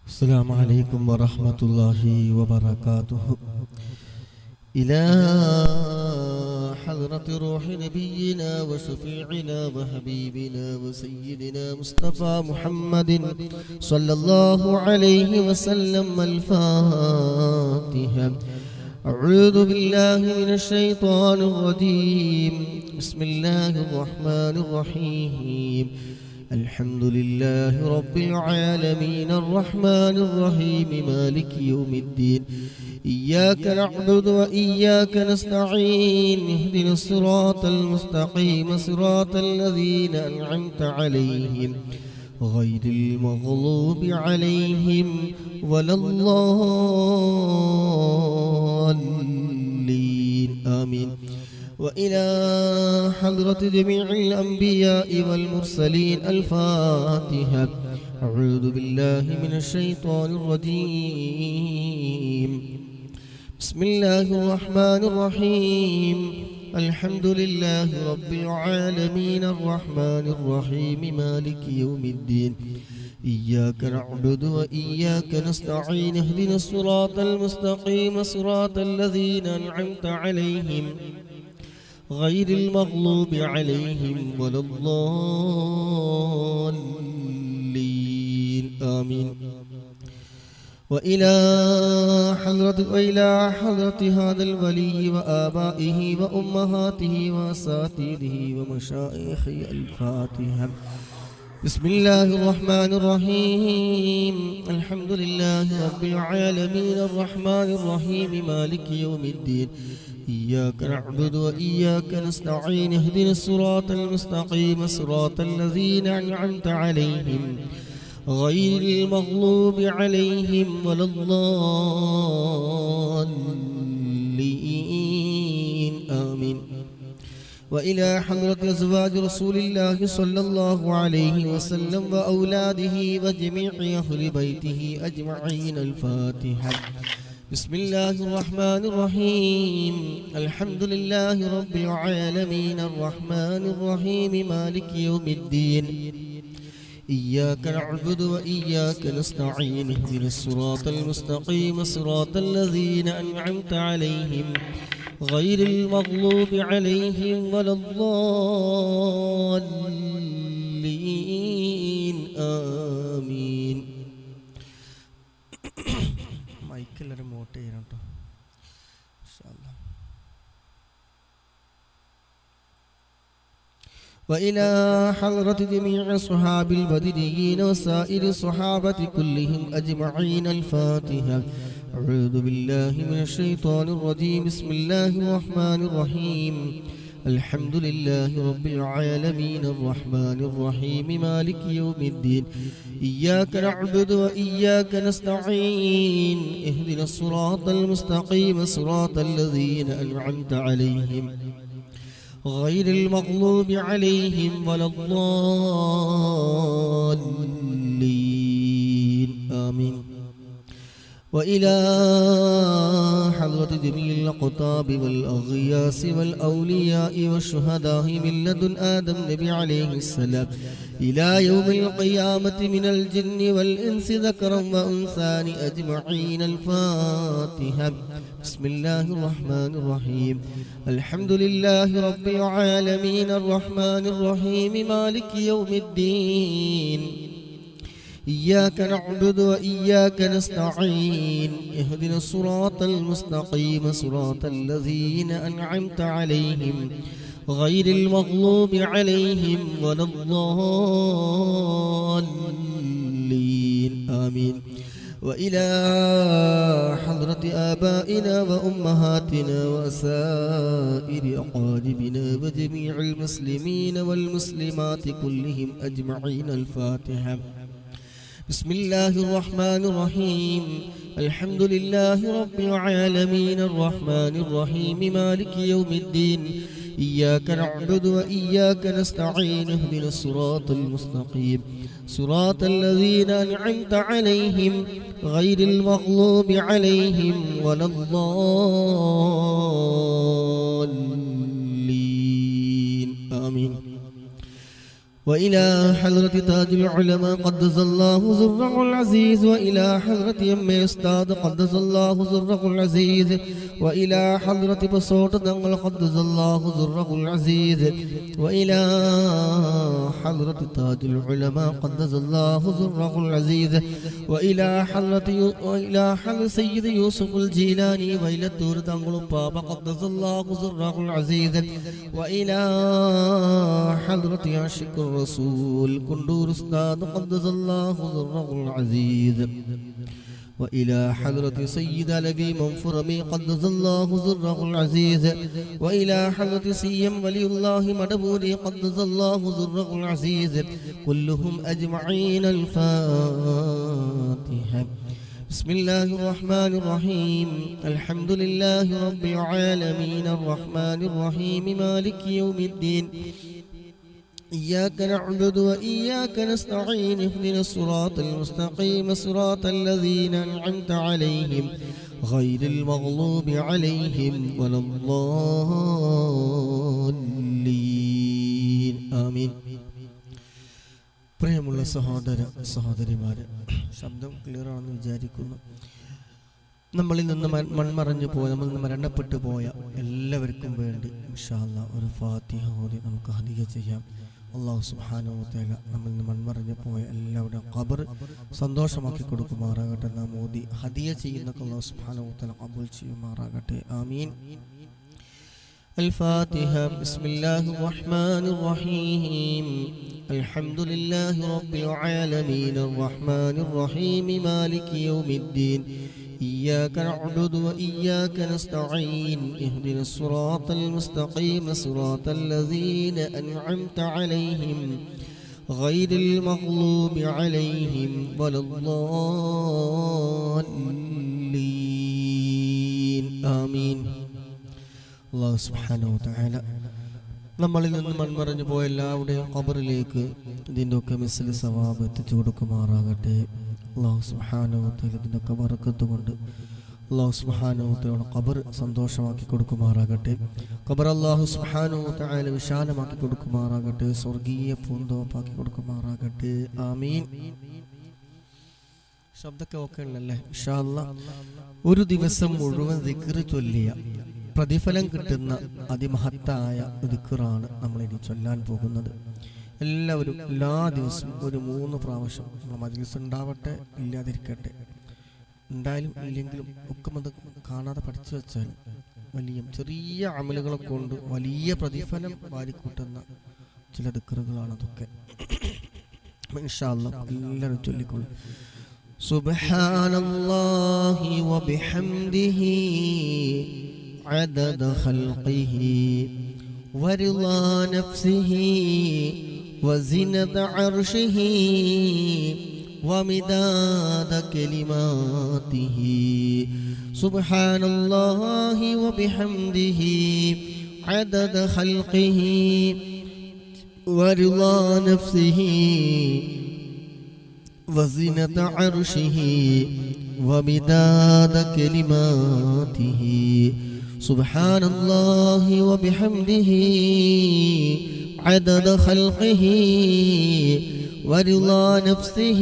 السلام عليكم ورحمة الله وبركاته. إلى حضرة روح نبينا وشفيعنا وحبيبنا وسيدنا مصطفى محمد صلى الله عليه وسلم الفاتحة. أعوذ بالله من الشيطان الرجيم. بسم الله الرحمن الرحيم. الحمد لله رب العالمين الرحمن الرحيم مالك يوم الدين. إياك نعبد وإياك نستعين. اهدنا الصراط المستقيم صراط الذين أنعمت عليهم غير المغضوب عليهم ولا الضالين آمين. وإلى حضرة جميع الأنبياء والمرسلين الفاتحة. أعوذ بالله من الشيطان الرجيم. بسم الله الرحمن الرحيم. الحمد لله رب العالمين الرحمن الرحيم مالك يوم الدين. إياك نعبد وإياك نستعين. اهدنا الصراط المستقيم صراط الذين أنعمت عليهم غير المغلوب عليهم ولا الضالين آمين. وإلى حضرة هذا الولي وآبائه وأمهاته وأساتذته ومشايخه الفاتحة. بسم الله الرحمن الرحيم. الحمد لله رب العالمين الرحمن الرحيم مالك يوم الدين. إياك نعبد وإياك نستعين. اهدنا الصراط المستقيم صراط الذين أنعمت عليهم غير المغلوب عليهم ولا الضالين آمين. وإلى حضرة أزواج رسول الله صلى الله عليه وسلم وأولاده وجميع أهل بيته أجمعين الفاتحة. بسم الله الرحمن الرحيم. الحمد لله رب العالمين الرحمن الرحيم مالك يوم الدين. إياك نعبد وإياك نستعين. اهدنا الصراط المستقيم صراط الذين أنعمت عليهم غير المغلوب عليهم ولا الضالين آمين. മൈക്കെല്ലാം remote ചെയ്യണം കേട്ടോ. وإلى حضرة جميع صحاب البدريين وسائر الصحابة كلهم أجمعين الفاتحة. أعوذ بالله من الشيطان الرجيم. بسم الله الرحمن الرحيم. الحمد لله رب العالمين الرحمن الرحيم مالك يوم الدين. إياك نعبد وإياك نستعين. اهدنا الصراط المستقيم صراط الذين أنعمت عليهم غير المغلوب عليهم ولا الضالين آمين. وإلى حضرة جميع الأقطاب والأغياس والأولياء والشهداء من لدن آدم نبي عليه السلام إلى يوم القيامة من الجن والإنس ذكرا وأنثى أجمعين الفاتحة. بسم الله الرحمن الرحيم. الحمد لله رب العالمين الرحمن الرحيم مالك يوم الدين. إياك نعبد وإياك نستعين. اهدنا الصراط المستقيم صراط الذين أنعمت عليهم غير المغلوب عليهم ولا الضالين آمين. وإلى حضرة آبائنا وأمهاتنا وسائر أقاربنا وجميع المسلمين والمسلمات كلهم أجمعين الفاتحة. بسم الله الرحمن الرحيم. الحمد لله رب العالمين الرحمن الرحيم مالك يوم الدين. إياك نعبد وإياك نستعين. اهدنا الصراط المستقيم صراط الذين أنعمت عليهم غير المغلوب عليهم ولا الضالين آمين. وإلى حضرة تاج العلماء قدس الله سره العزيز وإلى حضرة أم أستاذ قدس الله سره العزيز وإلى حضرة بصوت دنگل قدس الله سره العزيز وإلى حضرة تاج العلماء قدس الله سره العزيز وإلى حضرة سيد يوسف الجيلاني وإلى الدور دنگل بابا قدس الله سره العزيز وإلى حضرة عاشق الرسول كندور استاذ قدس الله سره العزيز وإلى حضرة سيد علوي منفرمي قدس الله سره العزيز وإلى حضرة سيم ولي الله مدبوري قدس الله سره العزيز كلهم أجمعين. الفاتحة. بسم الله الرحمن الرحيم. الحمد لله رب العالمين الرحمن الرحيم مالك يوم الدين إياك نعبد وإياك نستعين اهدنا الصراط المستقيم صراط الذين أنعمت عليهم غير المغضوب عليهم ولا الضالين آمين. പ്രിയമുള്ള സഹോദരിമാരെ, ശബ്ദം ക്ലിയർ ആണെന്ന് വിചാരിക്കുന്നു. നമ്മളിൽ നിന്ന് മൺമറഞ്ഞു പോയ, നമ്മളിൽ നിന്ന് മരണപ്പെട്ടു പോയ എല്ലാവർക്കും വേണ്ടി ഇൻഷാ അല്ലാഹ് ഒരു ഫാത്തിഹ ഓതി നമുക്ക് ഹദിയ ചെയ്യാം. അല്ലാഹു സുബ്ഹാനഹു വ തആല നമ്മളിൽ നിന്ന് മൺമറഞ്ഞു പോയ എല്ലാവരുടെയും ഖബർ സന്തോഷമാക്കി കൊടുക്കുമാറാകട്ടെ. നാം ഓതി ഹദിയ ചെയ്യുന്നതൊക്കെ അല്ലാഹു സുബ്ഹാനഹു വ തആല ഖബൂൽ ചെയ്യുമാറാകട്ടെ. ആമീൻ. الفاتحة. بسم الله الرحمن الرحيم. الحمد لله رب العالمين الرحمن الرحيم مالك يوم الدين إياك نعبد وإياك نستعين اهدنا الصراط المستقيم صراط الذين أنعمت عليهم غير المغضوب عليهم ولا الضالين آمين. അല്ലാഹു സുബ്ഹാനഹു വ തആല നമ്മളിൽ നിന്ന് മൺമറഞ്ഞു പോയ എല്ലാവരുടെയും ഖബറിലേക്ക് ഇതിൻ്റെ ഒക്കെ മിസ്ലി സവാബ് എത്തിച്ചു കൊടുക്കുമാറാകട്ടെ. അല്ലാഹു സുബ്ഹാനഹു വ തആല ഇതിൻ്റെ ഒക്കെ ബറക്കത്ത് കൊണ്ട് അല്ലാഹു സുബ്ഹാനഹു വ തആല ഖബർ സന്തോഷമാക്കി കൊടുക്കുമാറാകട്ടെ. ഖബർ അല്ലാഹു സുബ്ഹാനഹു വ തആല വിശാലമാക്കി കൊടുക്കുമാറാകട്ടെ. സ്വർഗീയ പൂന്തോപ്പാക്കി കൊടുക്കുമാറാകട്ടെ. ആമീൻ. ശബ്ദമൊക്കെ ഓക്കെ ഉണ്ടല്ലേ? ഇൻഷാ അല്ലാഹ് ഒരു ദിവസം മുഴുവൻ ദിക്ർ ചൊല്ലിയ പ്രതിഫലം കിട്ടുന്ന അതിമഹത്തായ ദിക്റാണ് നമ്മളിനി ചൊല്ലാൻ പോകുന്നത്. എല്ലാവരും എല്ലാ ദിവസവും ഒരു 3 പ്രാവശ്യം നമ്മുടെ മജ്‌ലിസ് ഉണ്ടാവട്ടെ, ഇല്ലാതിരിക്കട്ടെ, ഉണ്ടായാലും ഇല്ലെങ്കിലും ഒക്കെ അത് കാണാതെ പഠിച്ചു വെച്ചാൽ വലിയ ചെറിയ അമലുകളെ കൊണ്ട് വലിയ പ്രതിഫലം വാരിക്കൂട്ടുന്ന ചില ദിക്റുകളാണ് അതൊക്കെ. ഇൻഷാ അല്ലാഹ് എല്ലാവരും ചൊല്ലിക്കൊള്ളും. സുബ്ഹാനല്ലാഹി വബിഹംദിഹി عدد خلقه ورضا نفسه وزنة عرشه ومداد كلماته سبحان الله وبحمده عدد خلقه ورضا نفسه وزنة عرشه ومداد كلماته سبحان الله وبحمده عدد خلقه ورضا نفسه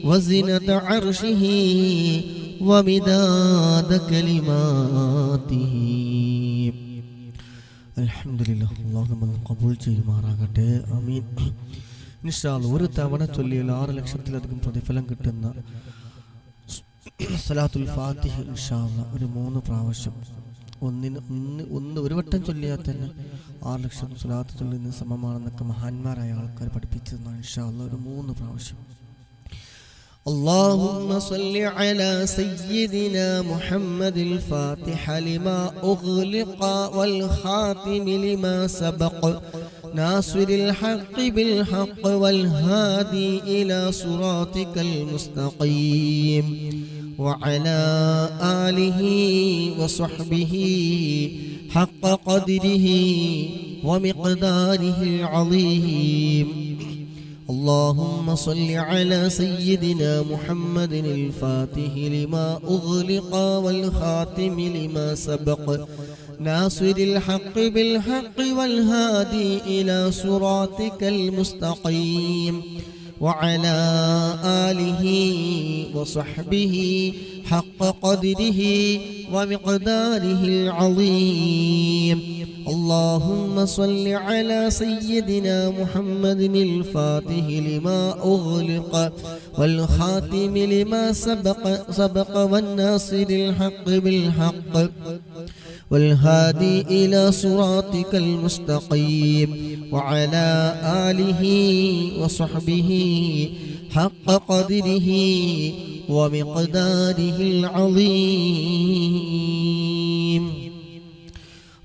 وزنة عرشه ومداد كلماته. الحمد لله. الله നമ്മെ ഖബൂൽ ചെയ്യുമാറാകട്ടെ. ആമീൻ. ഇൻഷാ അല്ലാഹ് ഒരു തവണ ചൊല്ലിയാൽ 6 ലക്ഷത്തിലധികം പ്രതിഫലം കിട്ടുന്ന സലാത്തുൽ ഫാത്തിഹ ഇൻഷാ അല്ലാഹ് ഒരു 3 പ്രാവശ്യം ഒരു വട്ടം ചൊല്ലിയാൽ തന്നെ 6 ലക്ഷം സ്വലാത്ത് ചൊല്ലുന്നതിന് സമമാണെന്നൊക്കെ മഹാന്മാരായ ആൾക്കാർ പഠിപ്പിച്ചതാണ്. ഇൻഷാ അല്ലാഹ് ഒരു 3 പ്രാവശ്യം. اللهم صل على سيدنا محمد الفاتح لما أغلق والخاتم لما سبق ناصر الحق بالحق والهادي إلى صراطك المستقيم وعلى آله وصحبه حق قدره ومقداره العظيم. اللهم صل على سيدنا محمد الفاتح لما أغلق والخاتم لما سبق ناصر الحق بالحق والهادي إلى صراطك المستقيم وعلى آله وصحبه حق قدره ومقداره العظيم. اللهم صل على سيدنا محمد الفاتح لما أغلق والخاتم لما سبق والناصر الحق بالحق والهادي إلى صراطك المستقيم وعلى آله وصحبه حق قدره ومقداره العظيم.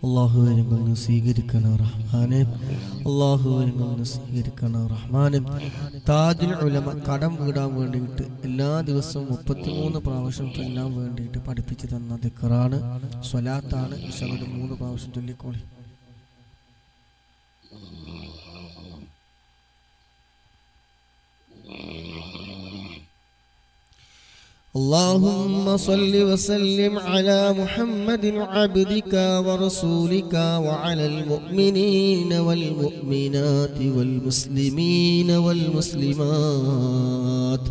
അള്ളാഹുവേ ഞങ്ങൾ സ്വീകരിക്കണ റഹ്മാനെ, അള്ളാഹുവേ ഞങ്ങൾ സ്വീകരിക്കണ റഹ്മാനെ. താജുൽ ഉലമ കടം വീടാൻ വേണ്ടിയിട്ട് എല്ലാ ദിവസവും 33 പ്രാവശ്യം ചൊല്ലാൻ വേണ്ടിയിട്ട് പഠിപ്പിച്ചു തന്ന ദിക്റാണ്, സ്വലാത്താണ്. 3 പ്രാവശ്യം ചൊല്ലിക്കോളി. اللهم صل وسلم على محمد عبدك ورسولك وعلى المؤمنين والمؤمنات والمسلمين والمسلمات.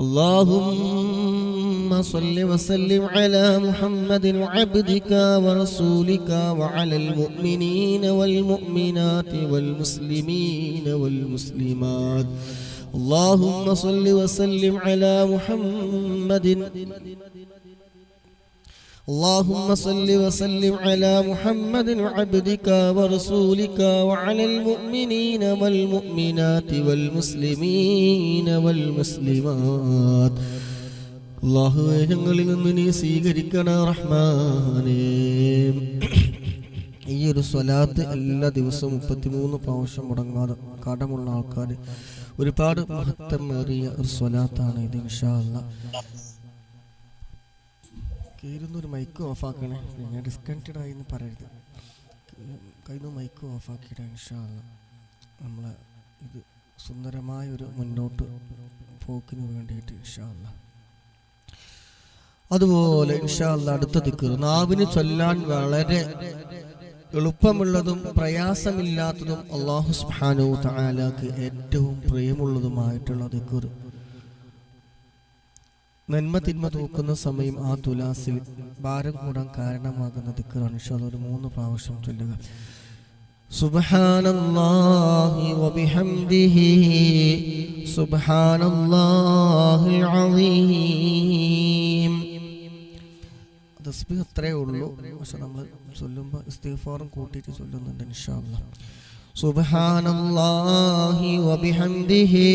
اللهم صل وسلم على محمد عبدك ورسولك وعلى المؤمنين والمؤمنات والمسلمين والمسلمات. اللهم صل وسلم على محمد اللهم صل وسلم على محمد عبدك ورسولك وعلى المؤمنين والمؤمنات والمسلمين والمسلمات. അല്ലാഹുവേ ഞങ്ങളിൽ നിന്ന് നീ സ്വീകരിക്കണ റഹ്മാനേ. ഈ ഒരു സ്വലാത്ത് എല്ലാ ദിവസവും 33 പ്രാവശ്യം മുടങ്ങാതെ കടമുള്ള ആൾക്കാർ ഒരുപാട് മഹത്വമേറിയ ഒരു സ്വലാത്താണ് ഇത്. ഇൻഷാ അല്ലാഹ് കയ്യിലൊന്നൊരു മൈക്ക് ഓഫാക്കണേ, ഞാൻ ഡിസ്കണക്റ്റഡ് ആയി എന്ന് പറയരുത്. കയ്യിൽ മൈക്ക് ഓഫാക്കിയിട. ഇൻഷാ അല്ലാഹ് നമ്മളെ ഇത് സുന്ദരമായൊരു മുന്നോട്ട് പോക്കിന് വേണ്ടിയിട്ട് ഇൻഷാ അല്ലാഹ്. അതുപോലെ ഇൻഷാ അല്ലാഹ് അടുത്ത ദിക്ർ നാവിന് ചൊല്ലാൻ വളരെ എളുപ്പമുള്ളതും പ്രയാസമില്ലാത്തതും അല്ലാഹു സുബ്ഹാനഹു തആലക്ക് ഏറ്റവും പ്രിയമുള്ളതുമായിട്ടുള്ള ദിക്ർ. നന്മ തിന്മ തൂക്കുന്ന സമയം ആ തുലാസിൽ ഭാരം കൂടാൻ കാരണമാകുന്ന ദിക്റാണ്. ഇൻഷാ അല്ലാഹ് ഒരു 3 പ്രാവശ്യം ചൊല്ലുക. സുബ്ഹാനല്ലാഹി വബിഹംദിഹി സുബ്ഹാനല്ലാഹിൽ അളീം. തസ്ബീഹ് അത്രേ ഉള്ളൂ, പക്ഷെ നമ്മൾ ചൊല്ലുമ്പോൾ ഇസ്തിഗ്ഫാറും കൂട്ടിയിട്ട് ചൊല്ലുന്നുണ്ട്. ഇൻഷാ അല്ലാഹ് സുബ്ഹാനല്ലാഹി വബിഹംദിഹി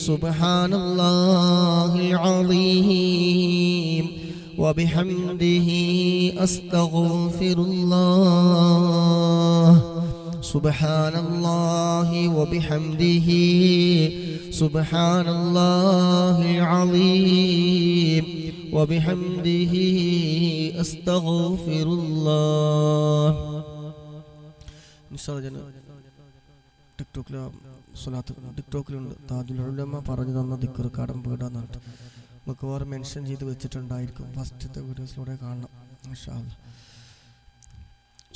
സുബ്ഹാനല്ലാഹിൽ അളീം വബിഹംദിഹി അസ്തഗ്ഫിറുല്ലാഹ് സുബ്ഹാനല്ലാഹി വബിഹംദിഹി സുബ്ഹാനല്ലാഹിൽ അളീം വബിഹംദിഹി അസ്തഗ്ഫിറുല്ലാഹ്. ടിക്ടോക്കിലുണ്ട് താജുൽ ഉലമ പറഞ്ഞു തന്ന ദിക്ർ കടം വീടാന്നിട്ട് മിക്കവാറും മെൻഷൻ ചെയ്ത് വെച്ചിട്ടുണ്ടായിരിക്കും. ഫസ്റ്റത്തെ വീഡിയോസിലൂടെ കാണണം ഇൻഷാ അല്ലാഹ്.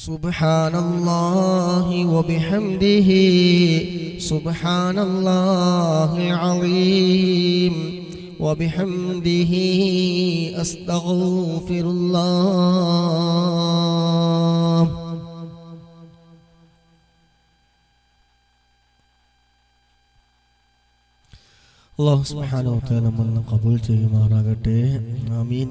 സുബ്ഹാനല്ലാഹി വബിഹംദിഹി സുബ്ഹാനല്ലാഹിൽ അളീം വബിഹംദിഹി അസ്തഗ്ഫിറുല്ലാഹ്. അല്ലാഹു സുബ്ഹാനഹു വ തആല നമ്മെ ഖബൂൽ ചെയ്യുമാറാകട്ടെ. ആമീൻ.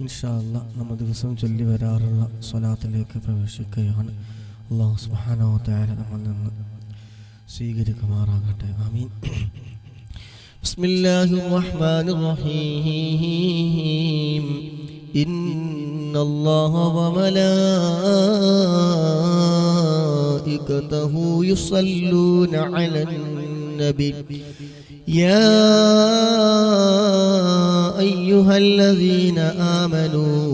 ഇൻഷാ അല്ലാഹ് നമ്മൾ ദിവസം ചൊല്ലി വരാറുള്ള സ്വലാത്തിലേക്ക് പ്രവേശിക്കുകയാണ്. അല്ലാഹു സുബ്ഹാനഹു വ തആല നമ്മിൽ നിന്ന് സ്വീകരിക്കുമാറാകട്ടെ. ആമീൻ. ബിസ്മില്ലാഹിർ റഹ്മാനിർ റഹീം. ഇന്നല്ലാഹ വ മലായികതഹു യുസല്ലൂന അലൻ നബി يا أيها الذين آمنوا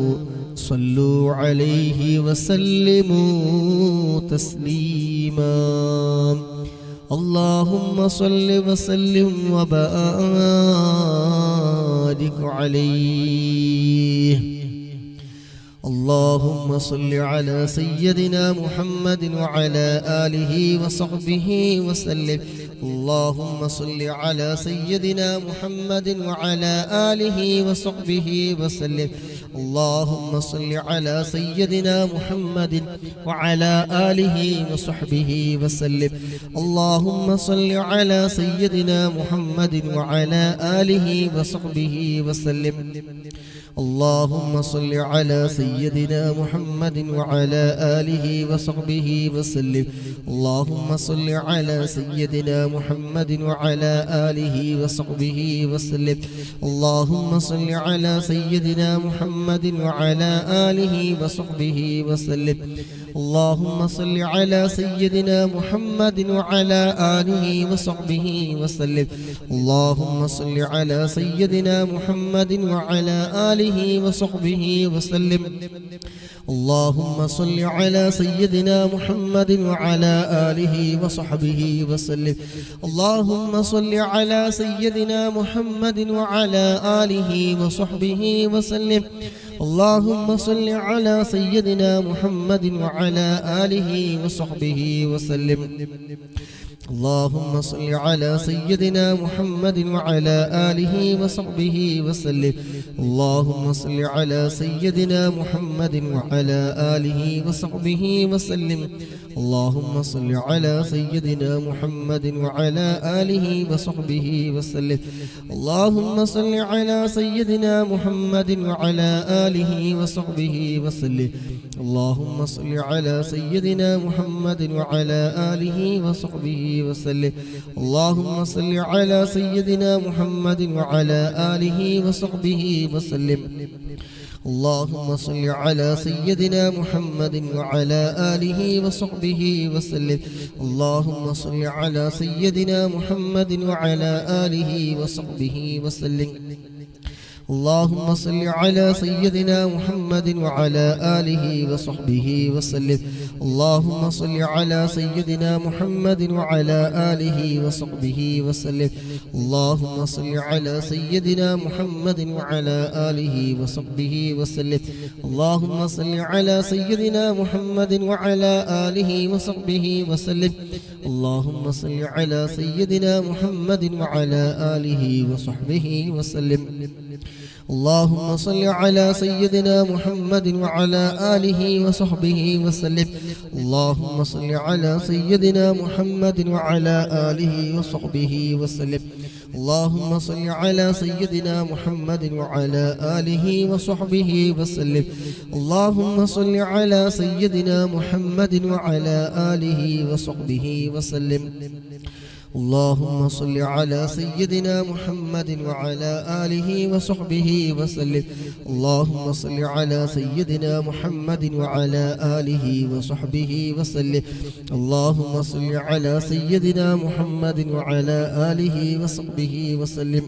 صلوا عليه وسلموا تسليما. اللهم صل وسلم وبارك عليه. الله اللهم صل على سيدنا محمد وعلى آله وصحبه وسلم اللهم صل على سيدنا محمد وعلى آله وصحبه وسلم اللهم صل على سيدنا محمد وعلى آله وصحبه وسلم اللهم صل على سيدنا محمد وعلى آله وصحبه وسلم اللهم صل على سيدنا محمد وعلى آله وصحبه وسلم اللهم صل على سيدنا محمد وعلى آله وصحبه وسلم اللهم صل على سيدنا محمد وعلى آله وصحبه وسلم اللهم صل على سيدنا محمد وعلى آله وصحبه وسلم اللهم صل على سيدنا محمد وعلى آله وصحبه وسلم اللهم صل على سيدنا محمد وعلى آله وصحبه وسلم اللهم صل على سيدنا محمد وعلى آله وصحبه وسلم اللهم صل على سيدنا محمد وعلى آله وصحبه وسلم اللهم صل على سيدنا محمد وعلى آله وصحبه وسلم اللهم صل على سيدنا محمد وعلى آله وصحبه وسلم اللهم صل على سيدنا محمد وعلى آله وصحبه وسلم اللهم صل على سيدنا محمد وعلى آله وصحبه وسلم اللهم صل على سيدنا محمد وعلى آله وصحبه وسلم اللهم صل على سيدنا محمد وعلى آله وصحبه وسلم اللهم صل على سيدنا محمد وعلى آله وصحبه وسلم اللهم صل على سيدنا محمد وعلى آله وصحبه وسلم اللهم صل على سيدنا محمد وعلى آله وصحبه وسلم اللهم صل على سيدنا محمد وعلى آله وصحبه وسلم اللهم صل على سيدنا محمد وعلى آله وصحبه وسلم اللهم صل على سيدنا محمد وعلى آله وصحبه وسلم اللهم صل على سيدنا محمد وعلى آله وصحبه وسلم اللهم صل على سيدنا محمد وعلى آله وصحبه وسلم اللهم صل على سيدنا محمد وعلى آله وصحبه وسلم اللهم صل على سيدنا محمد وعلى آله وصحبه وسلم اللهم صل على سيدنا محمد وعلى آله وصحبه وسلم اللهم صل على سيدنا محمد وعلى آله وصحبه وسلم اللهم صل على سيدنا محمد وعلى آله وصحبه وسلم اللهم صل على سيدنا محمد وعلى آله وصحبه وسلم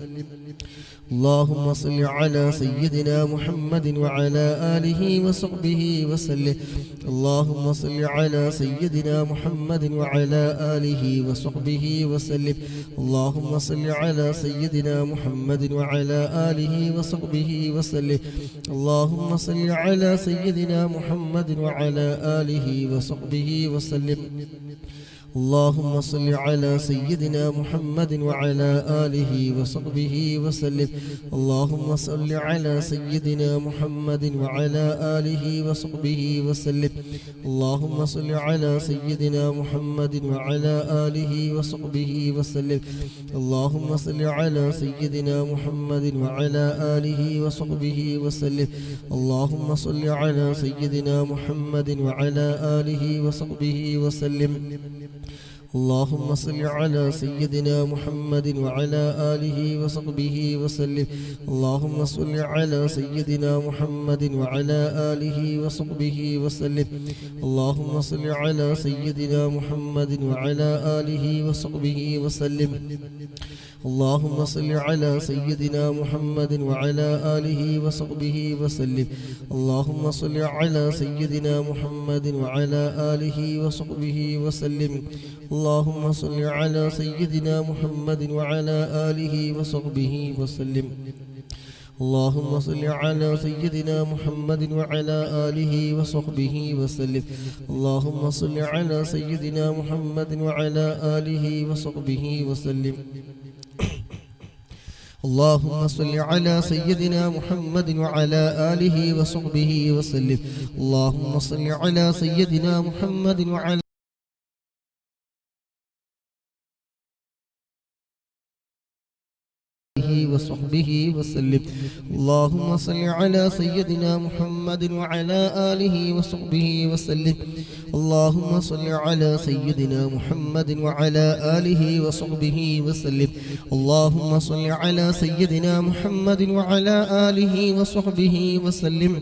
اللهم صل على سيدنا محمد وعلى آله وصحبه وسلم اللهم صل على سيدنا محمد وعلى آله وصحبه وسلم اللهم صل على سيدنا محمد وعلى آله وصحبه وسلم اللهم صل على سيدنا محمد وعلى آله وصحبه وسلم اللهم صل على سيدنا محمد وعلى آله وصحبه وسلم اللهم صل على سيدنا محمد وعلى آله وصحبه وسلم اللهم صل على سيدنا محمد وعلى آله وصحبه وسلم اللهم صل على سيدنا محمد وعلى آله وصحبه وسلم اللهم صل على سيدنا محمد وعلى آله وصحبه وسلم اللهم صل على سيدنا محمد وعلى آله وصحبه وسلم اللهم صل على سيدنا محمد وعلى آله وصحبه وسلم اللهم صل على سيدنا محمد وعلى آله وصحبه وسلم اللهم صل على سيدنا محمد وعلى آله وصحبه وسلم اللهم صل على سيدنا محمد وعلى آله وصحبه وسلم اللهم صل على سيدنا محمد وعلى آله وصحبه وسلم اللهم صل على سيدنا محمد وعلى آله وصحبه وسلم اللهم صل على سيدنا محمد وعلى آله وصحبه وسلم اللهم صل على سيدنا محمد وعلى آله وصحبه وسلم اللهم صل على سيدنا محمد وعلى وصحبه وسلم اللهم صل على سيدنا محمد وعلى آله وصحبه وسلم اللهم صل على سيدنا محمد وعلى آله وصحبه وسلم اللهم صل على سيدنا محمد وعلى آله وصحبه وسلم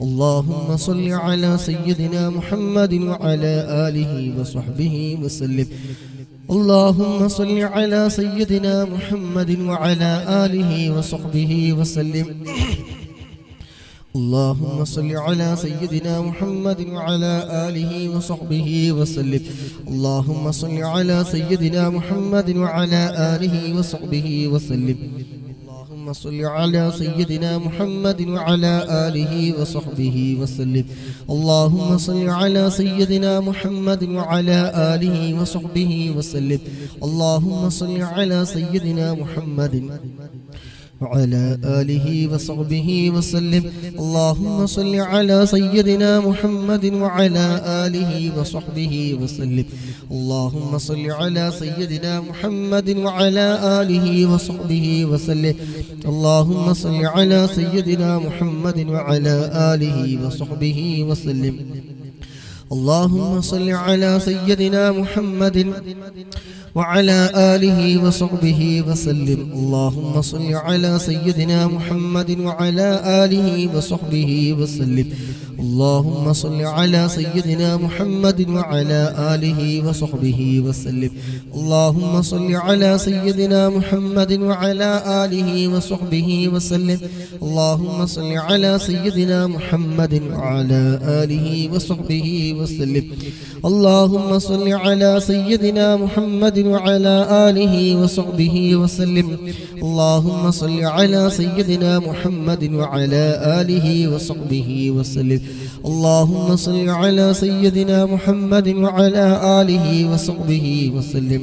اللهم صل على سيدنا محمد وعلى آله وصحبه وسلم اللهم صل على سيدنا محمد وعلى آله وصحبه وسلم اللهم صل على سيدنا محمد وعلى آله وصحبه وسلم اللهم صل على سيدنا محمد وعلى آله وصحبه وسلم اللهم صل على سيدنا محمد وعلى آله وصحبه وسلم اللهم صل على سيدنا محمد وعلى آله وصحبه وسلم اللهم صل على سيدنا محمد وعلى آله وصحبه وسلم اللهم صل على سيدنا محمد وعلى آله وصحبه وسلم اللهم صل على سيدنا محمد وعلى آله وصحبه وسلم اللهم صل على سيدنا محمد وعلى آله وصحبه وسلم اللهم صل على سيدنا محمد وعلى آله وصحبه وسلم اللهم صل على سيدنا محمد وعلى آله وصحبه وسلم اللهم صل على سيدنا محمد وعلى آله وصحبه وسلم اللهم صل على سيدنا محمد وعلى آله وصحبه وسلم اللهم صل على سيدنا محمد وعلى آله وصحبه وسلم اللهم صل على سيدنا محمد وعلى آله وصحبه وسلم اللهم صل على سيدنا محمد وعلى آله وصحبه وسلم اللهم صل على سيدنا محمد وعلى آله وصحبه وسلم اللهم صل على سيدنا محمد وعلى آله وصحبه وسلم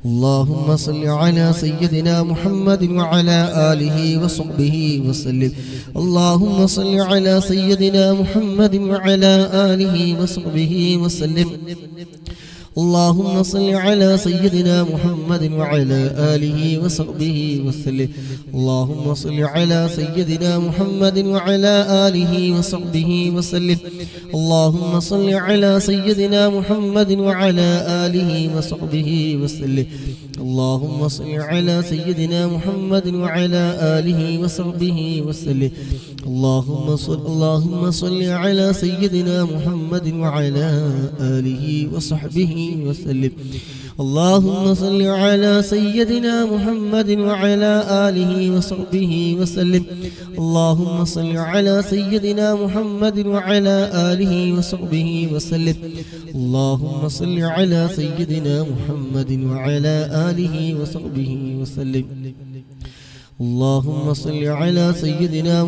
اللهم صل على سيدنا محمد وعلى آله وصحبه وسلم اللهم صل على سيدنا محمد وعلى آله وصحبه وسلم اللهم صل على سيدنا محمد وعلى آله وصحبه وسلم اللهم صل على سيدنا محمد وعلى آله وصحبه وسلم اللهم صل على سيدنا محمد وعلى آله وصحبه وسلم اللهم صل على سيدنا محمد وعلى آله وصحبه وسلم اللهم صل على سيدنا محمد وعلى آله وصحبه وسلم اللهم صل على سيدنا محمد وعلى آله وصحبه وسلم اللهم صل على سيدنا محمد وعلى آله وصحبه وسلم اللهم صل على سيدنا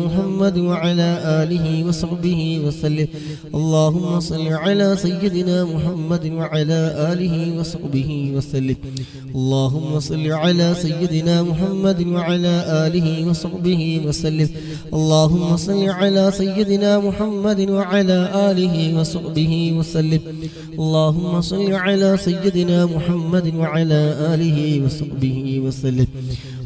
محمد وعلى آله وصحبه وسلم اللهم صل على سيدنا محمد وعلى آله وصحبه وسلم اللهم صل على سيدنا محمد وعلى آله وصحبه وسلم اللهم صل على سيدنا محمد وعلى آله وصحبه وسلم اللهم صل على سيدنا محمد وعلى آله وصحبه وسلم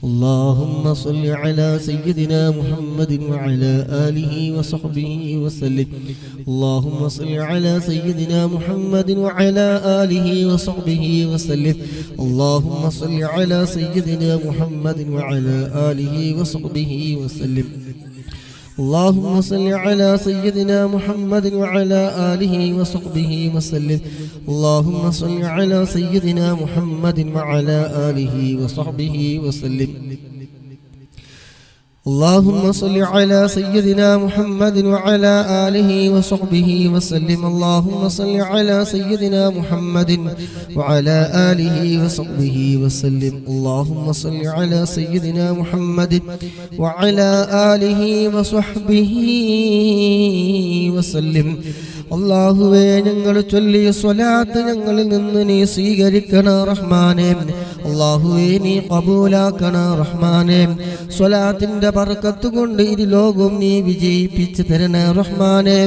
اللهم صل على سيدنا محمد وعلى آله وصحبه وسلم اللهم صل على سيدنا محمد وعلى آله وصحبه وسلم اللهم صل على سيدنا محمد وعلى آله وصحبه وسلم اللهم صل على سيدنا محمد وعلى آله وصحبه وسلم اللهم صل على سيدنا محمد وعلى آله وصحبه وسلم اللهم صل على سيدنا محمد وعلى آله وصحبه وسلم. اللهم صل على سيدنا محمد وعلى آله وصحبه وسلم. اللهم صل على سيدنا محمد وعلى آله وصحبه وسلم. അല്ലാഹുവേ, ഞങ്ങൾ ചൊല്ലിയ സ്വലാത്ത് ഞങ്ങളിൽ നിന്ന് നീ സ്വീകരിക്കണ റഹ്മാനേ. അല്ലാഹുവേ, നീ ഖബൂലാക്കണ റഹ്മാനേ. സ്വലാത്തിന്റെ ബർക്കത്ത് കൊണ്ട് ഇരു ലോകവും നീ വിജയിപ്പിച്ചു തരണ റഹ്മാനേ.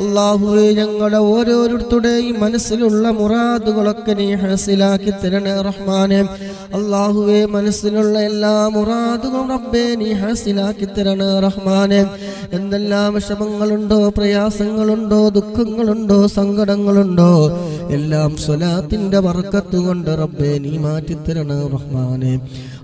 അല്ലാഹുവേ, ഞങ്ങളുടെ ഓരോരുത്തരുടെയും മനസ്സിലുള്ള മുറാദുകളൊക്കെ നീ ഹാസിലാക്കി തരണ റഹ്മാനേ. അല്ലാഹുവേ, മനസ്സിലുള്ള എല്ലാ മുറാദുകളും റബ്ബേ നീ ഹാസിലാക്കി തരണ റഹ്മാനേ. എന്തെല്ലാം വിഷമങ്ങളുണ്ടോ, പ്രയാസങ്ങളുണ്ടോ, ദുഃഖങ്ങളുണ്ടോ, സങ്കടങ്ങളുണ്ടോ, എല്ലാം സ്വലാത്തിന്റെ ബർക്കത്ത് കൊണ്ട് റബ്ബേ നീ മാറ്റിത്തരണ റഹ്മാനേ.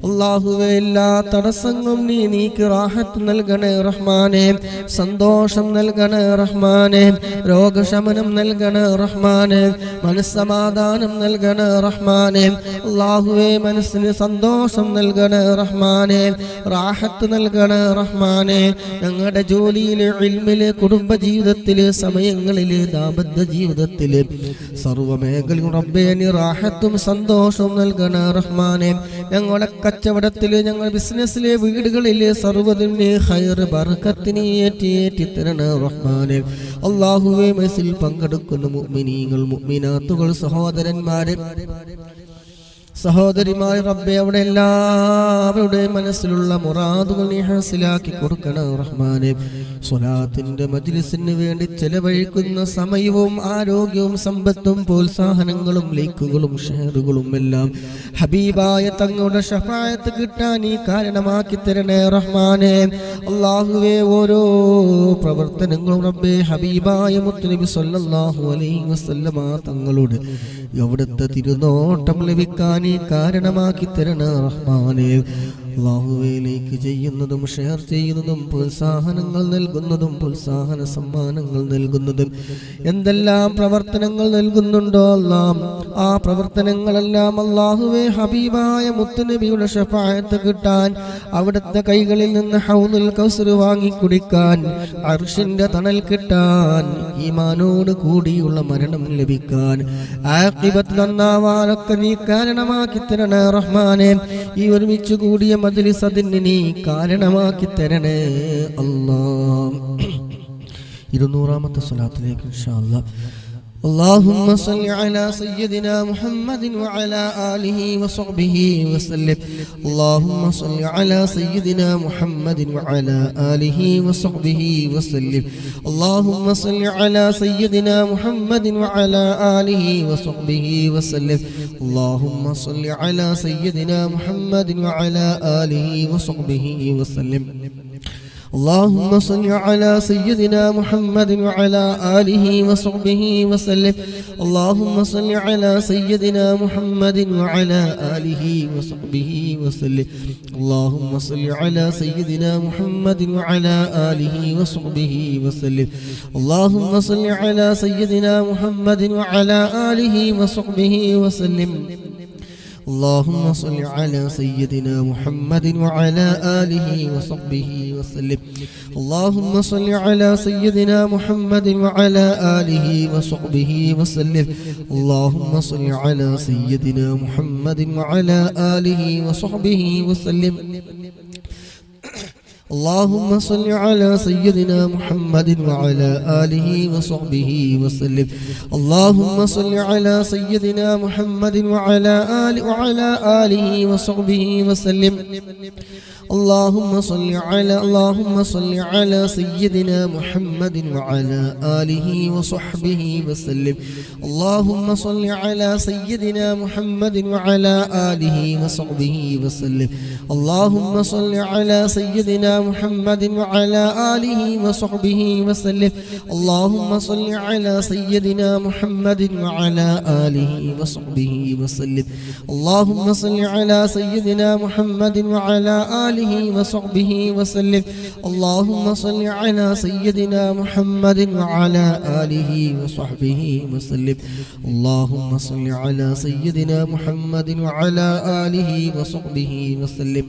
അല്ലാഹുവേ, എല്ലാ തടസ്സങ്ങളും നീ നീക്കി റാഹത്ത് നൽകണേ റഹ്മാനേ. സന്തോഷം നൽകണേ റഹ്മാനേ. രോഗശമനം നൽകണേ റഹ്മാനേ. മനസ്സമാധാനം നൽകണേ റഹ്മാനേ. അല്ലാഹുവേ, മനസ്സിന് സന്തോഷം നൽകണേ റഹ്മാനേ. റാഹത്ത് നൽകണേ റഹ്മാനേ. ഞങ്ങളുടെ ജോലിയില്, ഇൽമില്, കുടുംബജീവിതത്തില്, സമയങ്ങളില്, ദാമ്പത്യ ജീവിതത്തില്, സർവ്വമേഖലയും റബ്ബേ നീ റാഹത്തും സന്തോഷവും നൽകണേ റഹ്മാനേ. ഞങ്ങളുടെ കച്ചവടത്തില്, ഞങ്ങളുടെ ബിസിനസ്സിലെ, വീടുകളിലെ സർവ്വതും നീ ഖൈർ ബർക്കത്തിനെ ഏറ്റി തരണേ റഹ്മാനേ. അല്ലാഹുവേ, മസിൽ പങ്കെടുക്കുന്ന മുഅ്മിനീങ്ങൾ, മുഅ്മിനാത്തുകൾ, സഹോദരന്മാരെ, സഹോദരിമാർ റബ്ബേ, അവിടെ എല്ലാവരുടെ മനസ്സിലുള്ള മുറാദുകൾ നീ ഹാസിലാക്കി കൊടുക്കണം റഹ്മാനേ. സ്വലാത്തിന്റെ മജ്ലിസിന് വേണ്ടി ചെലവഴിക്കുന്ന സമയവും ആരോഗ്യവും സമ്പത്തും പ്രോത്സാഹനങ്ങളും ലൈക്കുകളും ഷെയറുകളും എല്ലാം ഹബീബായ തങ്ങളുടെ ശഫാഅത്ത് കിട്ടാൻ നീ കാരണമാക്കി തരണേ റഹ്മാനേ. അല്ലാഹുവേ, ഓരോ പ്രവർത്തനങ്ങളും റബ്ബേ ഹബീബായ മുത്തുനബി സ്വല്ലല്ലാഹു അലൈഹി വസല്ലമ തങ്ങളുടെ അവിടുത്തെ തിരുനോട്ടം ലഭിക്കാൻ നീ കാരണമാക്കി തരണേ റഹ്മാനേ. അല്ലാഹുവിലേക്ക് ചെയ്യുന്നതും ഷെയർ ചെയ്യുന്നതും പ്രോത്സാഹനങ്ങൾ നൽകുന്നതും പ്രോത്സാഹന സമ്മാനങ്ങൾ നൽകുന്നതും എന്തെല്ലാം പ്രവർത്തനങ്ങൾ നൽകുന്നുണ്ടോ അല്ലാഹ്, ആ പ്രവർത്തനങ്ങളെല്ലാം അല്ലാഹുവേ ഹബീബായ മുത്തുനബിയുടെ ശഫാഅത്ത് കിട്ടാൻ, അവിടുത്തെ കൈകളിൽ നിന്ന് ഹൗദുൽ കൗസർ വാങ്ങി കുടിക്കാൻ, അർശിന്റെ തണൽ കിട്ടാൻ, ഈമാനോട് കൂടിയുള്ള മരണം ലഭിക്കാൻ, ആഖിബത്ത് നന്നാവാനൊക്കെ നീ കാരണമാക്കി തരണേ റഹ്മാനേ. ഈ ഒരുമിച്ച് കൂടിയ മജ്ലിസ് അതിന് നീ കാരണമാക്കി തരണേ അല്ലാഹ്. 200ാമത്തെ സ്വലാത്തിലേക്ക് ഇൻഷാ അല്ലാഹ്. اللهم صل على سيدنا محمد وعلى آله وصحبه وسلم. اللهم صل على سيدنا محمد وعلى آله وصحبه وسلم. اللهم صل على سيدنا محمد وعلى آله وصحبه وسلم. اللهم صل على سيدنا محمد وعلى آله وصحبه وسلم. اللهم صل على سيدنا محمد وعلى آله وصحبه وسلم. اللهم صل على سيدنا محمد وعلى آله وصحبه وسلم. اللهم صل على سيدنا محمد وعلى آله وصحبه وسلم. اللهم صل على سيدنا محمد وعلى آله وصحبه وسلم. اللهم صل على سيدنا محمد وعلى آله وصحبه وسلم. اللهم صل على سيدنا محمد وعلى آله وصحبه وسلم. اللهم صل على سيدنا محمد وعلى آله وصحبه وسلم. اللهم صل على سيدنا محمد وعلى آله وصحبه وسلم. اللهم صل على سيدنا محمد وعلى آله وصحبه وسلم. اللهم صل على سيدنا محمد وعلى آله وصحبه وسلم. اللهم صل على سيدنا محمد وعلى آله وصحبه وسلم. اللهم صل على سيدنا محمد وعلى آله وصحبه وسلم. اللهم صل على سيدنا محمد وعلى آله وصحبه وسلم. اللهم صل على سيدنا محمد وعلى آله وصحبه وسلم. اللهم صل على سيدنا محمد وعلى آله وصحبه وسلم. اللهم صل على سيدنا محمد وعلى آله وصحبه وسلم.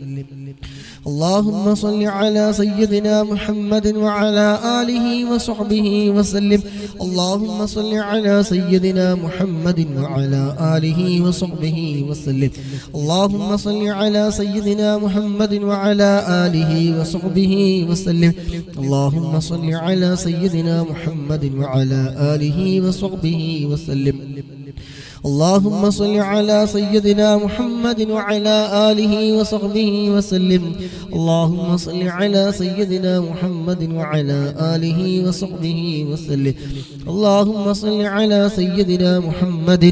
اللهم صل على سيدنا محمد وعلى آله وصحبه وسلم. اللهم صل على سيدنا محمد وعلى آله وصحبه وسلم. اللهم صل على سيدنا محمد وعلى آله وصحبه وسلم. اللهم صل على سيدنا محمد وعلى آله وصحبه وسلم. اللهم صل على سيدنا محمد وعلى آله وصحبه وسلم. اللهم صل على سيدنا محمد وعلى آله وصحبه وسلم. اللهم صل على سيدنا محمد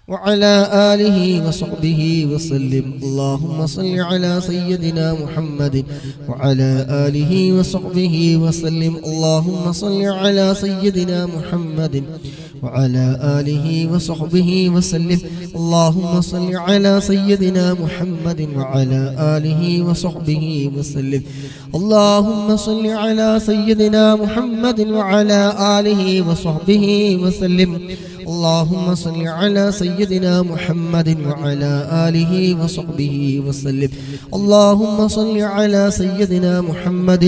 وعلى آله وصحبه وسلم. اللهم صل على سيدنا محمد وعلى آله وصحبه وسلم. اللهم صل على سيدنا محمد وعلى آله وصحبه وسلم. اللهم صل على سيدنا محمد وعلى آله وصحبه وسلم. اللهم صل على سيدنا محمد وعلى آله وصحبه وسلم. اللهم صل على سيدنا محمد وعلى آله وصحبه وسلم. اللهم صل على سيدنا محمد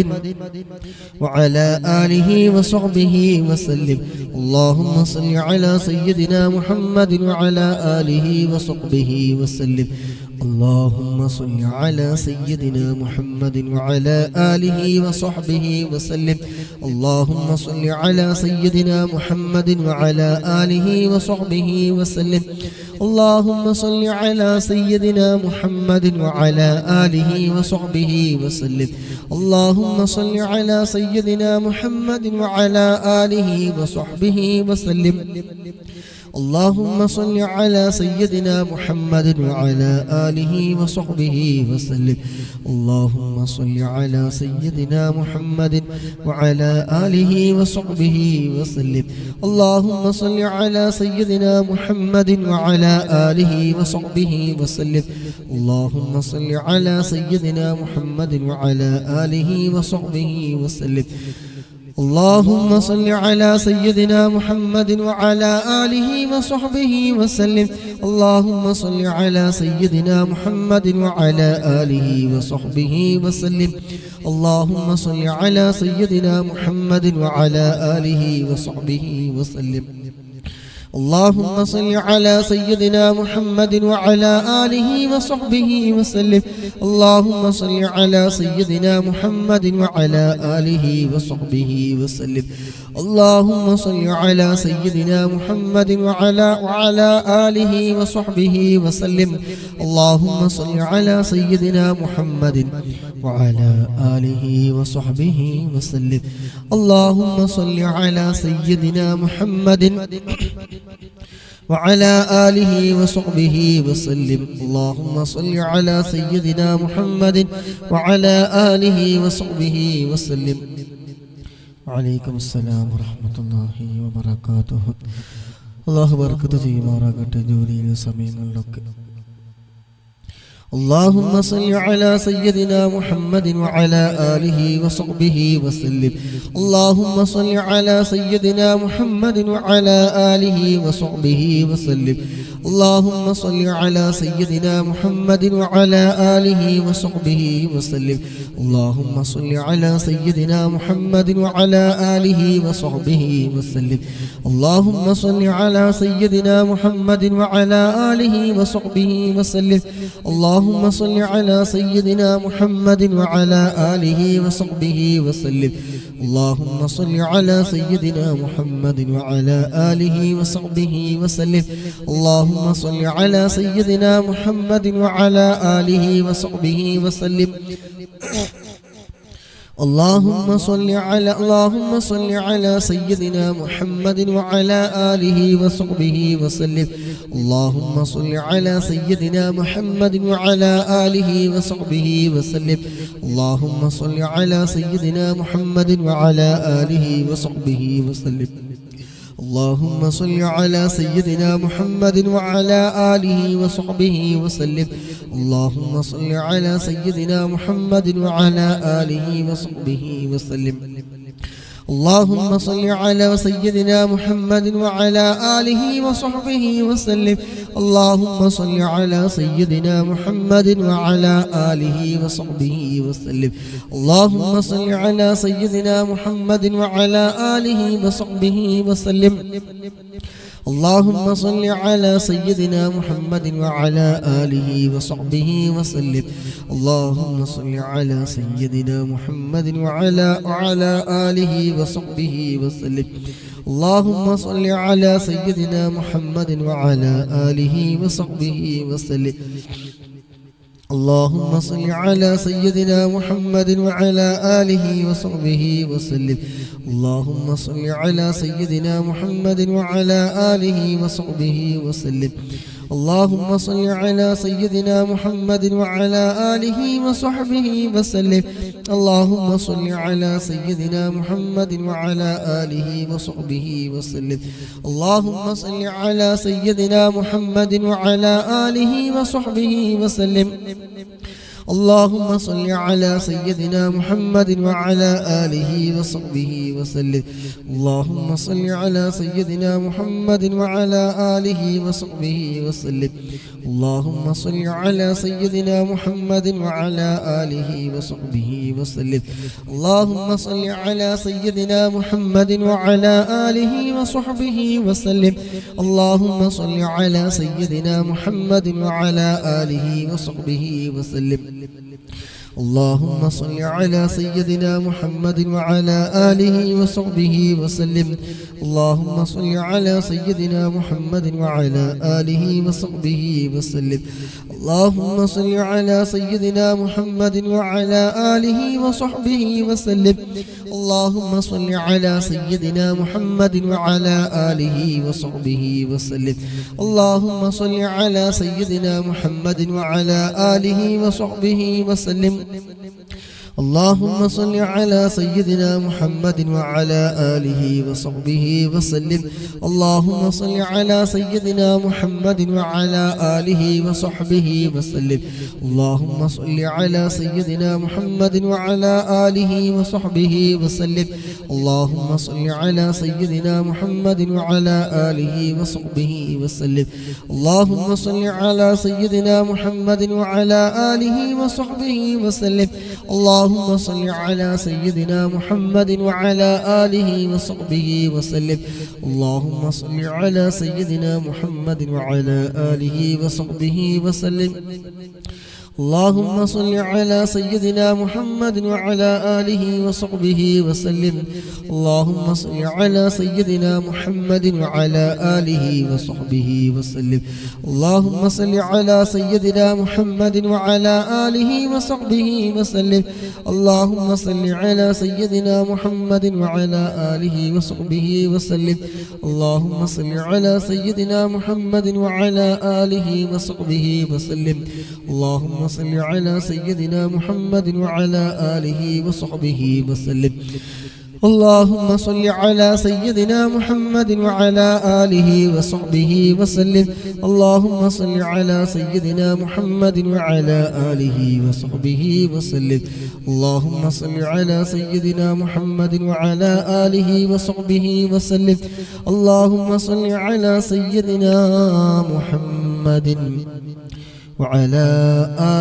وعلى آله وصحبه وسلم. اللهم صل على سيدنا محمد وعلى آله وصحبه وسلم. اللهم صل على سيدنا محمد وعلى آله وصحبه وسلم. اللهم صل على سيدنا محمد وعلى آله وصحبه وسلم. اللهم صل على سيدنا محمد وعلى آله وصحبه وسلم. اللهم صل على سيدنا محمد وعلى آله وصحبه وسلم. اللهم صل على سيدنا محمد وعلى آله وصحبه وسلم. اللهم صل على سيدنا محمد وعلى آله وصحبه وسلم. اللهم صل على سيدنا محمد وعلى آله وصحبه وسلم. اللهم صل على سيدنا محمد وعلى آله وصحبه وسلم. اللهم صل على سيدنا محمد وعلى آله وصحبه وسلم. اللهم صل على سيدنا محمد وعلى آله وصحبه وسلم. اللهم صل على سيدنا محمد وعلى آله وصحبه وسلم. اللهم صل على سيدنا محمد وعلى آله وصحبه وسلم. اللهم صل على سيدنا محمد وعلى آله وصحبه وسلم. اللهم صل على سيدنا محمد وعلى آله وصحبه وسلم. اللهم صل على سيدنا محمد وعلى آله وصحبه وسلم. اللهم صل على سيدنا محمد وعلى آله وصحبه وسلم. اللهم صل على سيدنا محمد وعلى آله وصحبه وسلم. وعليكم السلام ورحمة الله وبركاته. الله بركة ചെയ്യുമാറാകട്ടെ ജോലിയിലെ സമയങ്ങളിലൊക്കെ. اللهم صل على سيدنا محمد وعلى آله وصحبه وسلم. اللهم صل على سيدنا محمد وعلى آله وصحبه وسلم. اللهم صل على سيدنا محمد وعلى آله وصحبه وسلم. اللهم صل على سيدنا محمد وعلى آله وصحبه وسلم. اللهم صل على سيدنا محمد وعلى آله وصحبه وسلم. اللهم صل على سيدنا محمد وعلى آله وصحبه وسلم. اللهم صل على سيدنا محمد وعلى آله وصحبه وسلم. اللهم صل على سيدنا محمد وعلى آله وصحبه وسلم. اللهم صل على سيدنا محمد وعلى آله وصحبه وسلم. اللهم صل على سيدنا محمد وعلى آله وصحبه وسلم. اللهم صل على سيدنا محمد وعلى آله وصحبه وسلم. اللهم صل على سيدنا محمد وعلى آله وصحبه وسلم. اللهم صل على سيدنا محمد وعلى آله وصحبه وسلم. اللهم صل على سيدنا محمد وعلى آله وصحبه وسلم اللهم صل على سيدنا محمد وعلى آله وصحبه وسلم اللهم صل على سيدنا محمد وعلى آله وصحبه وسلم اللهم صل على سيدنا محمد وعلى آله وصحبه وسلم اللهم صل على سيدنا محمد وعلى آله وصحبه وسلم اللهم صل على سيدنا محمد وعلى آله وصحبه وسلم اللهم صل على سيدنا محمد وعلى آله وصحبه وسلم اللهم صل على سيدنا محمد وعلى آله وصحبه وسلم اللهم صل على سيدنا محمد وعلى آله وصحبه وسلم اللهم صل على سيدنا محمد وعلى آله وصحبه وسلم اللهم صل على سيدنا محمد وعلى آله وصحبه وسلم اللهم صل على سيدنا محمد وعلى آله وصحبه وسلم اللهم صل على سيدنا محمد وعلى آله وصحبه وسلم اللهم صل على سيدنا محمد وعلى آله وصحبه وسلم اللهم صل على سيدنا محمد وعلى آله وصحبه وسلم اللهم صل على سيدنا محمد وعلى آله وصحبه وسلم اللهم صل على سيدنا محمد وعلى آله وصحبه وسلم اللهم صل على سيدنا محمد وعلى آله وصحبه وسلم اللهم صل على سيدنا محمد وعلى آله وصحبه وسلم اللهم صل على سيدنا محمد وعلى آله وصحبه وسلم اللهم صل على سيدنا محمد وعلى آله وصحبه وسلم اللهم صل على سيدنا محمد وعلى آله وصحبه وسلم اللهم صل على سيدنا محمد وعلى آله وصحبه وسلم اللهم صل على سيدنا محمد وعلى آله وصحبه وسلم اللهم صل على سيدنا محمد وعلى آله وصحبه وسلم اللهم صل على سيدنا محمد وعلى آله وصحبه وسلم اللهم صل على سيدنا محمد وعلى آله وصحبه وسلم اللهم صل على سيدنا محمد وعلى آله وصحبه وسلم اللهم صل على سيدنا محمد وعلى آله وصحبه وسلم اللهم صل على سيدنا محمد وعلى آله وصحبه وسلم اللهم صل على سيدنا محمد وعلى آله وصحبه وسلم اللهم صل على سيدنا محمد وعلى آله وصحبه وسلم اللهم صل على سيدنا محمد وعلى آله وصحبه وسلم اللهم صل على سيدنا محمد وعلى آله وصحبه وسلم اللهم صل على سيدنا محمد وعلى آله وصحبه وسلم اللهم صل على سيدنا محمد وعلى آله وصحبه وسلم اللهم صل على سيدنا محمد وعلى آله وصحبه وسلم اللهم صل على سيدنا محمد وعلى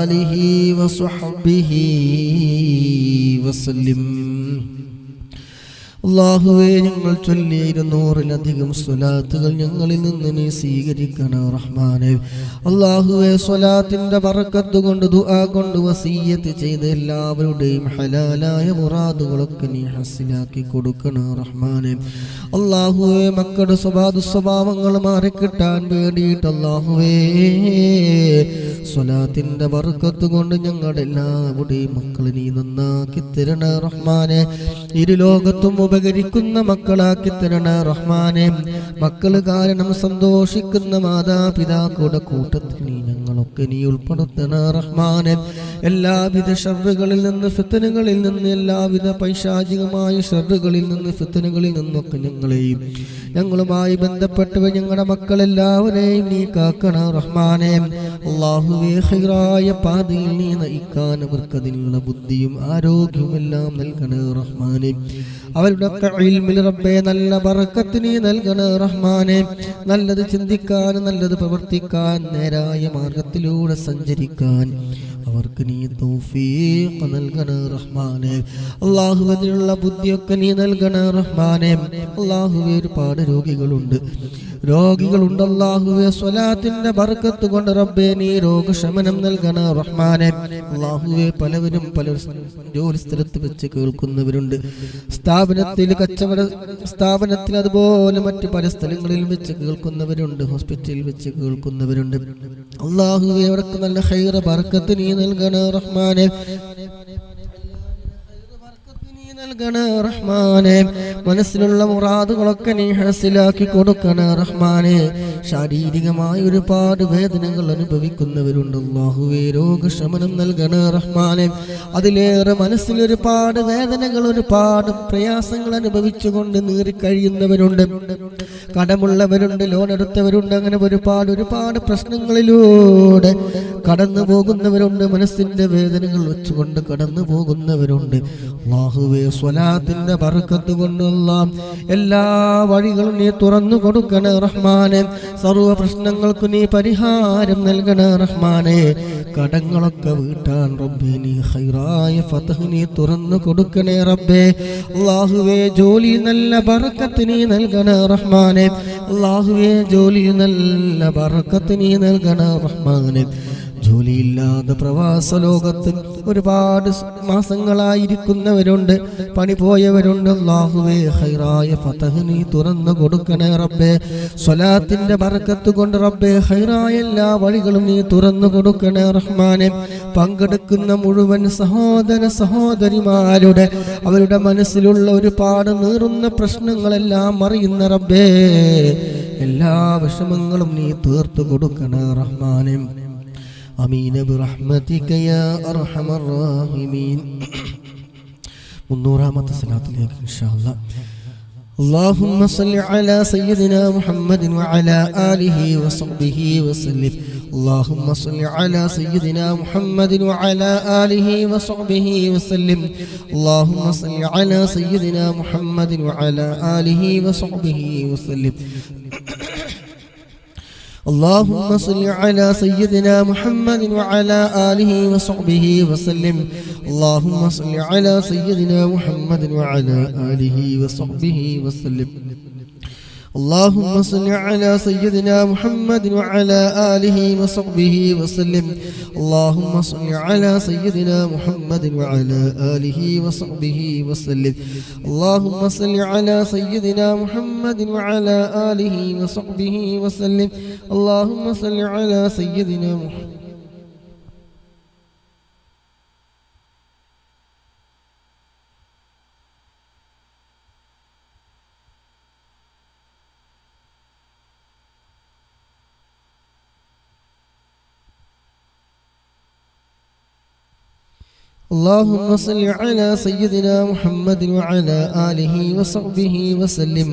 آله وصحبه وسلم അല്ലാഹുവേ ഞങ്ങൾ ചൊല്ലിയ 200-ലധികം സ്വലാത്തുകൾ ഞങ്ങളിൽ നിന്ന് നീ സ്വീകരിക്കണം റഹ്മാനേ. അല്ലാഹുവേ സ്വലാത്തിന്റെ ബറക്കത്ത് കൊണ്ട് ദുആ കൊണ്ട് വസിയ്യത്ത് ചെയ്ത എല്ലാവരുടെയും ഹലാലായ മുറാദുകളൊക്കെ നീ ഹസിലാക്കി കൊടുക്കണം റഹ്മാനേ. അല്ലാഹുവേ മക്കളുടെ സ്വഭാവങ്ങൾ മാറിക്കിട്ടാൻ വേണ്ടിയിട്ട് അല്ലാഹുവേ സ്വലാത്തിന്റെ ബറക്കത്ത് കൊണ്ട് ഞങ്ങളുടെ എല്ലാവരുടെയും മക്കളെ നീ നന്നാക്കി തരണേ റഹ്മാനേ. ഇരുലോകത്തും ഉപകരിക്കുന്ന മക്കളാക്കി തരണേ റഹ്മാനേ. മക്കള് കാരണം സന്തോഷിക്കുന്ന മാതാപിതാക്കളുടെ കൂട്ടത്തിൽ നീ ഞങ്ങളൊക്കെ നീ ഉൾപ്പെടുത്തണേ റഹ്മാനേ. എല്ലാവിധ ഷർറുകളിൽ നിന്ന് ഫിത്നകളിൽ നിന്ന് എല്ലാവിധ പൈശാചികമായ ഷർറുകളിൽ നിന്ന് ഫിത്നകളിൽ നിന്നൊക്കെ ഞങ്ങളെയും ഞങ്ങളുമായി ബന്ധപ്പെട്ടവ ഞങ്ങളുടെ മക്കളെല്ലാവരെയും നീ കാക്കണേ റഹ്മാനേ. അല്ലാഹുവേ ഖൈറായ പാതയിൽ നീ നയിക്കാൻ അവർക്ക് അതിനുള്ള ബുദ്ധിയും ആരോഗ്യവും എല്ലാം നൽകണേ റഹ്മാനേ. അവരുടെ ഇൽമിൽ റബ്ബേ നല്ല ബറക്കത്ത് നീ നൽകണേ റഹ്മാനെ. നല്ലത് ചിന്തിക്കാൻ, നല്ലത് പ്രവർത്തിക്കാൻ, നേരായ മാർഗത്തിലൂടെ സഞ്ചരിക്കാൻ അവർക്ക് നീ തൗഫീഖ് നൽകണേ റഹ്മാനെ. അല്ലാഹുവേ അതിനുള്ള ബുദ്ധിയൊക്കെ നീ നൽകണേ റഹ്മാനെ. അല്ലാഹുവേ ഒരുപാട് രോഗികളുണ്ട് അല്ലാഹുവേ സ്വലാത്തിന്റെ ബർക്കത്ത് കൊണ്ട് റബ്ബേ നീ രോഗശമനം നൽകണേ റഹ്മാനെ. അല്ലാഹുവേ പലവരും പല ജോലി സ്ഥലത്ത് വെച്ച് കേൾക്കുന്നവരുണ്ട്, സ്ഥാപനത്തിൽ, കച്ചവട സ്ഥാപനത്തിൽ, അതുപോലെ മറ്റു പല സ്ഥലങ്ങളിൽ വെച്ച് കേൾക്കുന്നവരുണ്ട്, ഹോസ്പിറ്റലിൽ വെച്ച് കേൾക്കുന്നവരുണ്ട്. അല്ലാഹുവേ അവർക്ക് നല്ല ഖൈർ ബർക്കത്ത് നീ നൽകണേ റഹ്മാനെ. റഹ്മാനെ മനസ്സിലുള്ള മുറാദുകളൊക്കെ നീ ഹാസിലാക്കി കൊടുക്കണേ റഹ്മാനെ. ശാരീരികമായ ഒരുപാട് വേദനകൾ അനുഭവിക്കുന്നവരുണ്ട്, അല്ലാഹുവേ രോഗശമനം നൽകണേ റഹ്മാനെ. അതിലേറെ മനസ്സിൽ ഒരുപാട് വേദനകൾ, ഒരുപാട് പ്രയാസങ്ങൾ അനുഭവിച്ചുകൊണ്ട് നീറിക്കഴിയുന്നവരുണ്ട്, കടമുള്ളവരുണ്ട്, ലോൺ എടുത്തവരുണ്ട്, അങ്ങനെ ഒരുപാട് പ്രശ്നങ്ങളിലൂടെ കടന്നു പോകുന്നവരുണ്ട്, മനസ്സിന്റെ വേദനകൾ വെച്ചുകൊണ്ട് കടന്നു പോകുന്നവരുണ്ട്. അല്ലാഹുവേ സ്വലാത്തിന്റെ ബർക്കത്ത് കൊണ്ടുള്ള എല്ലാ വഴികളും നീ തുറന്നു കൊടുക്കണേ റഹ്മാനെ. സർവ്വ പ്രശ്നങ്ങൾക്ക് നീ പരിഹാരം നൽകണേ റഹ്മാനെ. കടങ്ങളൊക്കെ വീട്ടാൻ റബ്ബേ നീ ഖൈറായ ഫതഹ് നീ തുറന്നു കൊടുക്കണേ റബ്ബേ. അല്ലാഹുവേ ജോലി നല്ല ബർക്കത്ത് നീ നൽകണേ റഹ്മാനെ. അല്ലാഹുവേ ജോലി നല്ല ബർക്കത്ത് നീ നൽകണേ റഹ്മാനെ. ജോലിയില്ലാതെ പ്രവാസ ലോകത്ത് ഒരുപാട് മാസങ്ങളായിരിക്കുന്നവരുണ്ട്, പണി പോയവരുണ്ട്. അല്ലാഹുവേ ഖൈറായ ഫതഹ് നീ തുറന്നു കൊടുക്കണേ റബ്ബേ. സ്വലാത്തിന്റെ ബർക്കത്ത് കൊണ്ട് റബ്ബേ ഖൈറായ എല്ലാ വഴികളും നീ തുറന്നു കൊടുക്കണേ റഹ്മാനെ. പങ്കെടുക്കുന്ന മുഴുവൻ സഹോദര സഹോദരിമാരുടെ അവരുടെ മനസ്സിലുള്ള ഒരുപാട് നീറുന്ന പ്രശ്നങ്ങളെല്ലാം അറിയുന്ന റബ്ബേ, എല്ലാ വിഷമങ്ങളും നീ തീർത്തു കൊടുക്കണേ റഹ്മാനെ. آمين برحمتك يا أرحم الراحمين. 300 صلاة عليك إن شاء الله. اللهم صل على سيدنا محمد وعلى آله وصحبه وسلم. اللهم صل على سيدنا محمد وعلى آله وصحبه وسلم. اللهم صل على سيدنا محمد وعلى آله وصحبه وسلم. اللهم صل على سيدنا محمد وعلى آله وصحبه وسلم. اللهم صل على سيدنا محمد وعلى آله وصحبه وسلم. اللهم صل على سيدنا محمد وعلى آله وصحبه وسلم. اللهم صل على سيدنا محمد وعلى آله وصحبه وسلم. اللهم صل على سيدنا محمد وعلى آله وصحبه وسلم. اللهم صل على سيدنا محمد. اللهم صل على سيدنا محمد وعلى آله وصحبه وسلم.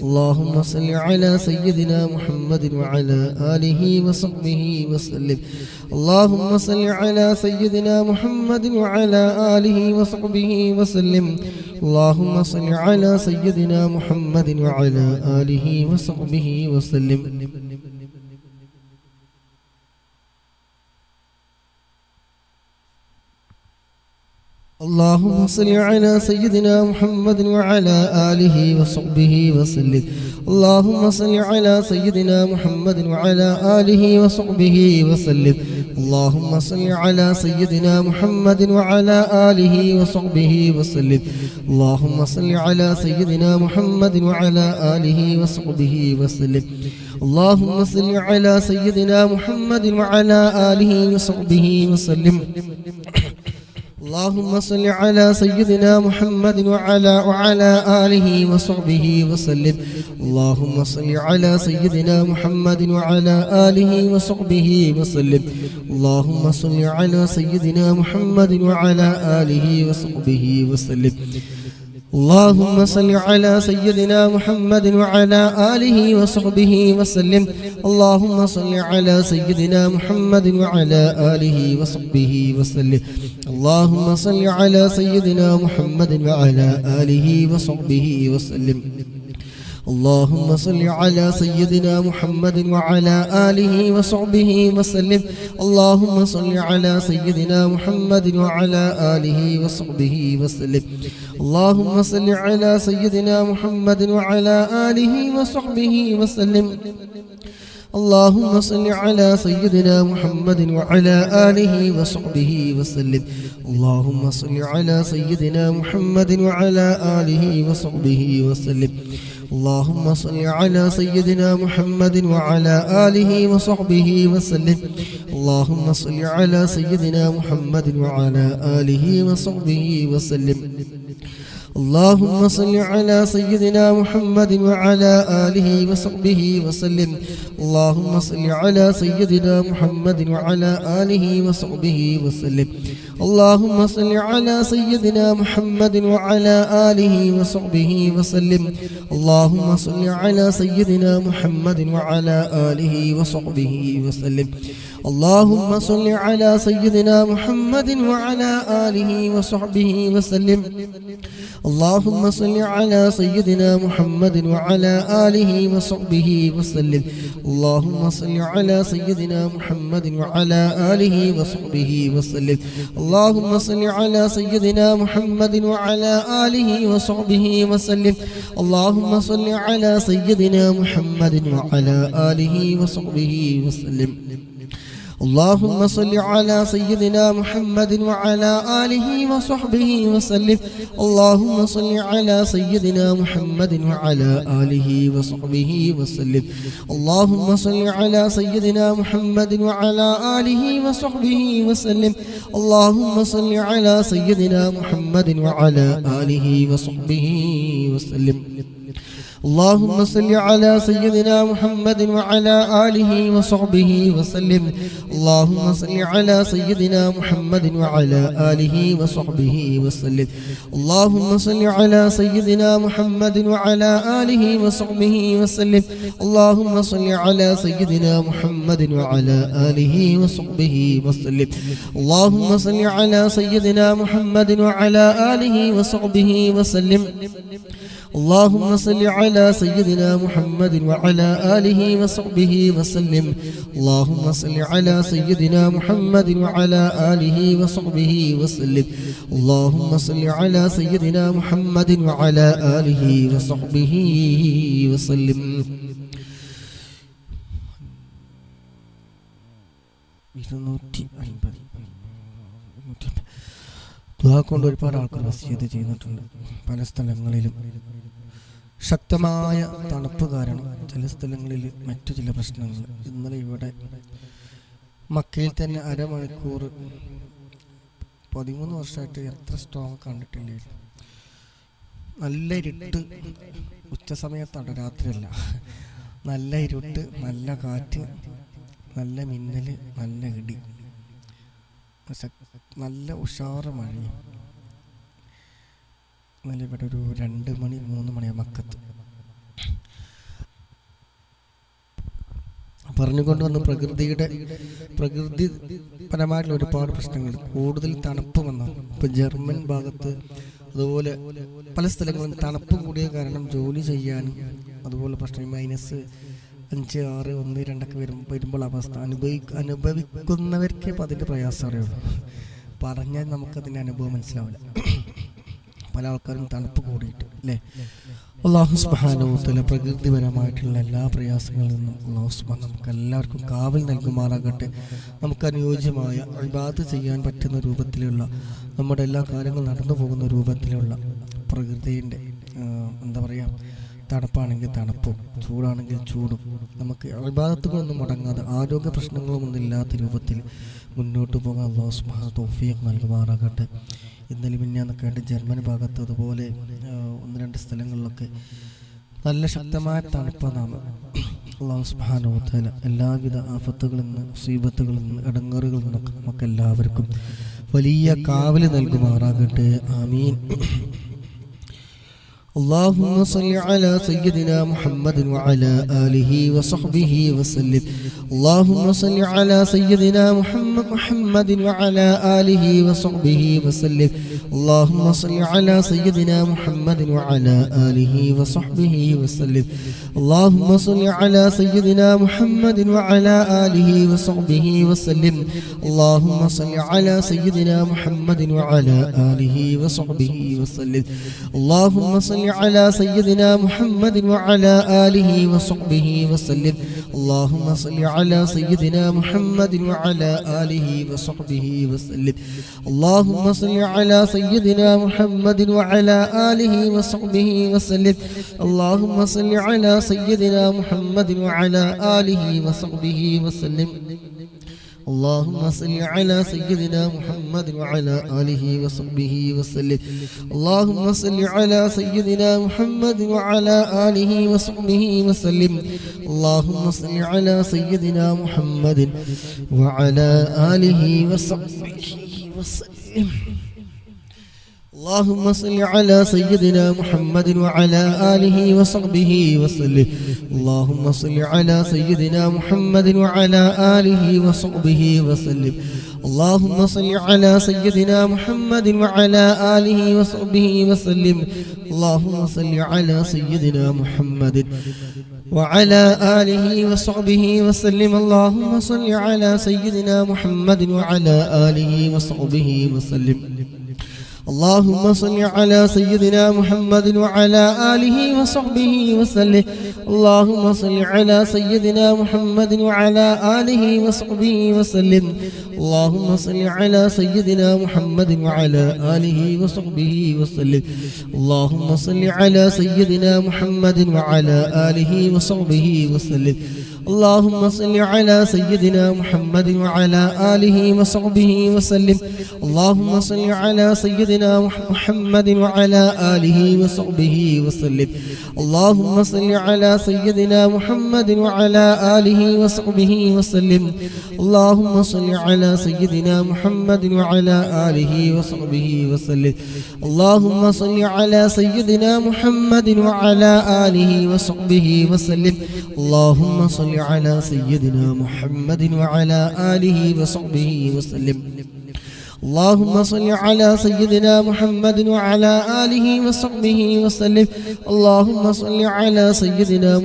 اللهم صل على سيدنا محمد وعلى آله وصحبه وسلم. اللهم صل على سيدنا محمد وعلى آله وصحبه وسلم. اللهم صل على سيدنا محمد وعلى آله وصحبه وسلم. اللهم صل على سيدنا محمد وعلى آله وصحبه وسلم. اللهم صل على سيدنا محمد وعلى آله وصحبه وسلم. اللهم صل على سيدنا محمد وعلى آله وصحبه وسلم. اللهم صل على سيدنا محمد وعلى آله وصحبه وسلم. اللهم صل على سيدنا محمد وعلى آله وصحبه وسلم. اللهم صل على سيدنا محمد وعلى آله وصحبه وسلم. اللهم صل على سيدنا محمد وعلى آله وصحبه وسلم. اللهم صل على سيدنا محمد وعلى آله وصحبه وسلم. اللهم صل على سيدنا محمد وعلى آله وصحبه وسلم. اللهم صل على سيدنا محمد وعلى آله وصحبه وسلم. اللهم صل على سيدنا محمد وعلى آله وصحبه وسلم. اللهم صل على سيدنا محمد وعلى آله وصحبه وسلم. اللهم صل على سيدنا محمد وعلى آله وصحبه وسلم. اللهم صل على سيدنا محمد وعلى آله وصحبه وسلم. اللهم صل على سيدنا محمد وعلى آله وصحبه وسلم. اللهم صل على سيدنا محمد وعلى آله وصحبه وسلم. اللهم صل على سيدنا محمد وعلى آله وصحبه وسلم. اللهم صل على سيدنا محمد وعلى آله وصحبه وسلم. اللهم صل على سيدنا محمد وعلى آله وصحبه وسلم. اللهم صل على سيدنا محمد وعلى آله وصحبه وسلم. اللهم صل على سيدنا محمد وعلى آله وصحبه وسلم. اللهم صل على سيدنا محمد وعلى آله وصحبه وسلم. اللهم صل على سيدنا محمد وعلى آله وصحبه وسلم. اللهم صل على سيدنا محمد وعلى آله وصحبه وسلم. اللهم صل على سيدنا محمد وعلى آله وصحبه وسلم. اللهم صل على سيدنا محمد وعلى آله وصحبه وسلم. اللهم صل على سيدنا محمد وعلى آله وصحبه وسلم. اللهم صل على سيدنا محمد وعلى آله وصحبه وسلم. اللهم صل على سيدنا محمد وعلى آله وصحبه وسلم. اللهم صل على سيدنا محمد وعلى آله وصحبه وسلم. اللهم صل على سيدنا محمد وعلى آله وصحبه وسلم. اللهم صل على سيدنا محمد وعلى آله وصحبه وسلم. اللهم صل على سيدنا محمد وعلى آله وصحبه وسلم. اللهم صل على سيدنا محمد وعلى آله وصحبه وسلم. اللهم صل على سيدنا محمد وعلى آله وصحبه وسلم. اللهم صل على سيدنا محمد وعلى آله وصحبه وسلم. اللهم صل على سيدنا محمد وعلى آله وصحبه وسلم. اللهم صل على سيدنا محمد وعلى آله وصحبه وسلم. اللهم صل على سيدنا محمد وعلى آله وصحبه وسلم. ദുആ കൊണ്ട് ഒരുപാട് ആൾക്കാർ വസിയത്ത് ചെയ്തിട്ടുണ്ട്. പല സ്ഥലങ്ങളിലും ശക്തമായ തണുപ്പ് കാരണം ചില സ്ഥലങ്ങളിൽ മറ്റു ചില പ്രശ്നങ്ങൾ. ഇന്നലെ ഇവിടെ മക്കയിൽ തന്നെ അരമണിക്കൂർ 13 വർഷമായിട്ട് എത്ര സ്ട്രോങ് കണ്ടിട്ടില്ലേ. നല്ല ഇരുട്ട്, ഉച്ച സമയത്താണ്, രാത്രിയല്ല. നല്ല ഇരുട്ട്, നല്ല കാറ്റ്, നല്ല മിന്നൽ, നല്ല ഇടി, നല്ല ഉഷാറ് മഴയും. ഇന്നലെ ഇവിടെ ഒരു 2 മണി 3 മണിയാണ് മക്കത്ത്. പറഞ്ഞുകൊണ്ട് വന്ന് പ്രകൃതിപരമായിട്ടുള്ള ഒരുപാട് പ്രശ്നങ്ങൾ. കൂടുതൽ തണുപ്പ് വന്നു. ഇപ്പം ജർമ്മൻ ഭാഗത്ത് അതുപോലെ പല സ്ഥലങ്ങളും തണുപ്പ് കൂടിയ കാരണം ജോലി ചെയ്യാനും അതുപോലെ പ്രശ്നം. -5, 5, 6, 1, 2 വരുമ്പോൾ അവസ്ഥ അനുഭവിക്കുന്നവർക്കേ അപ്പം അതിൻ്റെ പ്രയാസം അറിയുള്ളൂ. പറഞ്ഞാൽ നമുക്കതിൻ്റെ അനുഭവം മനസ്സിലാവില്ല. പല ആൾക്കാരും തണുപ്പ് കൂടിയിട്ട് അല്ലേ. അല്ലാഹു സുബ്ഹാനഹു വ തആല പ്രകൃതിപരമായിട്ടുള്ള എല്ലാ പ്രയാസങ്ങളിൽ നിന്നും അല്ലാഹു സുബ്ഹാനഹു നമുക്ക് എല്ലാവർക്കും കാവൽ നൽകുമാറാകട്ടെ. നമുക്ക് അനുയോജ്യമായ ഇബാദത്ത് ചെയ്യാൻ പറ്റുന്ന രൂപത്തിലുള്ള, നമ്മുടെ എല്ലാ കാര്യങ്ങളും നടന്നു പോകുന്ന രൂപത്തിലുള്ള പ്രകൃതിൻ്റെ എന്താ പറയുക, തണുപ്പാണെങ്കിൽ തണുപ്പും ചൂടാണെങ്കിൽ ചൂടും, നമുക്ക് ഇബാദത്തുകളൊന്നും മുടങ്ങാതെ ആരോഗ്യ പ്രശ്നങ്ങളൊന്നും ഇല്ലാത്ത രൂപത്തിൽ മുന്നോട്ട് പോകാൻ അല്ലാഹു സുബ്ഹാനഹു തൗഫീഖ് നൽകുമാറാകട്ടെ. ഇന്നലെ മിനിഞ്ഞാന്നൊക്കെ ആയിട്ട് ജർമ്മൻ ഭാഗത്ത് അതുപോലെ 1-2 സ്ഥലങ്ങളിലൊക്കെ നല്ല ശക്തമായ തണുപ്പാണ്. അല്ലാഹു സുബ്ഹാനഹു വ തആല എല്ലാവിധ ആഫത്തുകളിൽ നിന്ന്, മുസീബത്തുകളിൽ നിന്ന്, ഇടങ്ങേറുകളിൽ നിന്നൊക്കെ നമുക്ക് എല്ലാവർക്കും വലിയ കാവൽ നൽകുമാറാകട്ടെ. ആമീൻ. اللهم صل على سيدنا محمد وعلى آله وصحبه وسلم. اللهم صل على سيدنا محمد وعلى آله وصحبه وسلم. اللهم صل على سيدنا محمد وعلى آله وصحبه وسلم. اللهم صل على سيدنا محمد وعلى آله وصحبه وسلم. اللهم صل على سيدنا محمد وعلى آله وصحبه وسلم. اللهم صل على سيدنا محمد وعلى آله وصحبه وسلم. اللهم صل على سيدنا محمد وعلى آله وصحبه وسلم. اللهم صل على سيدنا محمد وعلى آله وصحبه وسلم. اللهم صل على سيدنا محمد وعلى آله وصحبه وسلم. اللهم صل على سيدنا محمد وعلى آله وصحبه وسلم. اللهم صل على سيدنا محمد وعلى آله وصحبه وسلم. اللهم صل على سيدنا محمد وعلى آله وصحبه وسلم. اللهم صل على سيدنا محمد وعلى آله وصحبه وسلم. اللهم صل على سيدنا محمد وعلى آله وصحبه وسلم. اللهم صل على سيدنا محمد وعلى آله وصحبه وسلم. اللهم صل على سيدنا محمد وعلى آله وصحبه وسلم. اللهم صل على سيدنا محمد وعلى آله وصحبه وسلم. اللهم صل على سيدنا محمد وعلى آله وصحبه وسلم. اللهم صل على سيدنا محمد وعلى آله وصحبه وسلم. اللهم صل على سيدنا محمد وعلى آله وصحبه وسلم. اللهم صل على سيدنا محمد وعلى آله وصحبه وسلم. اللهم صل على سيدنا محمد وعلى آله وصحبه وسلم. اللهم صل على سيدنا محمد وعلى آله وصحبه وسلم. اللهم صل على سيدنا محمد وعلى آله وصحبه وسلم. اللهم صل على سيدنا محمد وعلى آله وصحبه وسلم. اللهم صل على سيدنا محمد وعلى آله وصحبه وسلم. اللهم صل على سيدنا محمد وعلى آله وصحبه وسلم. اللهم صل على سيدنا محمد وعلى آله وصحبه وسلم. اللهم صل على سيدنا محمد وعلى آله وصحبه وسلم. اللهم صل على سيدنا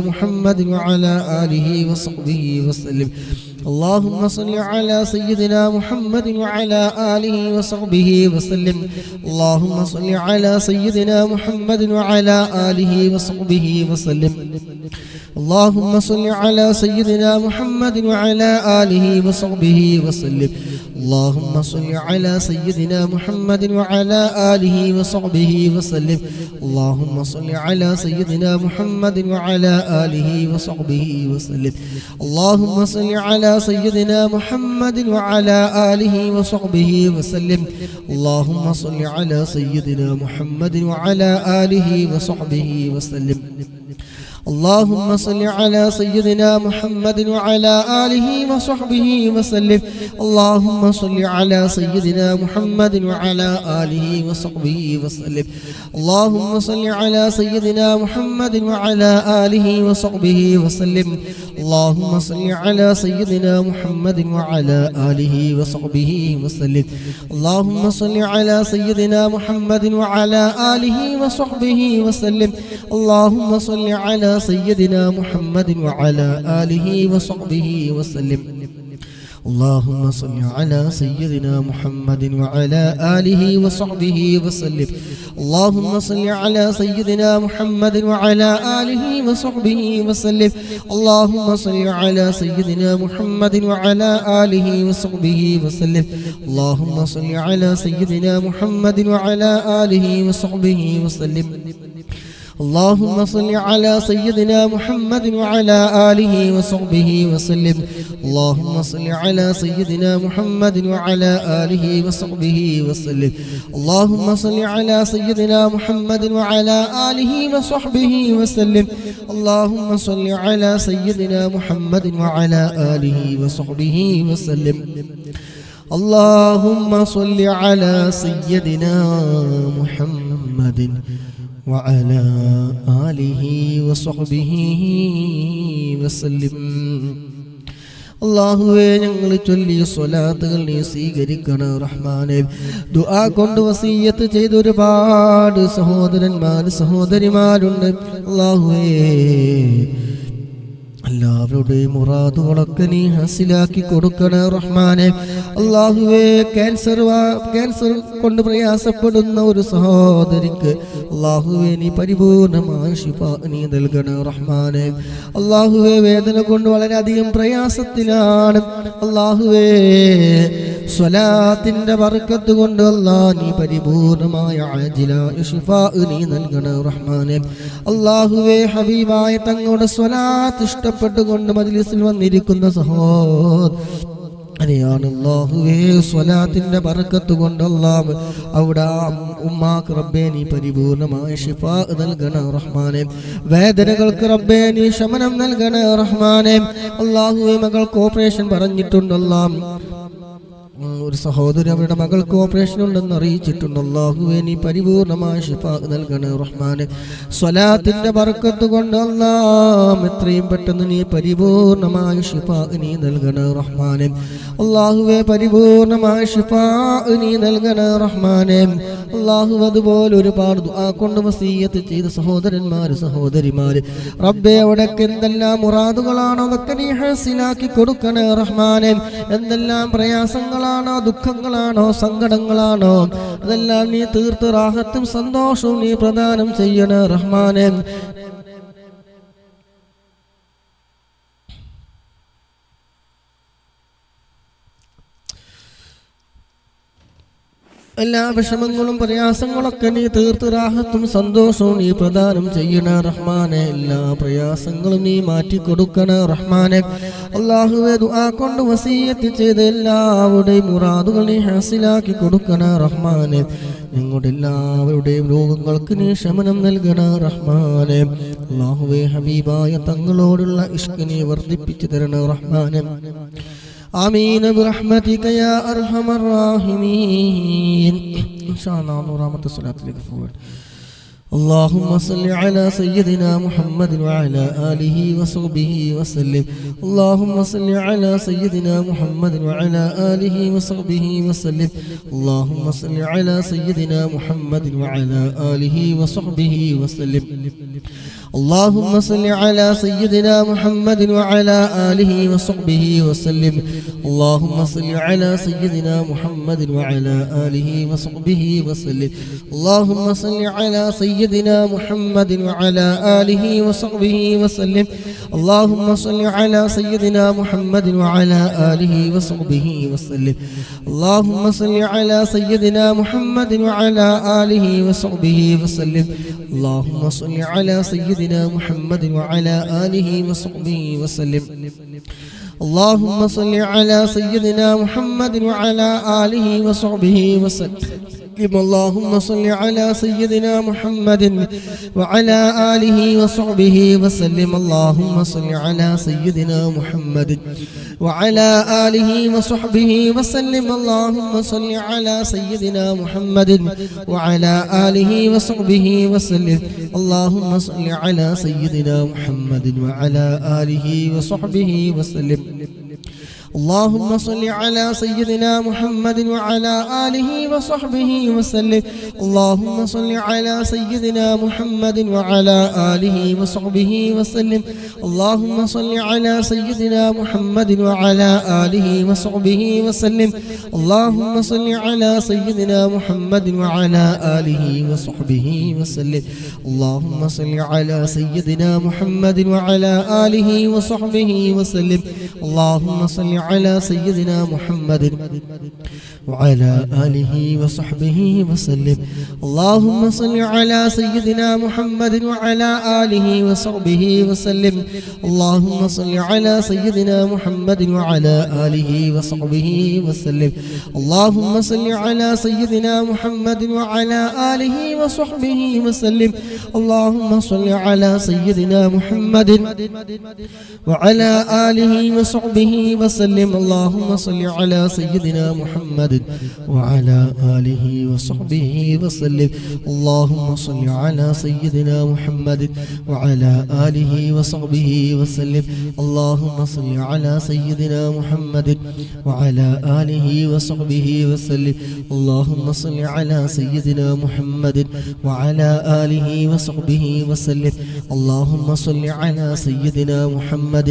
محمد وعلى آله وصحبه وسلم. اللهم صل على سيدنا محمد وعلى آله وصحبه وسلم. اللهم صل على سيدنا محمد وعلى آله وصحبه وسلم. اللهم صل على سيدنا محمد وعلى آله وصحبه وسلم. اللهم صل على سيدنا محمد وعلى آله وصحبه وسلم. اللهم صل على سيدنا محمد وعلى آله وصحبه وسلم. اللهم صل على سيدنا محمد وعلى آله وصحبه وسلم. اللهم صل على سيدنا محمد وعلى آله وصحبه وسلم. اللهم صل على سيدنا محمد وعلى آله وصحبه وسلم. اللهم صل على سيدنا محمد وعلى آله وصحبه وسلم. اللهم صل على سيدنا محمد وعلى آله وصحبه وسلم. اللهم صل على سيدنا محمد وعلى آله وصحبه وسلم. اللهم صل على سيدنا محمد وعلى آله وصحبه وسلم. اللهم صل على سيدنا محمد وعلى آله وصحبه وسلم. اللهم صل على سيدنا محمد وعلى آله وصحبه وسلم. اللهم صل على سيدنا محمد وعلى آله وصحبه وسلم. اللهم صل على سيدنا محمد وعلى آله وصحبه وسلم. اللهم صل على سيدنا محمد وعلى آله وصحبه وسلم. اللهم صل على سيدنا محمد وعلى آله وصحبه وسلم. اللهم صل على سيدنا محمد وعلى آله وصحبه وسلم. اللهم صل على سيدنا محمد وعلى آله وصحبه وسلم. اللهم صل على سيدنا محمد وعلى آله وصحبه وسلم. اللهم صل على سيدنا محمد وعلى آله وصحبه وسلم. അല്ലാഹുവേ, ഞങ്ങൾ ചൊല്ലിയ സ്വലാത്തുകൾ നീ സ്വീകരിക്കണം റഹ്മാനേ. ദുആ കൊണ്ട് വസിയ്യത്ത് ചെയ്ത ഒരുപാട് സഹോദരന്മാരുണ്ട്. അല്ലാഹുവേ, എല്ലാവരുടെയും മുറാദുകളൊക്കെ നീ ഹാസിലാക്കി കൊടുക്കണേ റഹ്മാനെ. അല്ലാഹുവേ, ക്യാൻസർ കൊണ്ട് പ്രയാസപ്പെടുന്ന ഒരു സഹോദരിക്ക് അല്ലാഹുവേ നീ പരിപൂർണമായ ശിഫ നീ നൽകണേ റഹ്മാനെ. അല്ലാഹുവേ, വേദന കൊണ്ട് വളരെയധികം പ്രയാസത്തിലാണ്. അല്ലാഹുവേ, സ്വലാത്തിന്റെ ബർക്കത്ത് കൊണ്ട് അല്ലാഹ് നീ പരിപൂർണമായ ആജിലായ ശിഫ നീ നൽകണേ റഹ്മാനെ. അല്ലാഹുവേ, ഹബീബായ തങ്ങളുടെ സ്വലാത്ത് ഇഷ്ടപ്പെട്ടുകൊണ്ട് മജ്ലിസിൽ വന്നിരിക്കുന്ന സഹോദരനെയാണ് അല്ലാഹുവേ, സ്വലാത്തിന്റെ ബർക്കത്ത് കൊണ്ട് അല്ലാഹ് അവിടെ ഉമ്മാക്ക് റബ്ബേ നീ പരിപൂർണമായ ശിഫ നൽകണേ റഹ്മാനെ. വേദനകൾക്ക് റബ്ബേ നീ ശമനം നൽകണേ റഹ്മാനെ. അല്ലാഹുവേ, മകൾക്ക് ഓപ്പറേഷൻ പറഞ്ഞിട്ടുണ്ട്. അല്ലാഹ് ഒരു സഹോദരി അവരുടെ മകൾക്ക് ഓപ്പറേഷൻ ഉണ്ടെന്ന് അറിയിച്ചിട്ടുണ്ട്. അല്ലാഹുവേ, നീ പരിപൂർണമായ ശിഫ നൽകണേ റഹ്മാനെ. സ്വലാത്തിന്റെ ബർക്കത്ത് കൊണ്ട് അല്ലാഹ് എത്രയും പെട്ടെന്ന് നീ പരിപൂർണമായ ശിഫ നീ നൽകണേ റഹ്മാനെ. അല്ലാഹുവേ, പരിപൂർണമായ ശിഫ നീ നൽകണേ റഹ്മാനെ. അല്ലാഹു, അതുപോലെ ഒരുപാട് ദുആ കൊണ്ട് വസിയ്യത്ത് ചെയ്ത സഹോദരിമാര് റബ്ബേ, അവിടേക്ക് എന്തെല്ലാം മുറാദുകളാണോ അതൊക്കെ നീ ഹാസിലാക്കി കൊടുക്കണേ റഹ്മാനെ. എന്തെല്ലാം പ്രയാസങ്ങളാണോ, ദുഃഖങ്ങളാണോ, സങ്കടങ്ങളാണോ, അതെല്ലാം നീ തീർത്ത് റാഹത്തും സന്തോഷവും നീ പ്രദാനം ചെയ്യണേ റഹ്മാനെ. എല്ലാ വിഷമങ്ങളും പ്രയാസങ്ങളൊക്കെ നീ തീർത്ത് റാഹത്തും സന്തോഷവും നീ പ്രദാനം ചെയ്യണ റഹ്മാനെ. എല്ലാ പ്രയാസങ്ങളും നീ മാറ്റിക്കൊടുക്കണ റഹ്മാനെ. അല്ലാഹുവേ, ദുആ കൊണ്ട് വസിയ്യത്ത് ചെയ്ത എല്ലാവരുടെയും മുറാദുകൾ നീ ഹാസിലാക്കി കൊടുക്കണ റഹ്മാനെ. ഞങ്ങളുടെ എല്ലാവരുടെയും രോഗങ്ങൾക്ക് നീ ശമനം നൽകണ റഹ്മാനെ. അല്ലാഹുവേ, ഹബീബായ തങ്ങളോടുള്ള ഇഷ്ക് നീ വർദ്ധിപ്പിച്ചു തരണ റഹ്മാനെ. آمين برحمتك يا أرحم الراحمين. إن شاء الله نورامة الصلاة لك. اللهم صل على سيدنا محمد وعلى آله وصحبه وسلم. اللهم صل على سيدنا محمد وعلى آله وصحبه وسلم. اللهم صل على سيدنا محمد وعلى آله وصحبه وسلم. اللهم صل على سيدنا محمد وعلى آله وصحبه وسلم. اللهم صل على سيدنا محمد وعلى آله وصحبه وسلم. اللهم صل على سيدنا محمد وعلى آله وصحبه وسلم. اللهم صل على سيدنا محمد وعلى آله وصحبه وسلم. اللهم صل على سيدنا محمد وعلى آله وصحبه وسلم. اللهم صل على سيدنا محمد وعلى آله وصحبه وسلم. اللهم صل على سيدنا محمد وعلى آله وصحبه وسلم. اللهم صل على سيدنا محمد وعلى آله وصحبه وسلم. اللهم صل على سيدنا محمد وعلى آله وصحبه وسلم. اللهم صل على سيدنا محمد وعلى آله وصحبه وسلم. اللهم صل على سيدنا محمد وعلى آله وصحبه وسلم. اللهم صل على سيدنا محمد وعلى آله وصحبه وسلم. اللهم صل على سيدنا محمد وعلى آله وصحبه وسلم. اللهم صل على سيدنا محمد وعلى آله وصحبه وسلم. اللهم صل على سيدنا محمد وعلى آله وصحبه وسلم. اللهم صل على سيدنا محمد وعلى آله وصحبه وسلم. اللهم صل على سيدنا محمد وعلى آله وصحبه وسلم. اللهم صل على سيدنا محمد وعلى آله وصحبه وسلم. اللهم صل على سيدنا محمد وعلى آله وصحبه وسلم. اللهم صل على سيدنا محمد وعلى آله وصحبه وسلم. اللهم صل على سيدنا محمد وعلى آله وصحبه وسلم. وسلم اللهم صل على سيدنا محمد وعلى آله وصحبه وسلم اللهم صل على سيدنا محمد وعلى آله وصحبه وسلم اللهم صل على سيدنا محمد وعلى آله وصحبه وسلم اللهم صل على سيدنا محمد وعلى آله وصحبه وسلم اللهم صل على سيدنا محمد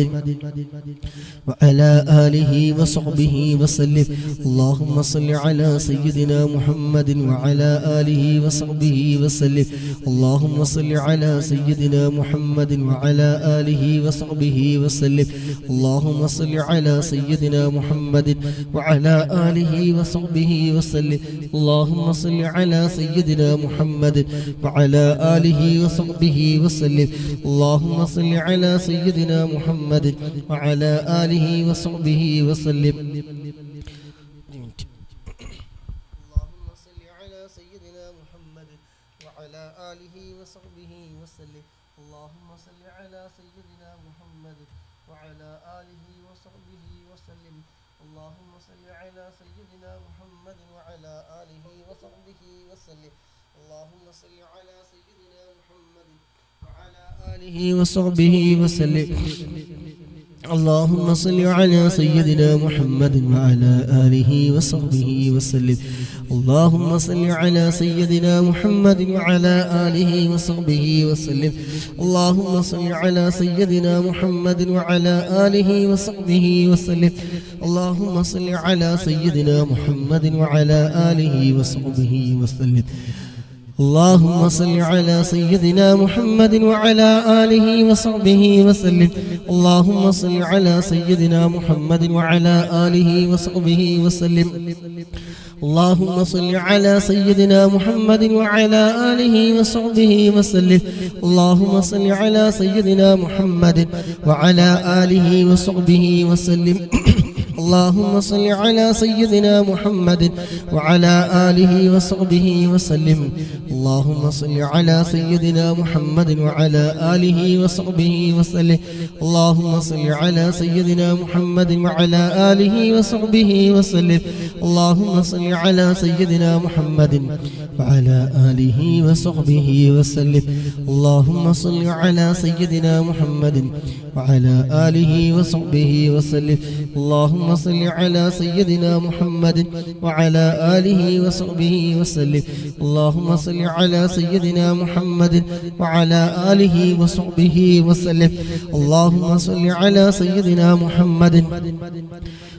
وعلى آله وصحبه وسلم اللهم صل على سيدنا محمد وعلى آله وصحبه وسلم اللهم صل على سيدنا محمد وعلى آله وصحبه وسلم اللهم صل على سيدنا محمد وعلى آله وصحبه وسلم اللهم صل على سيدنا محمد وعلى آله وصحبه وسلم اللهم صل على سيدنا محمد وعلى آله وصحبه وسلم اللهم صل على سيدنا محمد وعلى آله وصحبه وسلم اللهم صل على سيدنا محمد وعلى آله وصحبه وسلم اللهم صل على سيدنا محمد وعلى آله وصحبه وسلم اللهم صل على سيدنا محمد وعلى آله وصحبه وسلم اللهم صل على سيدنا محمد وعلى آله وصحبه وسلم اللهم صل على سيدنا محمد وعلى آله وصحبه وسلم اللهم صل على سيدنا محمد وعلى آله وصحبه وسلم اللهم صل على سيدنا محمد وعلى آله وصحبه وسلم اللهم صل على سيدنا محمد وعلى آله وصحبه وسلم اللهم صل على سيدنا محمد وعلى آله وصحبه وسلم اللهم صل على سيدنا محمد وعلى آله وصحبه وسلم اللهم صل على سيدنا محمد وعلى آله وصحبه وسلم اللهم صل على سيدنا محمد وعلى آله وصحبه وسلم اللهم صل على سيدنا محمد وعلى آله وصحبه وسلم اللهم صل على سيدنا محمد وعلى آله وصحبه وسلم اللهم صل على سيدنا محمد وعلى آله وصحبه وسلم اللهم صل على سيدنا محمد وعلى آله وصحبه وسلم اللهم صل على سيدنا محمد وعلى آله وصحبه وسلم اللهم صل على سيدنا محمد وعلى آله وصحبه وسلم اللهم صل على سيدنا محمد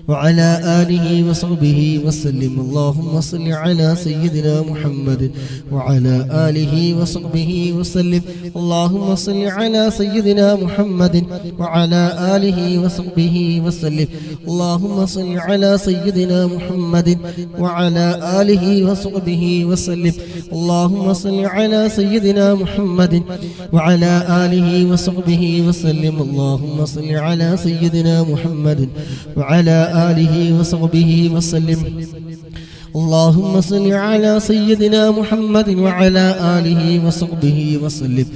وعلى آله وصحبه وسلم اللهم صل على سيدنا محمد وعلى آله وصحبه وسلم اللهم صل على سيدنا محمد وعلى آله وصحبه وسلم اللهم صل على سيدنا محمد وعلى آله وصحبه وسلم اللهم صل على سيدنا محمد وعلى آله وصحبه وسلم اللهم صل على سيدنا محمد وعلى آله وصحبه وسلم اللهم صل على سيدنا محمد وعلى آله وصحبه وسلم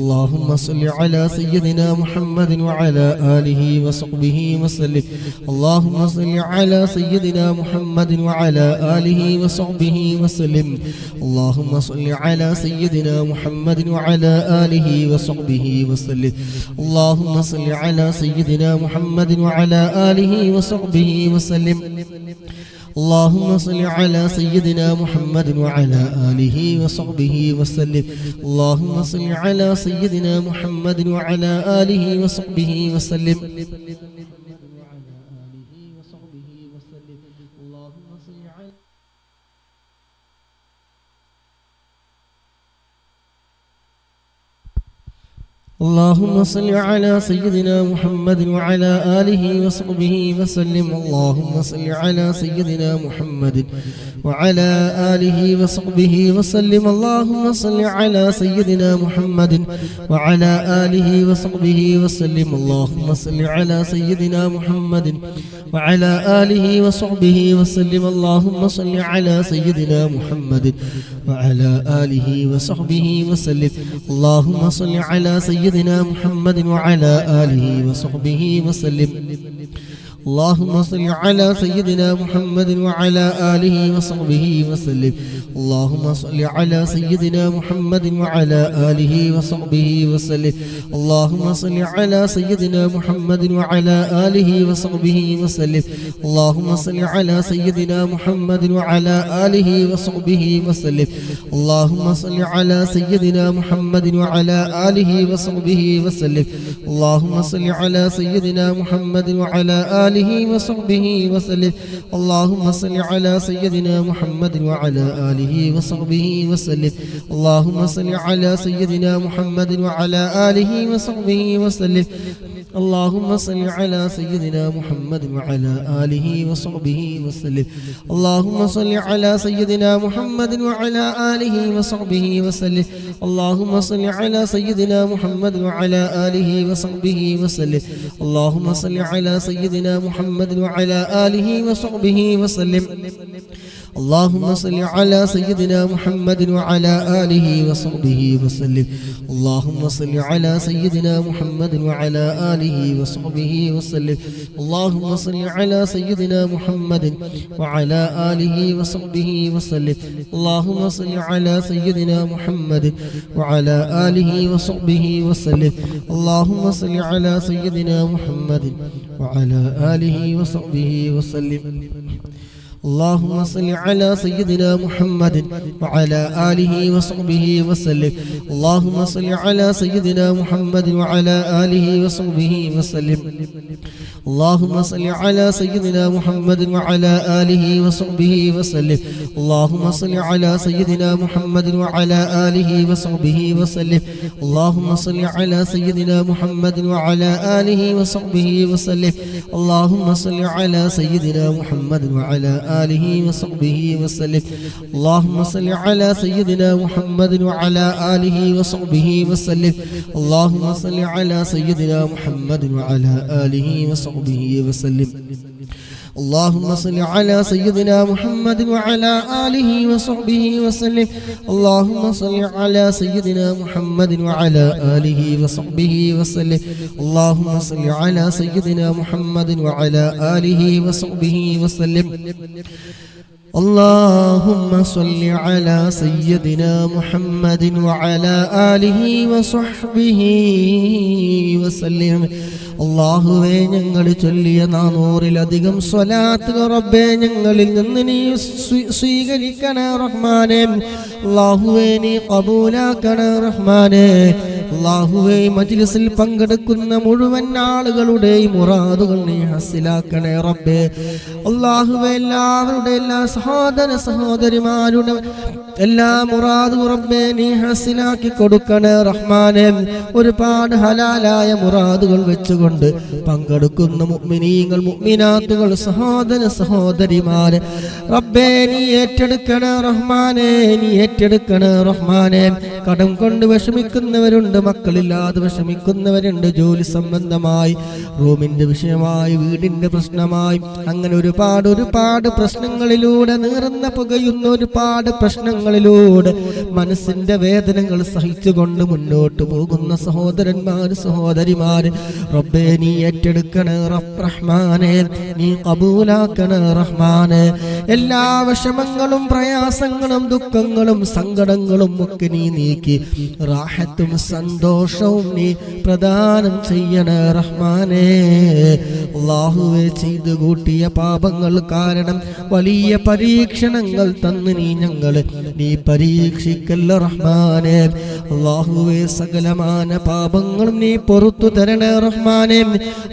اللهم صل على سيدنا محمد وعلى آله وصحبه وسلم اللهم صل على سيدنا محمد وعلى آله وصحبه وسلم اللهم صل على سيدنا محمد وعلى آله وصحبه وسلم اللهم صل على سيدنا محمد وعلى آله وصحبه وسلم اللهم صل على سيدنا محمد وعلى آله وصحبه وسلم اللهم صل على سيدنا محمد وعلى آله وصحبه وسلم اللهم صل على سيدنا محمد وعلى آله وصحبه وسلم اللهم صل على سيدنا محمد وعلى آله وصحبه وسلم اللهم صل على سيدنا محمد وعلى آله وصحبه وسلم اللهم صل على سيدنا محمد وعلى آله وصحبه وسلم اللهم صل على سيدنا محمد وعلى آله وصحبه وسلم اللهم صل على سيدنا محمد وعلى آله وصحبه وسلم اللهم صل على سيدنا محمد وعلى آله وصحبه وسلم اللهم صل على سيدنا محمد وعلى آله وصحبه وسلم اللهم صل على سيدنا محمد وعلى آله وصحبه وسلم اللهم صل على سيدنا محمد وعلى آله وصحبه وسلم اللهم صل على سيدنا محمد وعلى آله وصحبه وسلم اللهم صل على سيدنا محمد وعلى آله وصحبه وسلم اللهم صل على سيدنا محمد وعلى آله وصحبه وسلم اللهم صل على سيدنا محمد وعلى آله وصحبه وسلم اللهم صل على سيدنا محمد وعلى آله وصحبه وسلم اللهم صل على سيدنا محمد وعلى آله وصحبه وسلم اللهم صل على سيدنا محمد وعلى آله وصحبه وسلم اللهم صل على سيدنا محمد وعلى آله وصحبه وسلم اللهم صل على سيدنا محمد وعلى آله وصحبه وسلم اللهم صل على سيدنا محمد وعلى آله وصحبه وسلم اللهم صل على سيدنا محمد وعلى آله وصحبه وسلم اللهم صل على سيدنا محمد وعلى آله وصحبه وسلم اللهم صل على سيدنا محمد وعلى آله وصحبه وسلم اللهم صل على سيدنا محمد وعلى آله وصحبه وسلم اللهم صل على سيدنا محمد وعلى آله وصحبه وسلم اللهم صل على سيدنا محمد وعلى آله وصحبه وسلم اللهم صل على سيدنا محمد وعلى آله وصحبه وسلم اللهم صل على سيدنا محمد وعلى آله وصحبه وسلم اللهم صل على سيدنا محمد وعلى آله وصحبه وسلم اللهم صل على سيدنا محمد وعلى آله وصحبه وسلم اللهم صل على سيدنا محمد وعلى آله وصحبه وسلم اللهم صل على سيدنا محمد وعلى آله وصحبه وسلم اللهم صل على سيدنا محمد وعلى آله وصحبه وسلم اللهم صل على سيدنا محمد وعلى آله وصحبه وسلم اللهم صل على سيدنا محمد وعلى آله وصحبه وسلم അല്ലാഹുവേ ഞങ്ങൾ ചൊല്ലിയ 400-ലധികം സ്വലാത്ത് റബ്ബേ ഞങ്ങളിൽ നിന്ന് നീ സ്വീകരിക്കണേ റഹ്മാനേ അല്ലാഹുവേ നീ ഖബൂലാക്കണേ റഹ്മാനേ അല്ലാഹുവേ മജ്ലിസിൽ പങ്കെടുക്കുന്ന മുഴുവൻ ആളുകളുടെയും മുറാദുകൾ നീ ഹസിലാക്കണേ റബ്ബേ അല്ലാഹുവേ എല്ലാവരുടെ എല്ലാ സഹോദര സഹോദരിമാരുടെ എല്ലാ മുറാദും റബ്ബേ നീ ഹസിലാക്കി കൊടുക്കണേ റഹ്മാനേ ഒരുപാട് ഹലാലായ മുറാദുകൾ വെച്ചുകൊണ്ട് പങ്കെടുക്കുന്ന മുഅ്മിനീങ്ങൾ മുഅ്മിനാത്തുകൾ സഹോദര സഹോദരിമാരെ റബ്ബേ നീ ഏറ്റെടുക്കണേ റഹ്മാനേ നീ ഏറ്റെടുക്കണേ റഹ്മാനേ കടം കൊണ്ട് വിഷമിക്കുന്നവരുണ്ട് മക്കളില്ലാതെ വിഷമിക്കുന്നവരുണ്ട് ജോലി സംബന്ധമായി റൂമിന്റെ വിഷയമായി വീടിന്റെ പ്രശ്നമായി അങ്ങനെ ഒരുപാട് പ്രശ്നങ്ങളിലൂടെ നീറുന്ന പുകയുന്ന ഒരുപാട് പ്രശ്നങ്ങളിലൂടെ മനസ്സിന്റെ വേദനകൾ സഹിച്ചുകൊണ്ട് മുന്നോട്ട് പോകുന്ന സഹോദരന്മാർ സഹോദരിമാര് റബ്ബേ നീ ഏറ്റെടുക്കണേ റഹ്മാനേ നീ ഖബൂലാക്കണേ റഹ്മാനേ എല്ലാ വിഷമങ്ങളും പ്രയാസങ്ങളും ദുഃഖങ്ങളും സങ്കടങ്ങളും ഒക്കെ നീ നീക്കി റാഹത്തും സന്തോഷവും നീ പ്രദാനം ചെയ്യണേ റഹ്മാനേ അല്ലാഹുവേ ചെയ്തു കൂട്ടിയ പാപങ്ങൾ കാരണം വലിയ പരീക്ഷണങ്ങൾ തന്ന് നീ പരീക്ഷിക്കല്ല റഹ്മാനേ അല്ലാഹുവേ സകലമാന പാപങ്ങളും നീ പുറത്തു തരണേ റഹ്മാനേ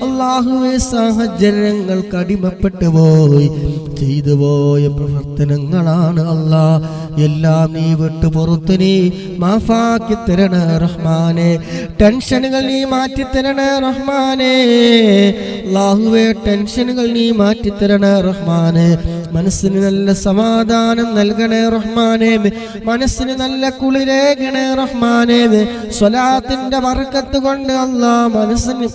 അല്ലാഹുവേ സാഹചര്യങ്ങൾക്ക് അടിമപ്പെട്ടു പോയി ചെയ്തു പോയ പ്രവർത്തനങ്ങളാണ് അല്ലാ എല്ലാം നീ വിട്ടു പുറത്ത് നീ മാഫാക്കി തരണേ റഹ്മാനേ ടെൻഷനുകൾ നീ മാറ്റി തരണേ റഹ്മാനേ അല്ലാഹുവേ ടെൻഷനുകൾ നീ മാറ്റി തരണേ റഹ്മാനേ മനസ്സിന് നല്ല സമാധാനം നൽകണേ റഹ്മാനേ മനസ്സിന് നല്ല കുളിരേകണേ റഹ്മാനേ സ്വലാത്തിന്റെ ബർക്കത്ത് കൊണ്ട് അല്ലാഹ് മനസ്സിന്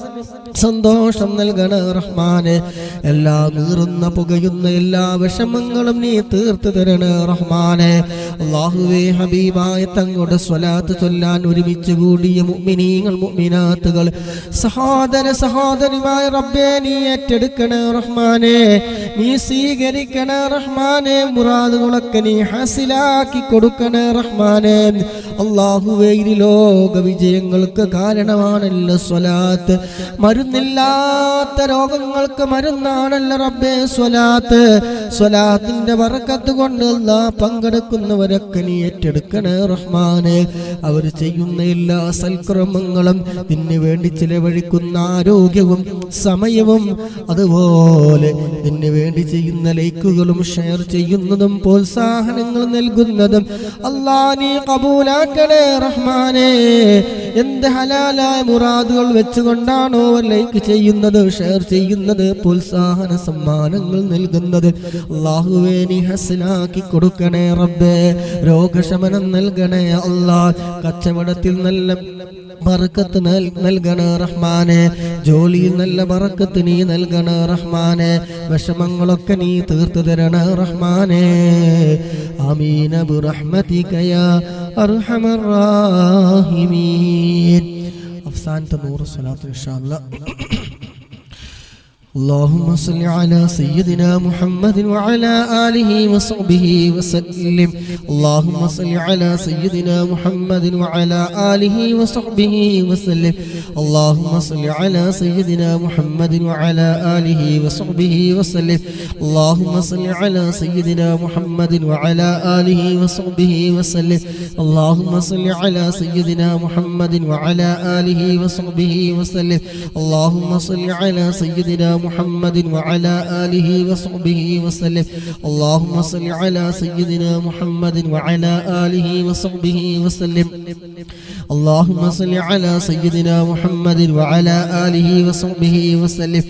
സന്തോഷം നൽകണേ റഹ്മാനെ. എല്ലാ നീറുന്ന പുകയുന്ന എല്ലാ വിഷമങ്ങളും നീ തീർത്തു തരണേ റഹ്മാനെ. അല്ലാഹുവേ, ഹബീബായ തങ്ങളുടെ സ്വലാത്ത് ചൊല്ലാൻ ഒരുമിച്ച് കൂടിയ മുഅ്മിനീങ്ങൾ മുഅ്മിനാത്തുകൾ സഹോദര സഹോദരിമാർ റബ്ബേ നീ ഏറ്റെടുക്കണേ റഹ്മാനെ. നീ സ്വീകരിക്കണേ റഹ്മാനെ. മുറാദുകളൊക്കെ നീ ഹാസിലാക്കി കൊടുക്കണേ റഹ്മാനെ. അല്ലാഹുവേ, ഈ ലോക വിജയങ്ങൾക്ക് കാരണമാണല്ലോ സ്വലാത്ത്. മരുന്നില്ലാത്ത രോഗങ്ങൾക്ക് മരുന്നാണല്ലോ റബ്ബേ സ്വലാത്ത്. സ്വലാത്തിന്റെ ബറക്കത്ത് കൊണ്ട് അല്ലാഹ് പങ്കെടുക്കുന്നവരൊക്കെ നീ ഏറ്റെടുക്കണേ റഹ്മാനെ. അവർ ചെയ്യുന്ന എല്ലാ സൽക്രമങ്ങളും നിന്നെ വേണ്ടി ചിലവഴിക്കുന്ന ആരോഗ്യവും സമയവും അതുപോലെ നിന്നെ വേണ്ടി ചെയ്യുന്ന ലൈക്കുകളും ഷെയർ ചെയ്യുന്നതും പ്രോത്സാഹനങ്ങൾ നൽകുന്നതും അല്ലാഹ് നീ കബൂലാക്കണേ റഹ്മാനെ. എന്ത് ഹലാലായ മുറാദുകൾ വെച്ചുകൊണ്ടാണോ അവർ ലൈക്ക് ചെയ്യുന്നത്, ഷെയർ ചെയ്യുന്നത്, പ്രോത്സാഹന സമ്മാനങ്ങൾ നൽകുന്നത്, അല്ലാഹുവേ നീ ഹസനാക്കി കൊടുക്കണേ റബ്ബേ. രോഗശമനം നൽകണേ അല്ലാഹ്. കച്ചവടത്തിൽ നല്ല ബറക്കത്ത് നൽകണേ റഹ്മാനെ. ജോലിയിൽ നല്ല ബറക്കത്ത് നീ നൽകണേ റഹ്മാനെ. വിഷമങ്ങളൊക്കെ നീ തീർത്തു തരണേ റഹ്മാനെ. ആമീന ബിറഹ്മതിക യാ അർഹമർ റഹീമീൻ. അവസാനത്തെ 100 സ്വലാത്ത് ഇൻഷാ അല്ലാഹ്. اللهم صل على سيدنا محمد وعلى آله وصحبه وسلم. اللهم صل على سيدنا محمد وعلى آله وصحبه وسلم. اللهم صل على سيدنا محمد وعلى آله وصحبه وسلم. اللهم صل على سيدنا محمد وعلى آله وصحبه وسلم. اللهم صل على سيدنا محمد وعلى آله وصحبه وسلم. اللهم صل على سيدنا محمد وعلى آله وصحبه وسلم. اللهم صل على سيدنا محمد وعلى آله وصحبه وسلم. اللهم صل على سيدنا محمد وعلى آله وصحبه وسلم. اللهم صل على سيدنا محمد وعلى آله وصحبه وسلم.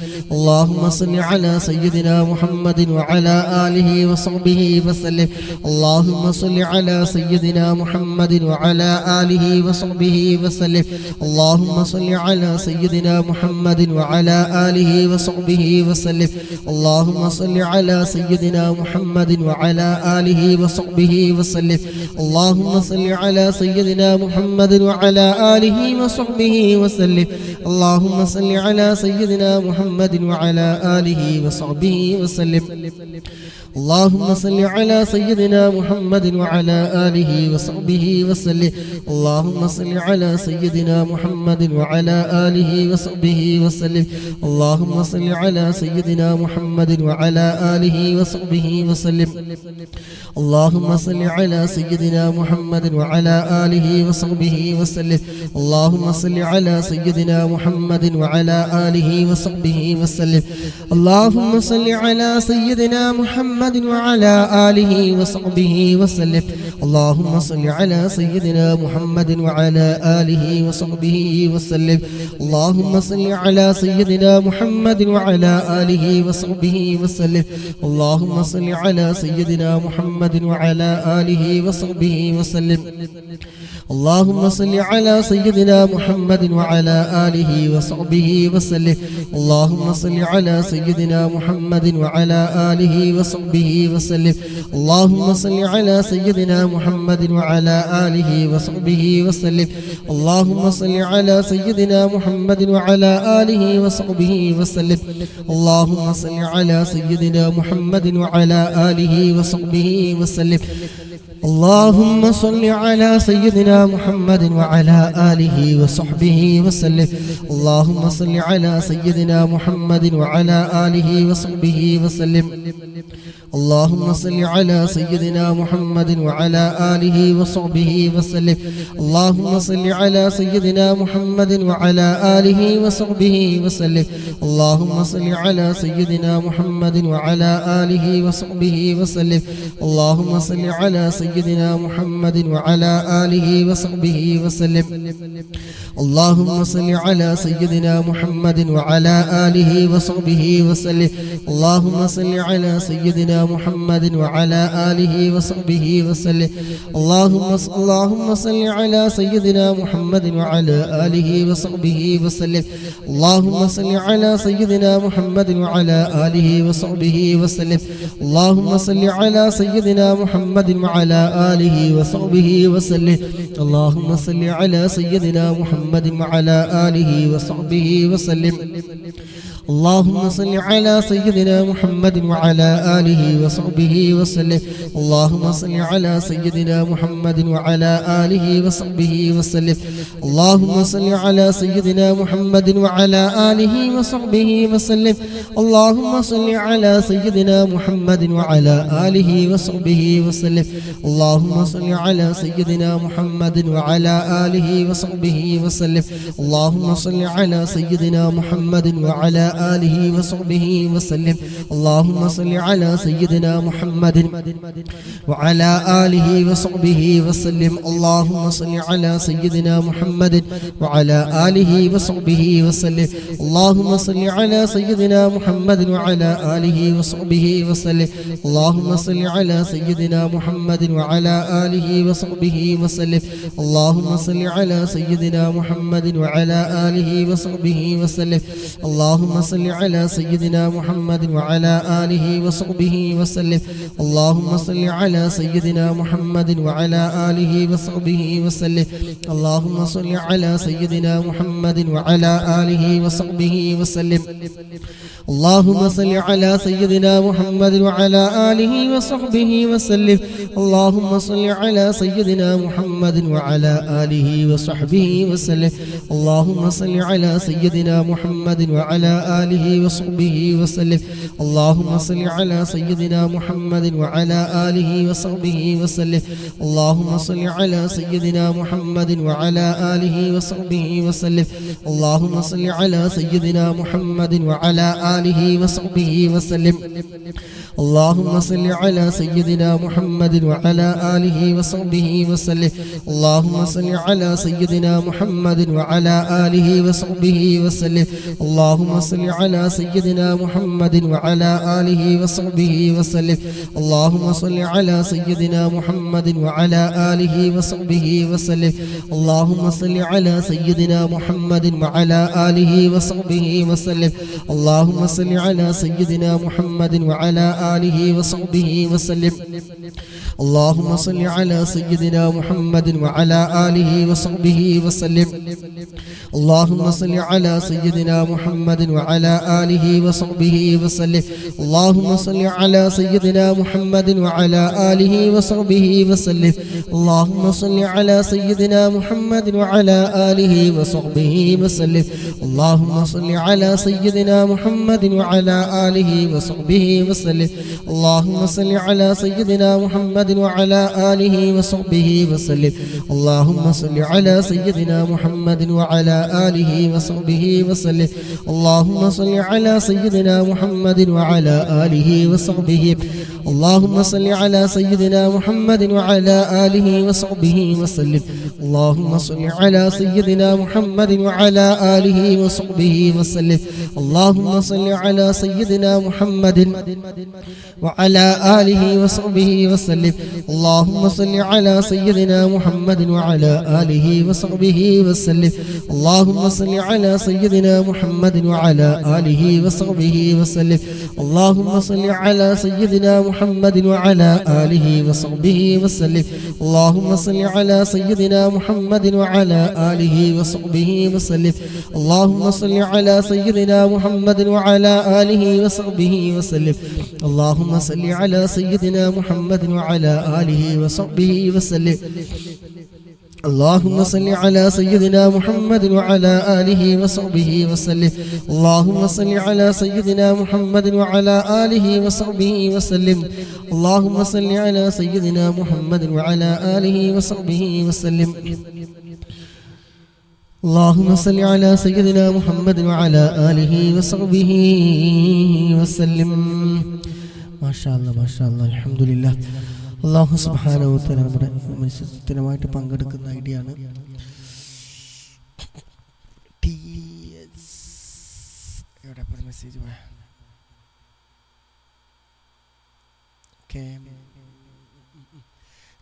اللهم صل على سيدنا محمد وعلى آله وصحبه وسلم. اللهم صل على سيدنا محمد وعلى آله وصحبه وسلم. اللهم صل على سيدنا محمد وعلى آله وصحبه وسلم. اللهم صل على سيدنا محمد وعلى آله وصحبه وسلم. اللهم صل على سيدنا محمد وعلى آله وصحبه وسلم. اللهم صل على سيدنا محمد وعلى آله وصحبه وسلم. اللهم صل على سيدنا محمد وعلى آله وصحبه وسلم. اللهم صل على سيدنا محمد وعلى آله وصحبه وسلم. اللهم صل على سيدنا محمد وعلى آله وصحبه وسلم. اللهم صل على سيدنا محمد وعلى آله وصحبه وسلم. اللهم صل على سيدنا محمد وعلى آله وصحبه وسلم. اللهم صل على سيدنا محمد وعلى آله وصحبه وسلم. اللهم صل على سيدنا محمد وعلى آله وصحبه وسلم. اللهم صل على سيدنا محمد وعلى آله وصحبه وسلم. اللهم صل على سيدنا محمد وعلى آله وصحبه وسلم. اللهم صل على سيدنا محمد وعلى آله وصحبه وسلم. اللهم صل على سيدنا محمد وعلى آله وصحبه وسلم. اللهم صل على سيدنا محمد وعلى آله وصحبه وسلم. اللهم صل على سيدنا محمد وعلى آله وصحبه وسلم. اللهم صل على سيدنا محمد وعلى آله وصحبه وسلم. اللهم صل على سيدنا محمد وعلى آله وصحبه وسلم. اللهم صل على سيدنا محمد وعلى آله وصحبه وسلم. اللهم صل على سيدنا محمد وعلى آله وصحبه وسلم. اللهم صل على سيدنا محمد وعلى آله وصحبه وسلم. اللهم صل على سيدنا محمد وعلى آله وصحبه وسلم اللهم صل على سيدنا محمد وعلى آله وصحبه وسلم اللهم صل على سيدنا محمد وعلى آله وصحبه وسلم اللهم صل على سيدنا محمد وعلى آله وصحبه وسلم اللهم صل على سيدنا محمد وعلى آله وصحبه وسلم اللهم صل على سيدنا محمد وعلى آله وصحبه وسلم اللهم صل على سيدنا محمد وعلى آله وصحبه وسلم اللهم صل على سيدنا محمد وعلى آله وصحبه وسلم اللهم صل على سيدنا محمد وعلى آله وصحبه وسلم اللهم صل على سيدنا محمد وعلى آله وصحبه وسلم اللهم صل على سيدنا محمد وعلى آله وصحبه وسلم اللهم صل على سيدنا محمد وعلى آله وصحبه وسلم اللهم صل على سيدنا محمد وعلى آله وصحبه وسلم اللهم صل على سيدنا محمد وعلى آله وصحبه وسلم اللهم صل على سيدنا محمد وعلى آله وصحبه وسلم اللهم صل على سيدنا محمد وعلى آله وصحبه وسلم اللهم صل على سيدنا محمد وعلى آله وصحبه وسلم اللهم صل على سيدنا محمد وعلى آله وصحبه وسلم اللهم صل على سيدنا محمد وعلى آله وصحبه وسلم اللهم صل على سيدنا محمد وعلى آله وصحبه وسلم اللهم صل على سيدنا محمد وعلى آله وصحبه وسلم اللهم صل على سيدنا محمد وعلى آله وصحبه وسلم اللهم صل على سيدنا محمد وعلى آله وصحبه وسلم اللهم صل على سيدنا محمد وعلى آله وصحبه وسلم اللهم صل على سيدنا محمد وعلى آله وصحبه وسلم اللهم صل على سيدنا محمد وعلى آله وصحبه وسلم اللهم صل على سيدنا محمد وعلى آله وصحبه وسلم اللهم صل على سيدنا محمد وعلى آله وصحبه وسلم اللهم صل على سيدنا محمد وعلى آله وصحبه وسلم اللهم صل على سيدنا محمد وعلى آله وصحبه وسلم اللهم صل على سيدنا محمد وعلى آله وصحبه وسلم اللهم صل على سيدنا محمد وعلى آله وصحبه وسلم اللهم صل على سيدنا محمد وعلى آله وصحبه وسلم اللهم صل على سيدنا محمد وعلى آله وصحبه وسلم اللهم صل على سيدنا محمد وعلى آله وصحبه وسلم اللهم صل على سيدنا محمد وعلى آله وصحبه وسلم اللهم صل على سيدنا محمد وعلى آله وصحبه وسلم اللهم صل على سيدنا محمد وعلى آله وصحبه وسلم اللهم صل على سيدنا محمد وعلى آله وصحبه وسلم اللهم صل على سيدنا محمد وعلى آله وصحبه وسلم اللهم صل على سيدنا محمد وعلى آله وصحبه اللهم صل على سيدنا محمد وعلى آله وصحبه وسلم اللهم صل على سيدنا محمد وعلى آله وصحبه وسلم اللهم صل على سيدنا محمد وعلى آله وصحبه وسلم اللهم صل على سيدنا محمد وعلى آله وصحبه وسلم اللهم صل على سيدنا محمد وعلى آله وصحبه وسلم اللهم صل على سيدنا محمد وعلى آله وصحبه وسلم اللهم صل على سيدنا محمد وعلى آله وصحبه وسلم اللهم صل على سيدنا محمد وعلى آله وصحبه وسلم اللهم صل على سيدنا محمد وعلى آله وصحبه وسلم اللهم صل على سيدنا محمد وعلى آله وصحبه وسلم اللهم صل على سيدنا محمد وعلى آله وصحبه وسلم اللهم صل على سيدنا محمد وعلى آله وصحبه وسلم اللهم صل على سيدنا محمد وعلى آله وصحبه وسلم. ما شاء الله ما شاء الله الحمد لله. അല്ലാഹു സുബ്ഹാനഹു വ തആല നമ്മുടെ സ്ഥിരമായിട്ട് പങ്കെടുക്കുന്ന ഐഡിയ ആണ്. മെസ്സേജ്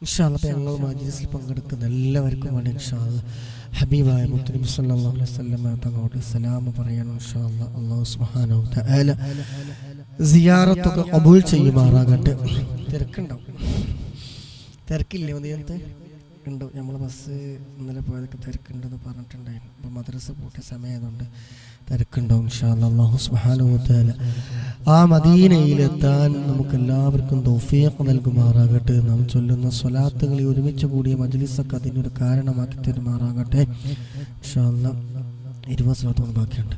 ഇൻഷാ അല്ലാഹ് ഞങ്ങൾ മജ്‌ലിസിൽ പങ്കെടുക്കുന്ന എല്ലാവർക്കും വേണ്ടി ഇൻഷാ അല്ലാഹ് ഹബീബായ മുത്തനബി സല്ലല്ലാഹു അലൈഹി വസല്ലം തങ്ങളോട് സലാം പറയണം. ഇൻഷാ അല്ലാഹ് അല്ലാഹു സുബ്ഹാനഹു വ തആല സിയാറത്തൊക്കെ ഖബൂൽ ചെയ്യുമാറാകട്ടെ. തിരക്കില്ലേ മദീനത്ത് ഉണ്ട്. നമ്മൾ ബസ് ഇന്നലെ പോയതൊക്കെ തിരക്കുണ്ടെന്ന് പറഞ്ഞിട്ടുണ്ടായിരുന്നു. അപ്പോൾ മദ്രസ പൂട്ടിയ സമയമായതുകൊണ്ട് തിരക്കുണ്ടാവും. ഇൻഷാ അല്ലാഹ് അല്ലാഹു സുബ്ഹാനഹു വ തആല ആ മദീനയിലെത്താൻ നമുക്കെല്ലാവർക്കും തൗഫീഖ് നൽകുമാറാകട്ടെ. നാം ചൊല്ലുന്ന സ്വലാത്തുകളെ ഒരുമിച്ച് കൂടിയ മജ്ലിസൊക്കെ അതിനൊരു കാരണമാക്കി തരുമാറാകട്ടെ. ഇൻഷാ അല്ലാഹ് 20 സ്വലാത്ത് ബാക്കിയുണ്ട്.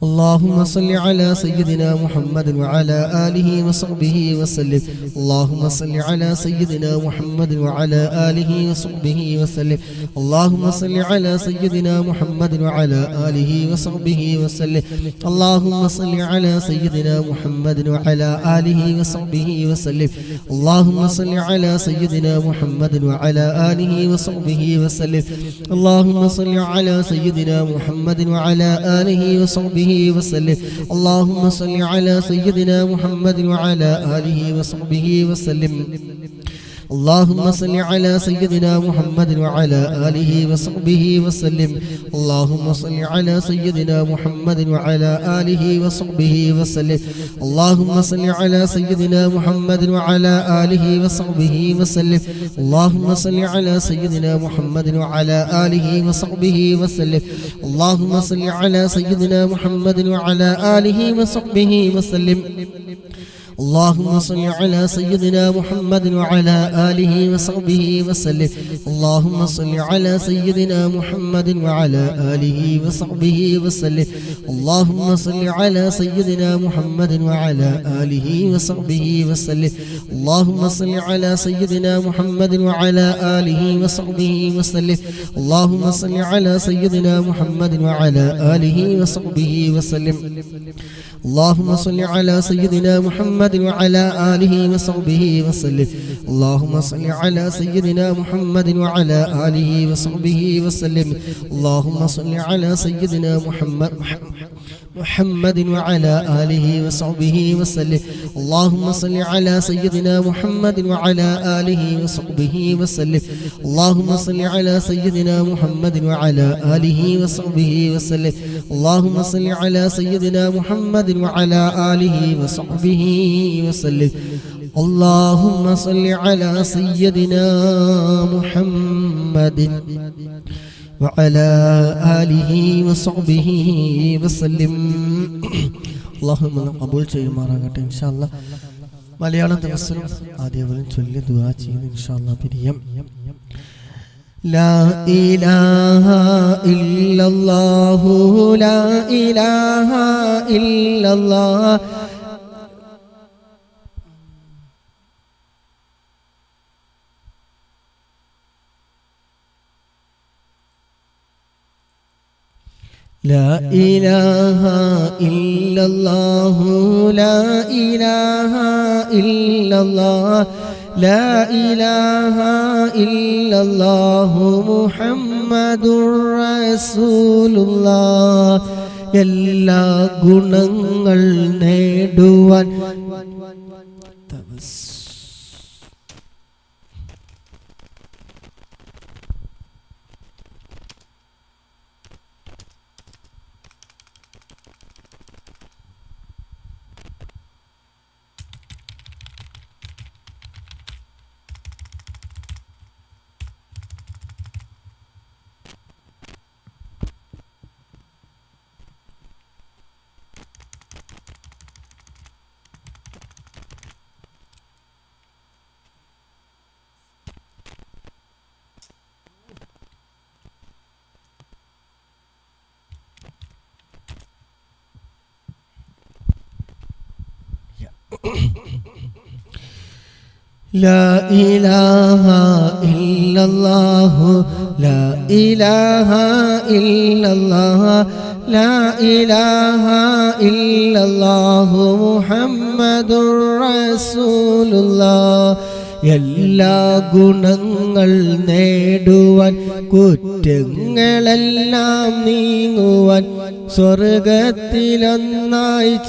اللهم صل على سيدنا محمد وعلى آله وصحبه وسلم. اللهم صل على سيدنا محمد وعلى آله وصحبه وسلم. اللهم صل على سيدنا محمد وعلى آله وصحبه وسلم. اللهم صل على سيدنا محمد وعلى آله وصحبه وسلم. اللهم صل على سيدنا محمد وعلى آله وصحبه وسلم. اللهم صل على سيدنا محمد وعلى آله وصحبه وسلم. اللهم صل على سيدنا محمد وعلى آله وصحبه وسلم. اللهم صل على سيدنا محمد وعلى آله وصحبه وسلم. اللهم صل على سيدنا محمد وعلى آله وصحبه وسلم. اللهم صل على سيدنا محمد وعلى آله وصحبه وسلم. اللهم صل على سيدنا محمد وعلى آله وصحبه وسلم. اللهم صل على سيدنا محمد وعلى آله وصحبه وسلم. اللهم صل على سيدنا محمد وعلى آله وصحبه وسلم. اللهم صل على سيدنا محمد وعلى آله وصحبه وسلم. اللهم صل على سيدنا محمد وعلى آله وصحبه وسلم. اللهم صل على سيدنا محمد وعلى آله وصحبه وسلم. اللهم صل على سيدنا محمد وعلى آله وصحبه وسلم. اللهم صل على سيدنا محمد وعلى آله وصحبه وسلم. اللهم صل على سيدنا محمد وعلى آله وصحبه وسلم. اللهم صل على سيدنا محمد وعلى آله وصحبه وسلم. اللهم صل على سيدنا محمد وعلى آله وصحبه وسلم. اللهم صل على سيدنا محمد وعلى آله وصحبه وسلم. اللهم صل على سيدنا محمد وعلى آله وصحبه وسلم. اللهم صل على سيدنا محمد وعلى آله وصحبه وسلم. اللهم قبول ചെയ്യുമാറാകട്ടെ. ഇൻഷാ അല്ലാഹ് മലയാളം തവസ്സുൽ ആദ്യം ചൊല്ലി ദുആ ചെയ്യുന്നു. ഇൻഷാ അല്ലാഹ് പിരിയം. لا إله إلا الله لا إله إلا الله لا إله إلا الله لا إله إلا الله لا إله إلا الله محمد رسول الله. എല്ലാ ഗുണങ്ങൾ നേടുവാൻ لا إله إلا الله لا إله إلا الله لا إله إلا الله محمد رسول الله. എല്ലാ ഗുണങ്ങൾ നേടുവാൻ കുറ്റങ്ങളെല്ലാം നീങ്ങുവാൻ സ്വർഗത്തിലൊന്നായി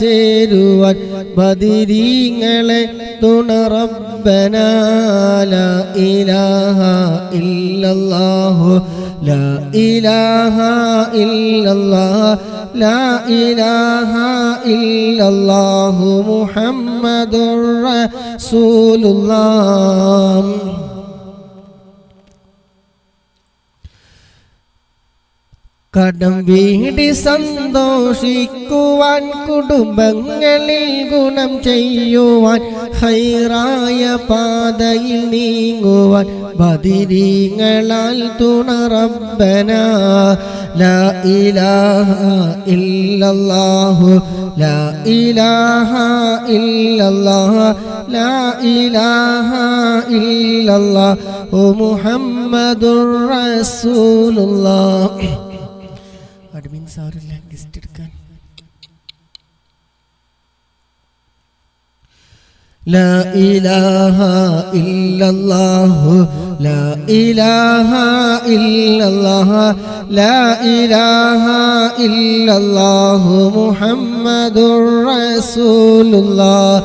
ചേരുവാൻ ബദിരീങ്ങളെ തുണ റബ്ബനാ ലാ ഇലാഹ ഇല്ലല്ലാഹു ലാ ഇലാഹ ഇല്ലല്ലാഹ് ലാ ഇലാഹ ഇല്ലല്ലാഹു മുഹമ്മദുർ റസൂലുള്ളാഹ്. കടം വീടി സന്തോഷിക്കുവാൻ കുടുംബങ്ങളിൽ ഗുണം ചെയ്യുവാൻ ഹൈറായ പാതയിൽ നീങ്ങുവാൻ ബദിരീങ്ങളാൽ തുണ റബ്ബനാ ലാ ഇലാഹ ഇല്ലല്ലാഹു ലാ ഇലാഹ ഇല്ലല്ലാഹ് ലാ ഇലാഹ ഇല്ലല്ലാഹു മുഹമ്മദുർ റസൂലുള്ളാഹ്. അഡ്മിൻസ് ആരില്ല ഗസ്റ്റ് എടുക്കാൻ. ലാ ഇലാഹ ഇല്ലല്ലാഹു ലാ ഇലാഹ ഇല്ലല്ലാഹ് ലാ ഇലാഹ ഇല്ലല്ലാഹു മുഹമ്മദുർ റസൂലുള്ളാഹ്.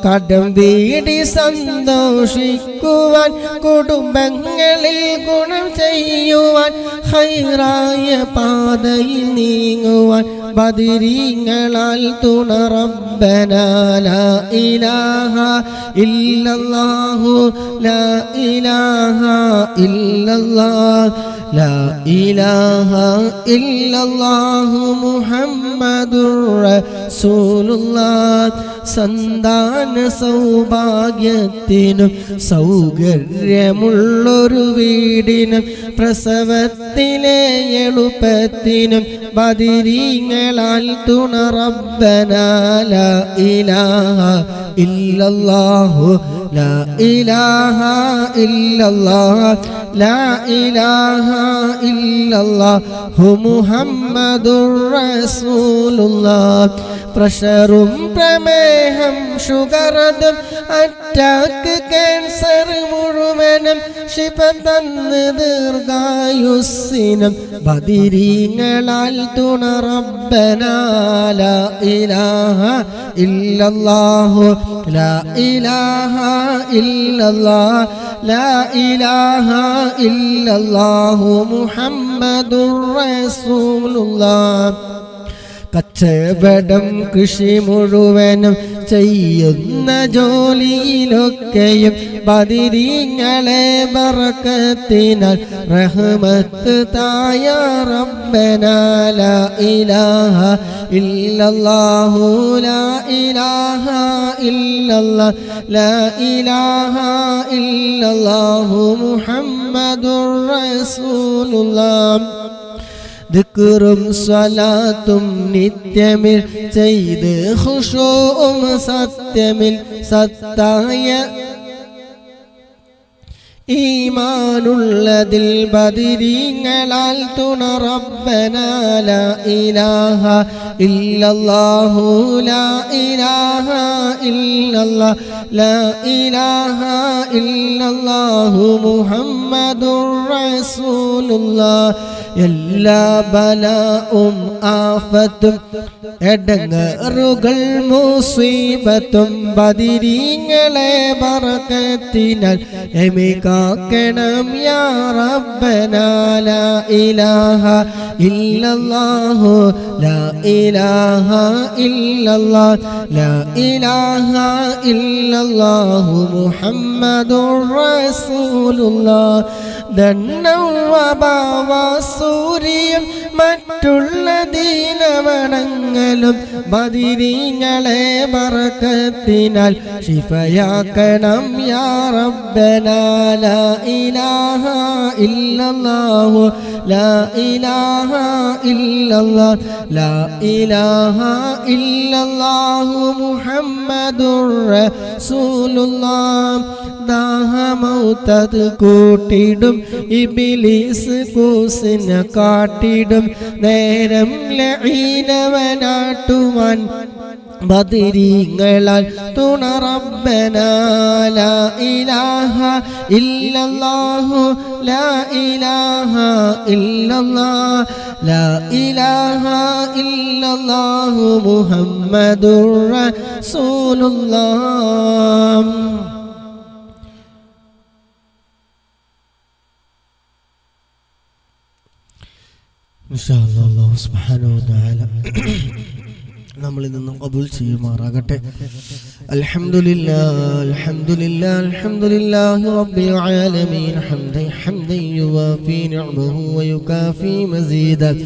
കടം വീടി സന്തോഷിക്കുവാൻ കുടുംബങ്ങളിൽ ഗുണം ചെയ്യുവാൻ ഹൈറായ പാതയിൽ നീങ്ങുവാൻ ബദിരീങ്ങളാൽ തുണ റബ്ബനാ ലാ ഇലാഹ ഇല്ലല്ലാഹു ലാ ഇലാഹ ഇല്ലല്ലാഹ് ലാ ഇലാഹ ഇല്ലല്ലാഹു മുഹമ്മദുർ റസൂലുള്ളാഹ്. സന്താന സൗഭാഗ്യത്തിനും സൗകര്യമുള്ളൊരു വീടിനും പ്രസവത്തിലെ എളുപ്പത്തിനും ബദിരീങ്ങളാൽ തുണ റബ്ബനാ ലാ ഇലാഹ ഇല്ലല്ലാഹു ലാ ഇലാഹ ഇല്ലല്ലാഹ് ലാ ഇലാഹ ഇല്ലല്ലാഹു മുഹമ്മദുർ റസൂലുള്ളാഹ്. പ്രഷറും പ്രമേഹം ഷുഗറതും അറ്റാക്ക് ക്യാൻസർ മുഴുവനും ശിഫ തന്ന് ദീർഘായുസ്സിനും ബദിരീങ്ങളാൽ തുണ റബ്ബനാ ലാ ഇലാഹ ഇല്ലല്ലാഹു ലാ ഇലാഹ ഇല്ലല്ലാഹ് ലാ ഇലാഹ ഇല്ലല്ലാഹു മുഹമ്മദുർ റസൂലുള്ളാഹ്. കച്ചവടം കൃഷി മുഴുവനും ചെയ്യുന്ന ജോലിയിലൊക്കെയും ബദിരീങ്ങളെ ബറക്കത്തിനാൽ റഹ്മത്ത് തായ റബ്ബനാ ലാ ഇലാഹ ഇല്ലല്ലാഹു ലാ ഇലാഹ ഇല്ലല്ലാഹ് ലാ ഇലാഹ ഇല്ലല്ലാഹു മുഹമ്മദുർ റസൂലുള്ളാഹ്. ദിക്റും സ്വലാത്തും നിത്യമിൽ ചെയ്ത് ഖുശൂഉം സത്യമിൽ സത്തായ ഈമാനുള്ളതിൽ ബദിരീങ്ങളാൽ തുണ റബ്ബനാ ലാ ഇലാഹ ഇല്ലല്ലാഹു ലാ ഇലാഹ ഇല്ലല്ലാഹ് ലാ ഇലാഹ ഇല്ലല്ലാഹു മുഹമ്മദുർ റസൂലുള്ളാഹ്. എല്ലാ ബലാഉം ആഫത്തും എടങ്ങറുകൾ മുസീബത്തും ബദിരീങ്ങളെ ബറക്കത്തിനാൽ എമികാക്കണം യാ റബ്ബനാ ലാ ഇലാഹ ഇല്ലല്ലാഹു ലാ ഇലാഹ ഇല്ലല്ലാഹ് ലാ ഇലാഹ ഇല്ലല്ലാഹു മുഹമ്മദുർ റസൂലുള്ളാഹ്. ദണ്ണവസൂരിയും മറ്റുള്ള ദീനവണങ്ങളും ബദിരീങ്ങളെ ബറക്കത്തിനാൽ ശിഫയാക്കണം യാ റബ്ബനാ ലാ ഇലാഹ ഇല്ലല്ലാഹു ലാ ഇലാഹ ഇല്ലല്ലാഹ് ലാ ഇലാഹ ഇല്ലല്ലാഹു മുഹമ്മദുർ റസൂലുള്ളാഹ്. ദാഹമൗത്തത് കൂട്ടിടും ഇബ്ലീസ് കൂസിനെ കാട്ടിടും നേരം ലഈനവനാട്ടുവാൻ ബദരീങ്ങളാൽ തുണ റബ്ബനാ ലാ ഇലാഹ ഇല്ലല്ലാഹു ലാ ഇലാഹ ഇല്ലല്ലാഹ് ലാ ഇലാഹ ഇല്ലല്ലാഹു മുഹമ്മദുർ റസൂലുള്ളാഹ്. ഇൻഷാ അല്ലാഹ് സുബ്ഹാനഹു വ തആല നമ്മളിൽ നിന്നും ഖബൂൽ ചെയ്യുമാറാകട്ടെ. അൽഹംദുലില്ലാഹ് അൽഹംദുലില്ലാഹ് അൽഹംദുലില്ലാഹി റബ്ബിൽ ആലമീൻ ഹംദൻ യുവാഫി നിഅമഹു വയുകാഫി മസീദൻ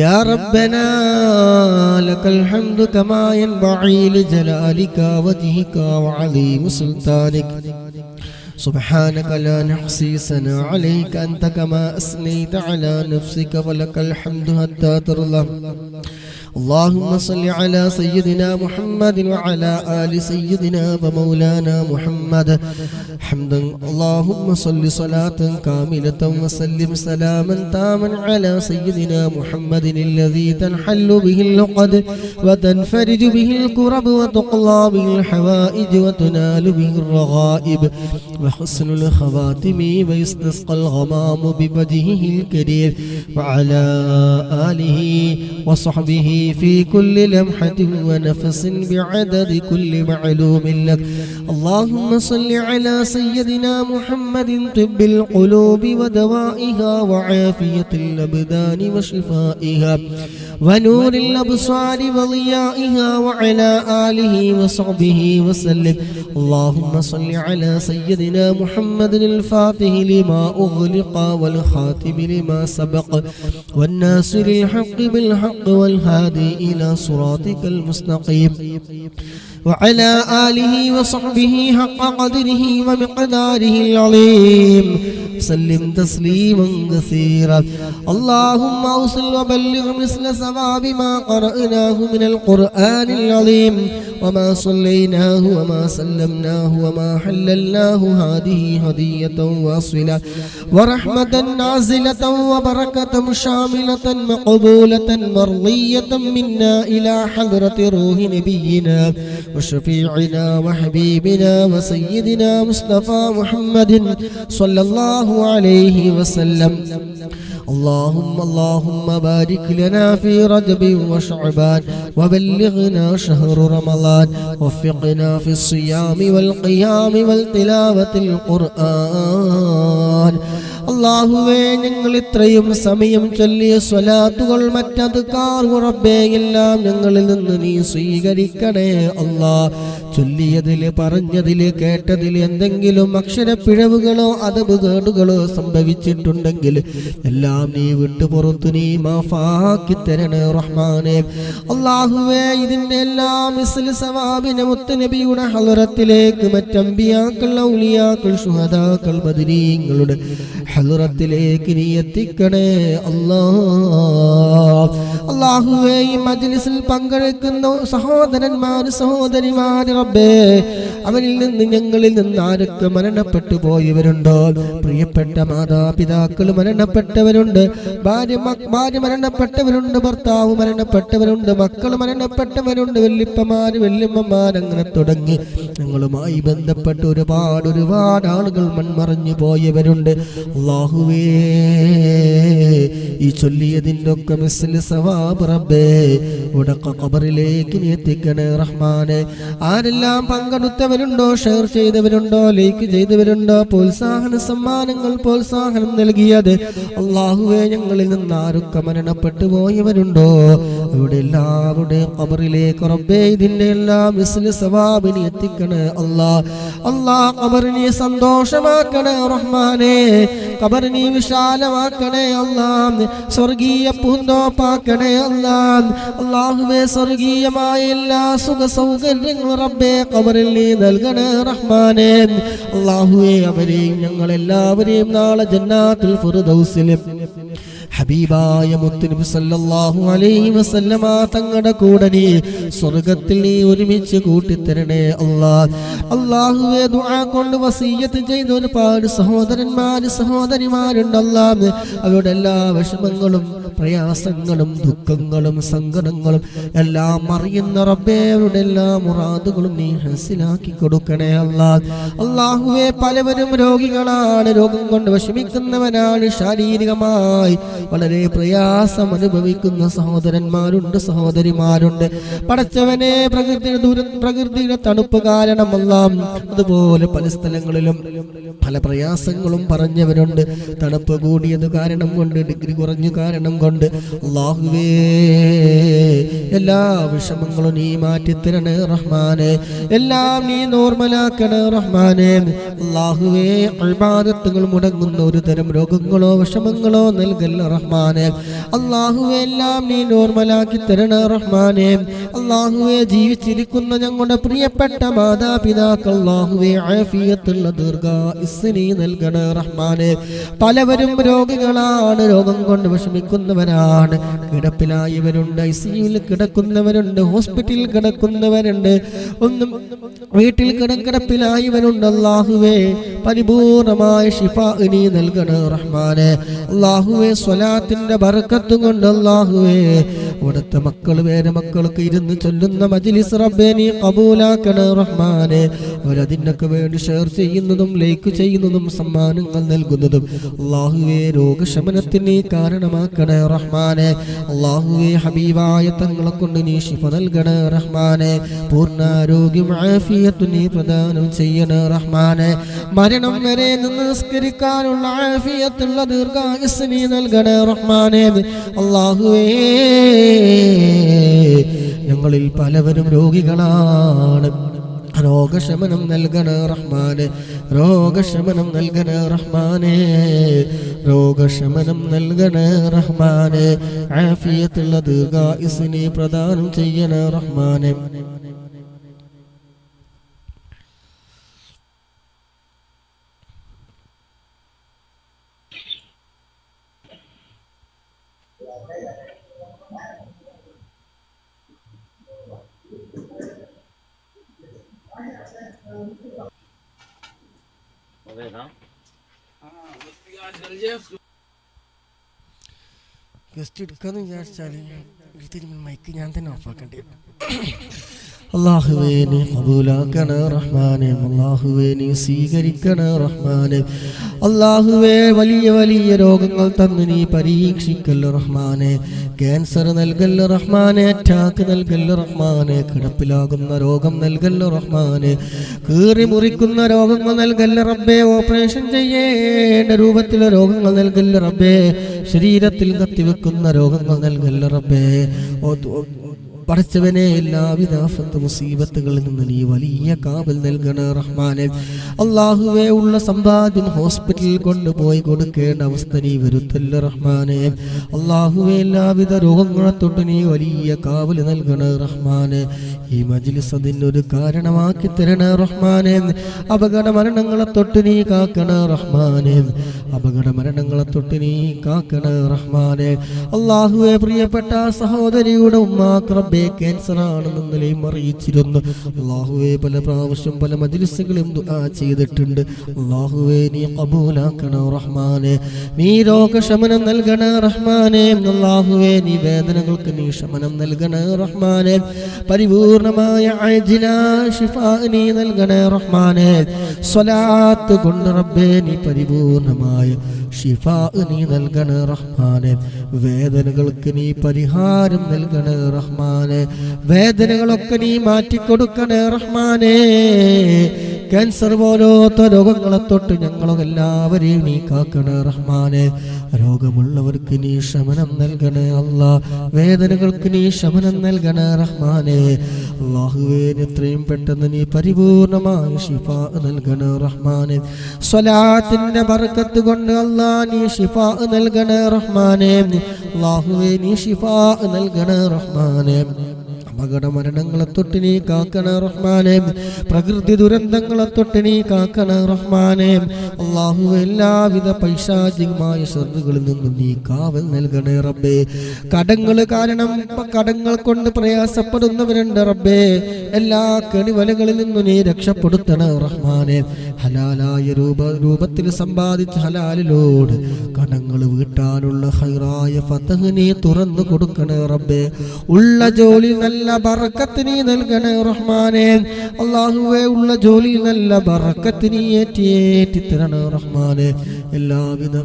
യാ റബ്ബനാ ലക്കൽ ഹംദു കമാ യൻബഗി ലിജലാലിക വജ്ഹിക വഅലീമി സുൽത്താനിക سبحانك لا نحصي ثناء عليك أنت كما أثنيت على نفسك ولك الحمد حتى ترضى. اللهم صل على سيدنا محمد وعلى آل سيدنا ومولانا محمد حمدا. اللهم صل صلاة كاملة وسلم سلاما تاما على سيدنا محمد الذي تنحل به اللقد وتنفرج به الكرب وتقضى به الحوائج وتنال به الرغائب وحسن الخواتم ويستسقى الغمام بوجهه الكريم وعلى آله وصحبه في كل لمحة ونفس بعدد كل معلوم لك. اللهم صل على سيدنا محمد طب القلوب ودوائها وعافية الأبدان وشفائها ونور الأبصار وضيائها وعلى آله وصحبه وسلم. اللهم صل على سيدنا محمد الفاتح لما أغلق والخاتم لما سبق والناصر الحق بالحق والهادي إلى صراطك المستقيم وعلى آله وصحبه حق قدره ومقداره العظيم. سلم تسليما كثيرا. اللهم أوصل وبلغ مثل ثواب ما قرأناه من القرآن العظيم وما صليناه وما سلمناه وما حللناه. هذه هدية واصلة ورحمة نازلة وبركة شاملة مقبولة مرضية منا إلى حضرة روح نبينا وشفيعنا وحبيبنا وسيدنا مصطفى محمد صلى الله عليه وسلم. اللهم بارك لنا في رجب وشعبان وبلغنا شهر رمضان. وفقنا في الصيام والقيام والتلاوة القرآن. അല്ലാഹുവേ, ഞങ്ങൾ ഇത്രയും സമയം ചൊല്ലിയ സ്വലാത്തുകൾ മറ്റദ്കാർ റബ്ബേ എല്ലാം ഞങ്ങളിൽ നിന്ന് നീ സ്വീകരിക്കണേ അല്ലാഹ്. ചൊല്ലിയതില് പറഞ്ഞതില് കേട്ടതില് എന്തെങ്കിലും അക്ഷരപ്പിഴവുകളോ അദബ് കേടുകളോ സംഭവിച്ചിട്ടുണ്ടെങ്കിൽ എല്ലാം നീ വിട്ടുപുറത്തു നീ മാഫാക്കി തരണേ റഹ്മാനേ. അല്ലാഹുവേ, ഇതിന്റെ എല്ലാം മിസ്ലി സവാബിനെ മുത്തുനബിയുടെ ഹളറത്തിലേക്ക് മറ്റംബിയാക്കൾ ഔലിയാക്കൾ ശുഹദാക്കൾ ബദരീങ്ങളുടെ ഹളറത്തിലേക്ക് നീ എത്തിക്കണേ അല്ലാഹ്. അല്ലാഹുവേ, ഈ മജ്ലിസിൽ പങ്കെടുക്കുന്ന സഹോദരന്മാര് സഹോദരിമാര് റബ്ബേ, അവരിൽ നിന്ന് ഞങ്ങളിൽ നിന്ന് ആരൊക്കെ മരണപ്പെട്ടു പോയവരുണ്ടോ, പ്രിയപ്പെട്ട മാതാപിതാക്കൾ മരണപ്പെട്ടവരുണ്ട്, ഭാര്യ മരണപ്പെട്ടവരുണ്ട്, ഭർത്താവ് മരണപ്പെട്ടവരുണ്ട്, മക്കൾ മരണപ്പെട്ടവരുണ്ട്, വല്യപ്പമാര് വല്യമ്മമാർ, അങ്ങനെ തുടങ്ങി ഞങ്ങളുമായി ബന്ധപ്പെട്ട് ഒരുപാട് ആളുകൾ മൺമറഞ്ഞു പോയവരുണ്ട്. അല്ലാഹുവേ, ഈ ചൊല്ലിയതിൻ്റെ ഒക്കെ മിസ്ലി സവാബ് റബ്ബേ ഉടക്ക ഖബറിലേക്ക് നീ എത്തിക്കണേ റഹ്മാനെ. ആരെല്ലാം പങ്കെടുത്തവരുണ്ടോ, ഷെയർ ചെയ്തവരുണ്ടോ, ലൈക്ക് ചെയ്തവരുണ്ടോ, പ്രോത്സാഹന സമ്മാനങ്ങൾ പ്രോത്സാഹനം നൽകിയത് അല്ലാഹുവേ, ഞങ്ങളിൽ നിന്ന് ആരൊക്കെ മരണപ്പെട്ടു പോയവരുണ്ടോ അവിടെ എല്ലാവരുടെയും ഖബറിലേക്ക് റബ്ബേ ഇതിന്റെ എല്ലാം മിസ്ലി സവാബ് നീ എത്തിക്കണേ അല്ലാഹ്. ഖബറിനെ സന്തോഷമാക്കണേ റഹ്മാനെ, ഖബറിനെ വിശാലമാക്കണേ അല്ലാഹ്, സ്വർഗീയ പൂന്തോപ്പാക്കണേ അല്ലാഹ്. അല്ലാഹുവേ, സ്വർഗീയമായ എല്ലാ സുഖ സൗകര്യങ്ങളും റബ്ബേ ഖബറിൽ നീ നൽകണേ റഹ്മാനെ. അല്ലാഹുവേ, അവരെയും ഞങ്ങളെല്ലാവരെയും നാളെ ജന്നാത്തുൽ ഫിർദൗസിലും ഹബീബായ മുത്തുനബി സല്ലല്ലാഹു അലൈഹി വസല്ലമ തങ്ങളുടെ കൂടെ നീ സ്വർഗ്ഗത്തിൽ നീ ഒരുമിച്ച് കൂട്ടിത്തരണേ അല്ലാഹ്. അല്ലാഹുവേ, ദുആ കൊണ്ട് വസിയ്യത്ത് ചെയ്ത ഒരുപാട് സഹോദരന്മാര് സഹോദരിമാരുണ്ട് അല്ലാഹ്. അവരുടെ എല്ലാ വിഷമങ്ങളും പ്രയാസങ്ങളും ദുഃഖങ്ങളും സങ്കടങ്ങളും എല്ലാം അറിയുന്ന റബ്ബേ അവരുടെ എല്ലാ മുറാദുകളും നീ ഹസിലാക്കി കൊടുക്കണേ അല്ലാഹുവേ പലവരും രോഗികളാണ്, രോഗം കൊണ്ട് വിഷമിക്കുന്നവരാണ്, ശാരീരികമായി വളരെ പ്രയാസം അനുഭവിക്കുന്ന സഹോദരന്മാരുണ്ട്, സഹോദരിമാരുണ്ട്. പടച്ചവനെ പ്രകൃതിയുടെ തണുപ്പ് കാരണമെല്ലാം അതുപോലെ പല സ്ഥലങ്ങളിലും പല പ്രയാസങ്ങളും പറഞ്ഞവരുണ്ട്. തണുപ്പ് കൂടിയത് കാരണം കൊണ്ട്, ഡിഗ്രി കുറഞ്ഞു കാരണം കൊണ്ട് അല്ലാഹുവേ എല്ലാ വിഷമങ്ങളും നീ മാറ്റിത്തരണേ റഹ്മാനെ, എല്ലാം നീ നോർമലാക്കണേ റഹ്മാനെ. അല്ലാഹുവേ ഇബാദത്തുകൾ മുടങ്ങുന്ന ഒരു തരം രോഗങ്ങളോ വിഷമങ്ങളോ നൽകല്ല റഹ്മാനെ. അല്ലാഹുവേ എല്ലാം നീ നോർമലാക്കി തരണേ റഹ്മാനെ. അല്ലാഹുവേ ജീവിച്ചിരിക്കുന്ന ഞങ്ങളുടെ പ്രിയപ്പെട്ട മാതാപിതാക്കൾ അല്ലാഹുവേ ആഫിയത്തുള്ള ദീർഘായുസ്സ് നീ നൽകണേ റഹ്മാനെ. പലവരും രോഗികളാണ്, രോഗം കൊണ്ട് വിഷമിക്കുന്നവരാണ്, കിടപ്പിലായവരുണ്ട്, ICUവിൽ കിടക്കുന്നവരുണ്ട്, ഹോസ്പിറ്റലിൽ കിടക്കുന്നവരുണ്ട്, ഒന്നും വീട്ടിൽ കിടപ്പിലായവരുണ്ട്. അല്ലാഹുവേ പരിപൂർണമായ ശിഫാ നീ നൽകണേ റഹ്മാനെ. അല്ലാഹുവേ സ്വലാത്തിന്റെ ബർക്കത്ത് കൊണ്ട് അല്ലാഹുവേ ഇവിടുത്തെ വേറെ മക്കൾക്ക് ഇരുന്ന് ചൊല്ലുന്ന മജ്ലിസ് റബ്ബേ നീ ഖബൂലാക്കണേ റഹ്മാനെ. അവരതിനൊക്കെ വേണ്ടി ഷെയർ ചെയ്യുന്നതും ലൈക്ക് ചെയ്യുന്നതും സമ്മാനങ്ങൾ നൽകുന്നതും അല്ലാഹുവേ രോഗശമനത്തിന് നീ കാരണമാക്കണേ റഹ്മാനെ. അല്ലാഹുവേ ഹബീബായ തങ്ങളെ കൊണ്ട് നീ ശിഫ നൽകണേ റഹ്മാനെ. പൂർണ്ണാരോഗ്യം ആഫിയത്ത് നീ പ്രദാനം ചെയ്യണേ റഹ്മാനെ. മരണം വരെ നിസ്കരിക്കാനുള്ള ആഫിയത്തുള്ള ദീർഘായുസ്സ് നീ നൽകണേ റഹ്മാനെ. അല്ലാഹുവേ ഞങ്ങളിൽ പലവരും രോഗികളാണ്, രോഗശമനം നൽകണേ റഹ്മാനെ, രോഗശമനം നൽകണേ റഹ്മാനെ, രോഗശമനം നൽകണേ റഹ്മാനെ. ആഫിയത്തുള്ള ദീർഘായുസ്സ് നീ പ്രദാനം ചെയ്യണേ റഹ്മാനെ. ഗസ്റ്റ് എടുക്കാന്ന് വിചാരിച്ചാല് മൈക്ക് ഞാൻ തന്നെ ഓഫാക്കേണ്ടി വരും. അല്ലാഹുവേ നീ ഖബൂലാക്കണേ റഹ്മാനെ. അല്ലാഹുവേ നീ സ്വീകരിക്കണേ റഹ്മാനെ. അല്ലാഹുവേ വലിയ വലിയ രോഗങ്ങൾ തന്ന് നീ പരീക്ഷിക്കല്ല റഹ്മാനെ. ക്യാൻസർ നൽകല്ല റഹ്മാനെ, അറ്റാക്ക് നൽകല്ല റഹ്മാനെ, കിടപ്പിലാകുന്ന രോഗം നൽകല്ല റഹ്മാനെ, കീറി മുറിക്കുന്ന രോഗങ്ങൾ നൽകല്ല റബ്ബേ, ഓപ്പറേഷൻ ചെയ്യേണ്ട രൂപത്തിലെ രോഗങ്ങൾ നൽകല്ല റബ്ബേ, ശരീരത്തിൽ കത്തിവെക്കുന്ന രോഗങ്ങൾ നൽകല്ല റബ്ബേ. പടച്ചവനെ എല്ലാവിധ ആഫത്ത് മുസീബത്തുകളിൽ നിന്ന് നീ വലിയ കാവൽ നൽകണേ റഹ്മാനെ. അല്ലാഹുവേ ഉള്ള സമ്പാദ്യം ഹോസ്പിറ്റലിൽ കൊണ്ടുപോയി കൊടുക്കേണ്ട അവസ്ഥ നീ വരുത്തല്ല റഹ്മാനെ. അല്ലാഹുവേ എല്ലാവിധ രോഗങ്ങളെ തൊട്ട് നീ വലിയ കാവൽ നൽകണേ റഹ്മാനെ. ഈ മജ്ലിസ് അതിനൊരു കാരണമാക്കി തരണേ റഹ്മാനെ. അപകട മരണങ്ങളെ തൊട്ട് നീ കാക്കണേ റഹ്മാനെ, അപകട മരണങ്ങളെ തൊട്ട് നീ കാക്കണേ റഹ്മാനെ. അല്ലാഹുവേ പ്രിയപ്പെട്ട സഹോദരിയുടെ ഉമ്മാക്ക് റബ്ബേ ക്യാൻസർ ആണെന്ന് നിലയും അറിയിച്ചിരുന്നു. അല്ലാഹുവേ പല പ്രാവശ്യം പല മജ്ലിസുകളും ദുആ ചെയ്തിട്ടുണ്ട്. അല്ലാഹുവേ നീ ഖബൂലാക്കണേ റഹ്മാനെ. നീ രോഗശമനം നൽകണേ റഹ്മാനെ. അല്ലാഹുവേ നീ വേദനകൾക്ക് നീ ശമനം നൽകണേ റഹ്മാനെ. പരിപൂർണമായ ആജിലായ ശിഫാ നീ നൽകണേ റഹ്മാനെ. സ്വലാത്ത് കൊണ്ട് റബ്ബേ നീ പരിപൂർണമായ ശിഫാ നീ നൽകണേ റഹ്മാനെ. വേദനകൾക്ക് നീ പരിഹാരം നൽകണേ റഹ്മാനെ. വേദനകളൊക്കെ നീ മാറ്റിക്കൊടുക്കണേ റഹ്മാനെ. ക്യാൻസർ പോലത്തെ രോഗങ്ങളെ തൊട്ട് ഞങ്ങളെല്ലാവരെയും നീ കാക്കണേ റഹ്മാനെ. രോഗമുള്ളവർക്ക് നീ ശമനം നൽകണേ അല്ലാ. വേദനകൾക്ക് നീ ശമനം നൽകണേ റഹ്മാനെ. അല്ലാഹുവേ എത്രയും പെട്ടെന്ന് നീ പരിപൂർണമായ ശിഫാ നൽകണേ റഹ്മാനെ. സ്വലാത്തിന്റെ ബർക്കത്ത് കൊണ്ട് അല്ലാ നീ ശിഫാ നൽകണേ റഹ്മാനെ. അല്ലാഹുവേ നീ ശിഫാ നൽകണേ റഹ്മാനെ. അപകട മരണങ്ങളെ തൊട്ട് നീ കാക്കണേ റഹ്മാനെ. പ്രകൃതി ദുരന്തങ്ങളെ തൊട്ട് നീ കാക്കണേ റഹ്മാനെ. അല്ലാഹുവേ എല്ലാവിധ പൈശാചികമായ ശർറുകളിൽ നിന്നും നീ കാവൽ നൽകണേ റബ്ബേ. കടങ്ങൾ കാരണം കടങ്ങൾ കൊണ്ട് പ്രയാസപ്പെടുന്നവരുണ്ട് റബ്ബേ. എല്ലാ കെണിവലകളിൽ നിന്നും നീ രക്ഷപ്പെടുത്തണേ റഹ്മാനെ. ഹലാലായ രൂപത്തിൽ സമ്പാദിച്ച ഹലാലിലോട് കടങ്ങൾ വീട്ടാനുള്ള ഹൈറായ ഫതഹ് നീ തുറന്നു കൊടുക്കണേ റബ്ബേ. ഉള്ള ജോലി നല്ല ബറക്കത്ത് നീ നൽകണേ റഹ്മാനെ. അല്ലാഹുവേ ഉള്ള ജോലി നല്ല ബറക്കത്ത് നീ ഏറ്റി തരണേ റഹ്മാനെ. എല്ലാവിധ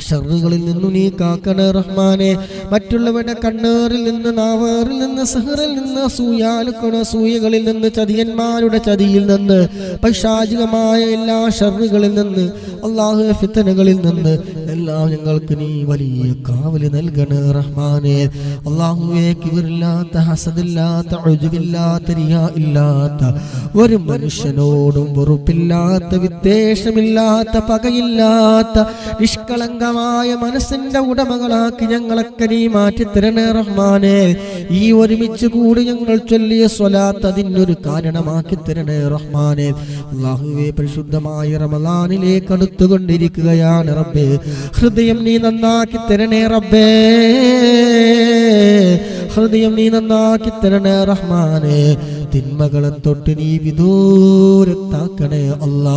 ഷർറുകളിൽ നിന്നു നീ കാക്കണേ റഹ്മാനെ. മറ്റുള്ളവരുടെ കണ്ണേറിൽ നിന്ന്, നാവേറിൽ നിന്ന്, സഹറിൽ നിന്ന്, അസൂയകളിൽ നിന്ന്, ചതിയന്മാരുടെ ചതിയിൽ നിന്ന്, പൈശാചികമായ എല്ലാ ഷർറുകളിൽ നിന്ന്, അല്ലാഹുവേ ഫിത്നകളിൽ നിന്ന് എല്ലാം ഞങ്ങൾക്ക് നീ വലിയ കാവല് നൽകണേ റഹ്മാനെ. അല്ലാഹുവേ കിബറില്ലാത്ത, ഹസദില്ലാത്ത, ഉജ്ബില്ലാത്ത, റിയാ ഇല്ലാത്ത, ഒരു മനുഷ്യനോടും വെറുപ്പില്ലാത്ത, വിദ്വേഷമില്ലാത്ത, പകയില്ലാത്ത, നിഷ്കളങ്കമായ മനസ്സിന്റെ ഉടമകളാക്കി ഞങ്ങളൊക്കെ നീ മാറ്റിത്തരണേ റഹ്മാനെ. ഈ ഒരുമിച്ച് കൂടി ഞങ്ങൾ ചൊല്ലിയ സ്വലാത്ത് അതിനൊരു കാരണമാക്കി തരണേ റഹ്മാനെ. അല്ലാഹുവേ പരിശുദ്ധമായ റമളാനിലേക്ക് അടുത്തുകൊണ്ടിരിക്കുകയാണ് റബ്ബേ. ഹൃദയം നീ നന്നാക്കി തരണേ റബ്ബേ. ഹൃദയം നീ നന്നാക്കി തരണേ റഹ്മാനെ. തിന്മകളെ തൊട്ട് നീ വിദൂരത്താക്കണേ അല്ലാ.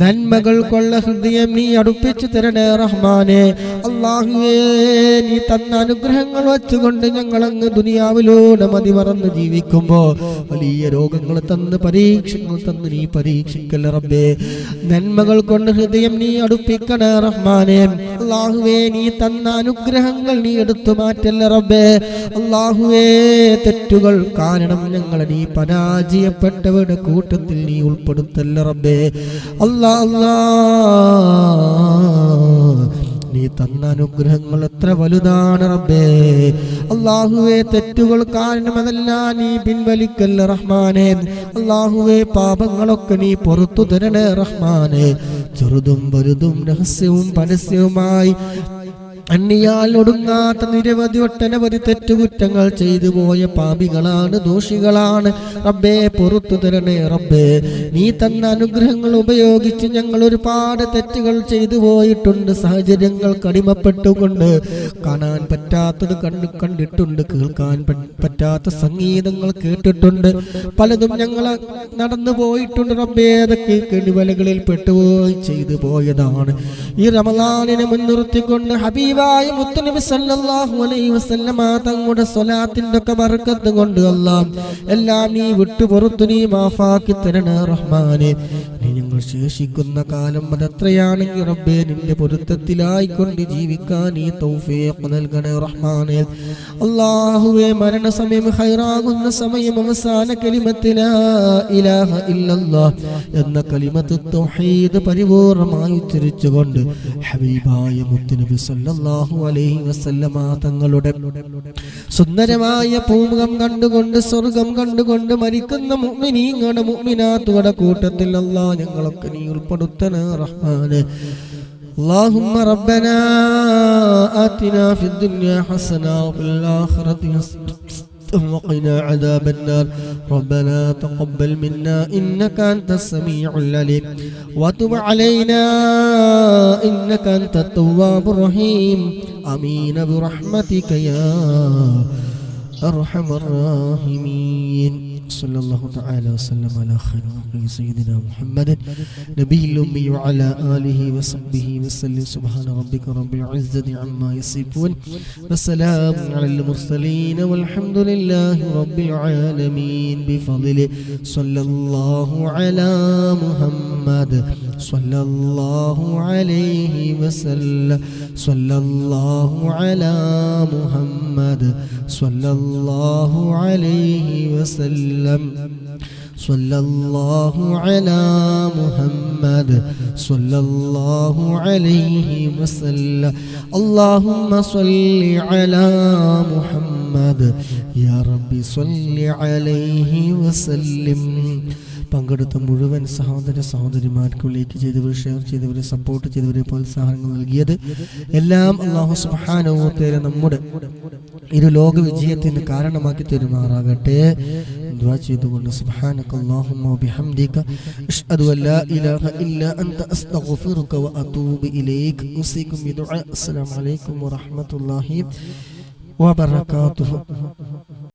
നന്മകൾ കൊള്ള ഹൃദയം നീ അടുപ്പിച്ചു തരണേ റഹ്മാനെ. അല്ലാഹുവേ നീ തന്ന അനുഗ്രഹങ്ങൾ വെച്ചുകൊണ്ട് ഞങ്ങളങ്ങ് ദുനിയാവിലൂടെ മതിമറന്ന് ജീവിക്കുമ്പോ വലിയ രോഗങ്ങൾ തന്ന്, പരീക്ഷകൾ തന്ന് നീ പരീക്ഷിക്കല്ല റബ്ബേ. നന്മകൾ കൊണ്ട് ഹൃദയം നീ അടുപ്പിക്കണേ റഹ്മാനെ. അല്ലാഹുവേ നീ തന്ന അനുഗ്രഹങ്ങൾ നീ എടുത്തു മാറ്റല്ല റബ്ബേ. അല്ലാഹുവേ തെറ്റുകൾ കാരണം ഞങ്ങളെ നീ പരാജയപ്പെട്ടവരുടെ കൂട്ടത്തിൽ നീ ഉൾപ്പെടുത്തല്ല റബ്ബേ. അല്ലാ അല്ലാ നീ തന്ന അനുഗ്രഹങ്ങൾ എത്ര വലുതാണ് റബ്ബേ. അല്ലാഹുവേ തെറ്റുകൾ കാരണം അതെല്ലാം നീ പിൻവലിക്കല്ല റഹ്മാനെ. അല്ലാഹുവേ പാപങ്ങളൊക്കെ നീ പുറത്തു തരണേ റഹ്മാനെ. ചെറുതും വലുതും രഹസ്യവും പരസ്യവുമായി അന്യാൽ ഒടുങ്ങാത്ത നിരവധി ഒട്ടനവധി തെറ്റുകുറ്റങ്ങൾ ചെയ്തു പോയ പാപികളാണ്, ദോഷികളാണ് റബ്ബേ. പുറത്തു തരണേ റബ്ബേ. നീ തന്ന അനുഗ്രഹങ്ങൾ ഉപയോഗിച്ച് ഞങ്ങൾ ഒരുപാട് തെറ്റുകൾ ചെയ്തു പോയിട്ടുണ്ട്. സാഹചര്യങ്ങൾക്ക് അടിമപ്പെട്ടുകൊണ്ട് കാണാൻ പറ്റാത്തത് കണ്ടിട്ടുണ്ട്, കേൾക്കാൻ പറ്റാത്ത സംഗീതങ്ങൾ കേട്ടിട്ടുണ്ട്. പലതും ഞങ്ങൾ നടന്നു പോയിട്ടുണ്ട് റബ്ബേ. അതൊക്കെ കെണിവലകളിൽ പെട്ടുപോയി ചെയ്തു പോയതാണ്. ഈ റമളാനിനെ മുൻനിർത്തിക്കൊണ്ട് ഹബീബായ മുത്തുനബി സല്ലല്ലാഹു അലൈഹി വസല്ലമ തങ്ങളുടെ സ്വലാത്തിന്റെ ഒക്കെ ബർക്കത്ത് കൊണ്ട് അല്ലാഹ് എല്ലാം നീ വിട്ടു പുറത്തു നീ മാഫാക്കി തരണേ റഹ്മാനെ. നീ ഞങ്ങൾ ശേഷിക്കുന്ന കാലം അതെത്രയാണെങ്കിൽ റബ്ബേ നിന്റെ പൊരുത്തത്തിലായിക്കൊണ്ട് ജീവിക്കാൻ നീ തൗഫീഖ് നൽകണേ റഹ്മാനെ. അല്ലാഹുവേ മരണസമയം ഹൈറാകുന്ന സമയം അവസാന കലിമത്ത് ലാ ഇലാഹ ഇല്ലല്ലാഹ് എന്ന കലിമത്ത് തൗഹീദ് പരിപൂർണമായി ഉച്ചരിച്ചുകൊണ്ട് ഹബീബായ മുത്തുനബി സല്ലല്ലാഹു അലൈഹി വസല്ലമ തങ്ങളുടെ സുന്ദരമായ പൂമുഖം കണ്ടുകൊണ്ട്, സ്വർഗം കണ്ടുകൊണ്ട് മരിക്കുന്ന മുഅ്മിനീങ്ങളുടെ മുഅ്മിനാത്തുകളുടെ കൂട്ടത്തിൽ അല്ലാഹ് ഞങ്ങളൊക്കെ നീ ഉൾപ്പെടുത്തണേ റഹ്മാനെ. اللهم ربنا آتنا في الدنيا حسنة وفي الآخرة حسنة وقنا عذاب النار. ربنا تقبل منا إنك أنت السميع العليم وتب علينا إنك أنت التواب الرحيم. آمين برحمتك يا أرحم الراحمين. صلى الله تعالى وسلم على خير خلقه سيدنا محمد نبي الأمي وعلى آله وصحبه وسلم. سبحان ربك رب العزة عما يصفون وسلام على المرسلين والحمد لله رب العالمين. بفضله صلى الله على محمد صلى الله عليه وسلم. صلى الله على محمد صلى الله عليه وسلم. സ്വല്ലല്ലാഹു അലാ മുഹമ്മദ് സ്വല്ലല്ലാഹു അലൈഹി വസല്ലം അല്ലാഹുമ്മ സ്വല്ലി അലാ മുഹമ്മദ് യാ റബ്ബി സ്വല്ലി അലൈഹി വസല്ലം. പങ്കെടുത്ത മുഴുവൻ സഹോദര സഹോദരിമാർക്കും ലൈക്ക് ചെയ്തവർ, ഷെയർ ചെയ്തവർ, സപ്പോർട്ട് ചെയ്തവർ, പ്രോത്സാഹനങ്ങൾ നൽകിയത് എല്ലാം അല്ലാഹു സുബ്ഹാനഹു വ തആല നമ്മുടെ ഇരു ലോക വിജയത്തിന് കാരണമാക്കി തരുമാറാകട്ടെ. ദുആ ചെയ്തുകൊണ്ട് സുബ്ഹാനകല്ലാഹുമ്മ വബിഹംദിക അഷ്ഹദു അൻ ലാ ഇലാഹ ഇല്ലാ അൻത അസ്തഗ്ഫിറുക വ അതൂബു ഇലൈക്. ഉസീകും ബിദുആ. അസ്സലാമു അലൈക്കും വറഹ്മത്തുള്ളാഹി വബറകാതുഹു.